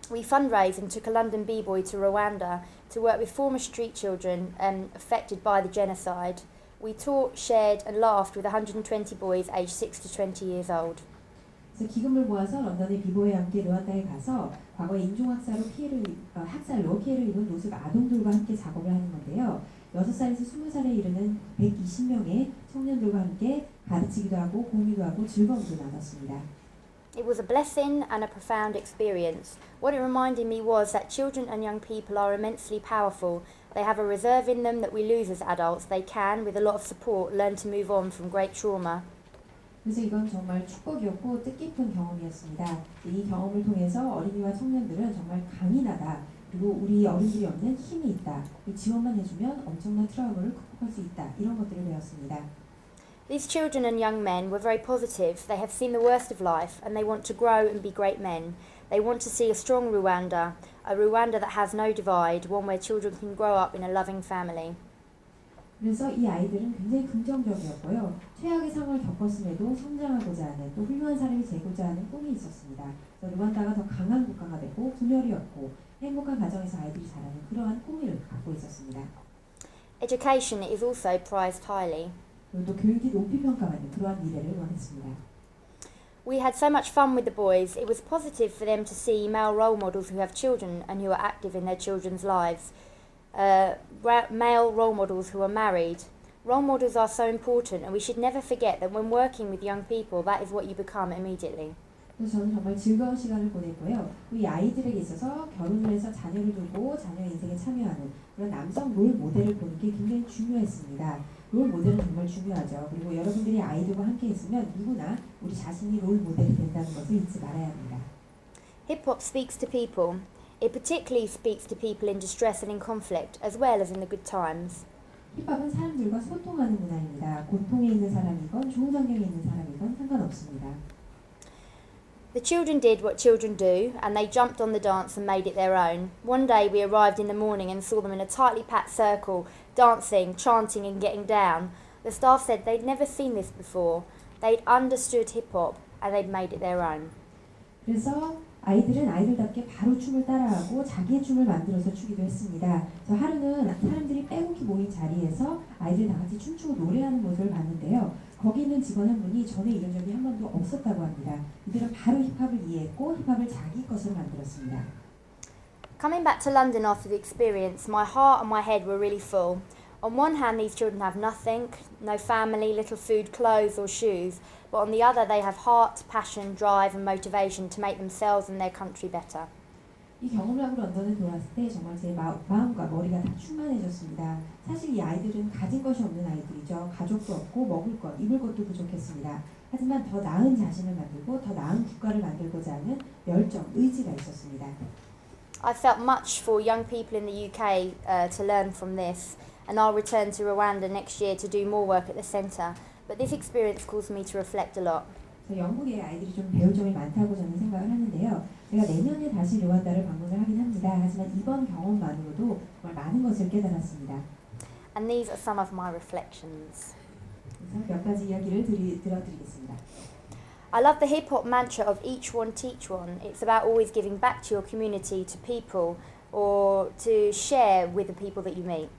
We fundraised and took a London b-boy to Rwanda to work with former street children affected by the genocide. We taught, shared and laughed with 120 boys aged 6 to 20 years old. 그래서 기금을 모아서 런던의 비보이와 함께 루안다에 가서 과거 인종학살로 학살로 피해를 입은 노숙 아동들과 함께 작업을 하는 건데요. 6살에서 20살에 이르는 120명의 청년들과 함께 가르치기도 하고 공유도 하고 즐거움도 나눴습니다. It was a blessing and a profound experience. What it reminded me was that children and young people are immensely powerful. They have a reserve in them that we lose as adults. They can, with a lot of support, learn to move on from great trauma. 그래서 이건 정말 축복이었고 뜻깊은 경험이었습니다. 이 경험을 통해서 어린이와 청년들은 정말 강인하다. 그리고 우리 어른들이 없는 힘이 있다. 지원만 해주면 엄청난 트라우마를 극복할 수 있다. 이런 것들을 배웠습니다. These children and young men were very positive. They have seen the worst of life and they want to grow and be great men. They want to see a strong Rwanda, a Rwanda that has no divide, one where children can grow up in a loving family. 그래서 이 아이들은 굉장히 긍정적이었고요. 최악의 상황을 겪었음에도 성장하고자 하는 또 훌륭한 사람이 되고자 하는 꿈이 있었습니다. 루안다가 더 강한 국가가 되고 분열이 없고 행복한 가정에서 아이들이 자라는 그러한 꿈을 갖고 있었습니다. Education is also prized highly. 그리고 또 교육이 높이 평가받는 그러한 미래를 원했습니다. We had so much fun with the boys. It was positive for them to see male role models who have children and who are active in their children's lives. Male role models who are married. Role models are so important and we should never forget that when working with young people, that is what you become immediately. 그래서 저는 정말 즐거운 시간을 보냈고요. 이 아이들에게 있어서 결혼을 해서 자녀를 두고 자녀의 인생에 참여하는 그런 남성 롤 모델을 보는 게 굉장히 중요했습니다. 롤 모델은 정말 중요하죠. 그리고 여러분들이 아이들과 함께 있으면 누구나 우리 자신이 롤 모델이 된다는 것을 잊지 말아야 합니다. Hip hop speaks to people. It particularly speaks to people in distress and in conflict, as well as in the good times. 힙합은 사람들과 소통하는 문화입니다. 고통에 있는 사람이건 좋은 환경에 있는 사람이건 상관없습니다. The children did what children do, and they jumped on the dance and made it their own. One day we arrived in the morning and saw them in a tightly packed circle, dancing, chanting and getting down. The staff said they'd never seen this before. They'd understood hip-hop and they'd made it their own. 그래서 아이들은 아이들답게 바로 춤을 따라하고 자기의 춤을 만들어서 추기도 했습니다. 저 하루는 사람들이 빼곡히 모인 자리에서 아이들 다 같이 춤추고 노래하는 모습을 봤는데요. 거기 있는 직원 한 분이 전에 이런 적이 한 번도 없었다고 합니다. 이들은 바로 힙합을 이해했고 힙합을 자기 것으로 만들었습니다. Coming back to London after the experience, my heart and my head were really full. On one hand, these children have nothing, no family, little food, clothes or shoes. But on the other, they have heart, passion, drive and motivation to make themselves and their country better. 이 경험을 하고 런던에 돌아왔을 때 정말 제 마음과 머리가 다 충만해졌습니다. 사실 이 아이들은 가진 것이 없는 아이들이죠. 가족도 없고 먹을 것, 입을 것도 부족했습니다. 하지만 더 나은 자신을 만들고 더 나은 국가를 만들고자 하는 열정, 의지가 있었습니다. I felt much for young people in the UK to learn from this, and I'll return to Rwanda next year to do more work at the centre. But this experience caused me to reflect a lot. 영국에 아이들이 좀 배울 점이 많다고 저는 생각을 하는데요. 제가 내년에 다시 르완다를 방문을 하긴 합니다. 하지만 이번 경험만으로도 정말 많은 것을 깨달았습니다. And these are some of my reflections. 그래서 몇 가지 이야기를 들어드리겠습니다. I love the hip-hop mantra of each one teach one. It's about always giving back to your community, to people, or to share with the people that you meet.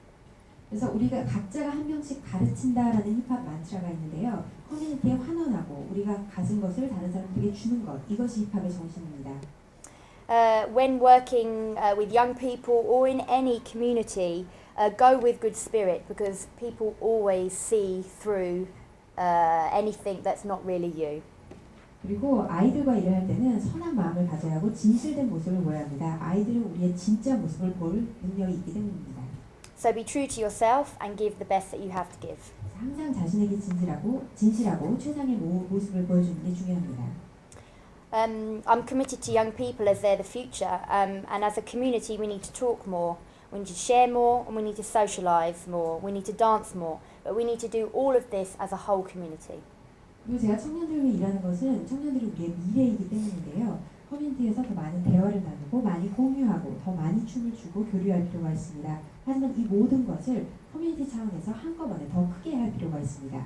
그래서 우리가 각자가 한 명씩 가르친다라는 힙합 만트라가 있는데요. 커뮤니티에 환원하고 우리가 가진 것을 다른 사람들에게 주는 것, 이것이 힙합의 정신입니다. When working with young people or in any community, go with good spirit because people always see through anything that's not really you. 그리고 아이들과 일을 할 때는 선한 마음을 가져야 하고 진실된 모습을 보여야 합니다. 아이들은 우리의 진짜 모습을 볼 능력이 있기 때문입니다. So be true to yourself and give the best that you have to give. 항상 자신에게 진실하고 최상의 모습을 보여주는 게 중요합니다. I'm committed to young people as they're the future, and as a community we need to talk more, we need to share more, and we need to socialise more, we need to dance more, but we need to do all of this as a whole community. 그리고 제가 청년들과 일하는 것은 청년들이 우리의 미래이기 때문인데요. 커뮤니티에서 더 많은 대화를 나누고 많이 공유하고 더 많이 춤을 추고 교류할 필요가 있습니다. 하지만 이 모든 것을 커뮤니티 차원에서 한꺼번에 더 크게 할 필요가 있습니다.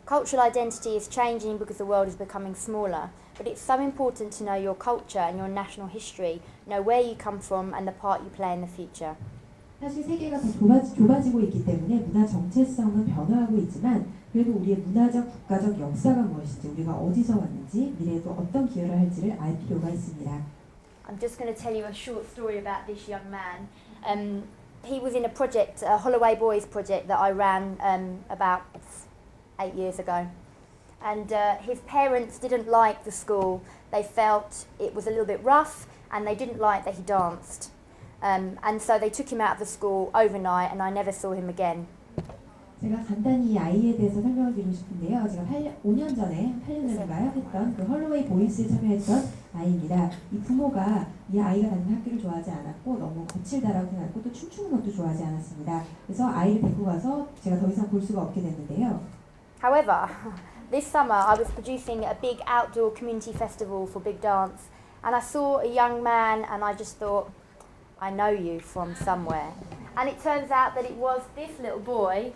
Cultural identity is changing because the world is becoming smaller, but it's so important to know your culture and your national history, know where you come from and the part you play in the future. 사실 세계가 더 좁아지고 있기 때문에 문화 정체성은 변화하고 있지만 그래도 우리의 문화적, 국가적 역사가 무엇인지 우리가 어디서 왔는지 미래에도 어떤 기여를 할지를 알 필요가 있습니다. I'm just going to tell you a short story about this young man. He was in a project, a Holloway Boys project that I ran about 8 years ago. And his parents didn't like the school. They felt it was a little bit rough and they didn't like that he danced. And so they took him out of the school overnight and I never saw him again. 제가 간단히 이 아이에 대해서 설명을 드리고 싶은데요. 제가 5년 전에, 8년 전인가요? 했던 그 헐로웨이 보이스에 참여했던 아이입니다. 이 부모가 이 아이가 다니는 학교를 좋아하지 않았고 너무 거칠다라고 생각했고 또 춤추는 것도 좋아하지 않았습니다. 그래서 아이를 데리고 가서 제가 더 이상 볼 수가 없게 됐는데요. However, this summer I was producing a big outdoor community festival for big dance and I saw a young man and I just thought, I know you from somewhere. And it turns out that it was this little boy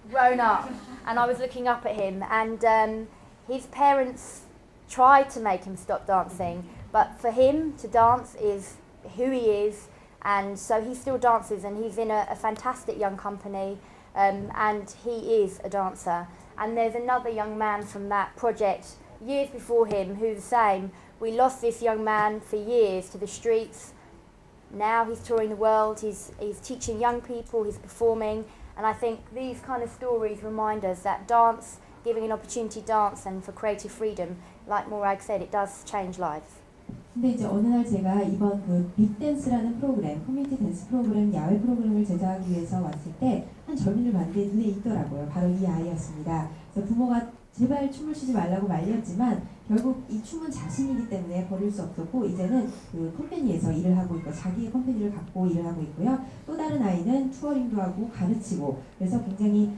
grown up and I was looking up at him and his parents tried to make him stop dancing, but for him to dance is who he is, and so he still dances and he's in a fantastic young company and he is a dancer. And there's another young man from that project years before him who's the same. We lost this young man for years to the streets. Now he's touring the world, he's teaching young people, he's performing. And I think these kind of stories remind us that dance, giving an opportunity to dance and for creative freedom, like Morag said, it does change lives. 근데 이제 어느 날 제가 이번 그 빅댄스라는 프로그램, 커뮤니티 댄스 프로그램, 야외 프로그램을 제작하기 위해서 왔을 때 한 젊은이를 봤는데 눈에 있더라고요. 바로 이 아이였습니다. 그래서 부모가 제발 춤을 추지 말라고 말렸지만 결국 이 춤은 자신이기 때문에 버릴 수 없었고 이제는 그 컴퍼니에서 일을 하고 있고 자기의 컴퍼니를 갖고 일을 하고 있고요. 또 다른 아이는 투어링도 하고 가르치고 그래서 굉장히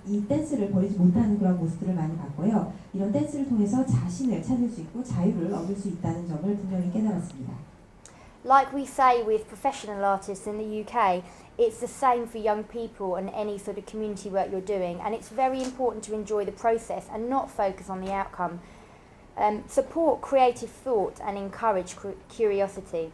이 댄스를 버리지 못하는 그런 모습들을 많이 봤고요. 이런 댄스를 통해서 자신을 찾을 수 있고 자유를 얻을 수 있다는 점을 분명히 깨달았습니다. Like we say with professional artists in the UK, it's the same for young people and any sort of community work you're doing, and it's very important to enjoy the process and not focus on the outcome. Support creative thought and encourage curiosity.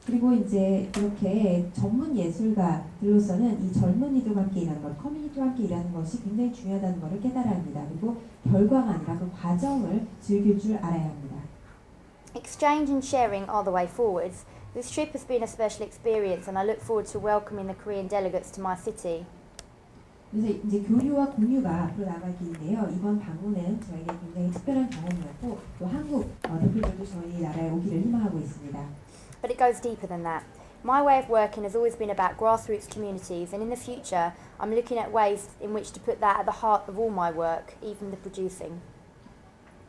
그리고 이제 이렇게 전문 예술가들로서는 이 젊은이들과 함께 일하는 것, 커뮤니티와 함께 일하는 것이 굉장히 중요하다는 것을 깨달아야 합니다. 그리고 결과가 아니라 그 과정을 즐길 줄 알아야 합니다. Exchange and sharing are the way forwards. This trip has been a special experience and I look forward to welcoming the Korean delegates to my city. 그래서 이제 교류와 공유가 앞으로 나갈 길인데요. 이번 방문은 저에게 굉장히 특별한 경험이었고 또 한국 대표들도 저희 나라에 오기를 희망하고 있습니다. But it goes deeper than that. My way of working has always been about grassroots communities, and in the future I'm looking at ways in which to put that at the heart of all my work, even the producing.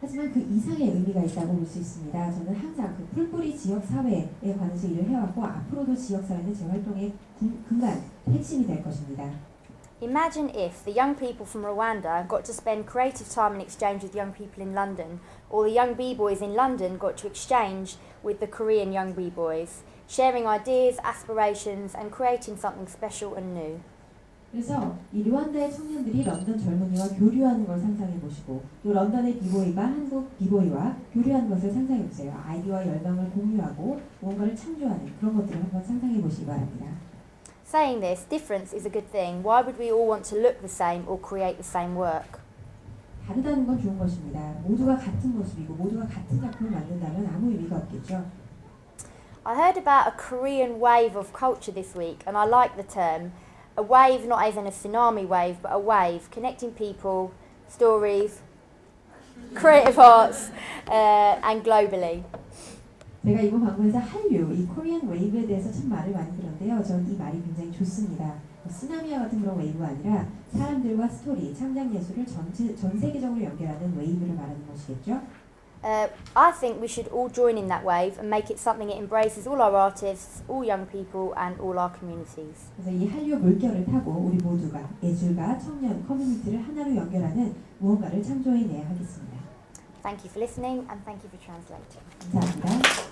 하지만 그 이상의 의미가 있다고 볼 수 있습니다. 저는 항상 그 풀뿌리 지역사회에 관해서 일을 해왔고 앞으로도 지역사회는 제 활동의 근간, 핵심이 될 것입니다. Imagine if the young people from Rwanda got to spend creative time in exchange with young people in London, or the young b-boys in London got to exchange with the Korean young b-boys, sharing ideas, aspirations and creating something special and new. 그래서 이 르완다의 청년들이 런던 젊은이와 교류하는 걸 상상해 보시고 또 런던의 비보이가 한국 비보이와 교류하는 것을 상상해 보세요. 아이디어와 열망을 공유하고 무언가를 창조하는 그런 것들을 한번 상상해 보시기 바랍니다. Saying this, difference is a good thing. Why would we all want to look the same or create the same work? 다르다는 건 좋은 것입니다. 모두가 같은 모습이고 모두가 같은 작품을 만든다면 아무 의미가 없겠죠. I heard about a Korean wave of culture this week and I like the term. a wave, not as in a tsunami wave, but a wave connecting people, stories, creative arts, and globally. 제가 이번 방문에서 한류, 이 코리안 웨이브에 대해서 참 말을 많이 들었는데요. 전 이 말이 굉장히 좋습니다. 쓰나미와 같은 그런 웨이브가 아니라 사람들과 스토리, 창작 예술을 전 세계적으로 연결하는 웨이브를 말하는 것이겠죠. I think we should all join in that wave and make it something it embraces all our artists, all young people, and all our communities. 그래서 이 한류 물결을 타고 우리 모두가 예술가, 청년, 커뮤니티를 하나로 연결하는 무언가를 창조해내야 하겠습니다. Thank you for listening and thank you for translating. 감사합니다.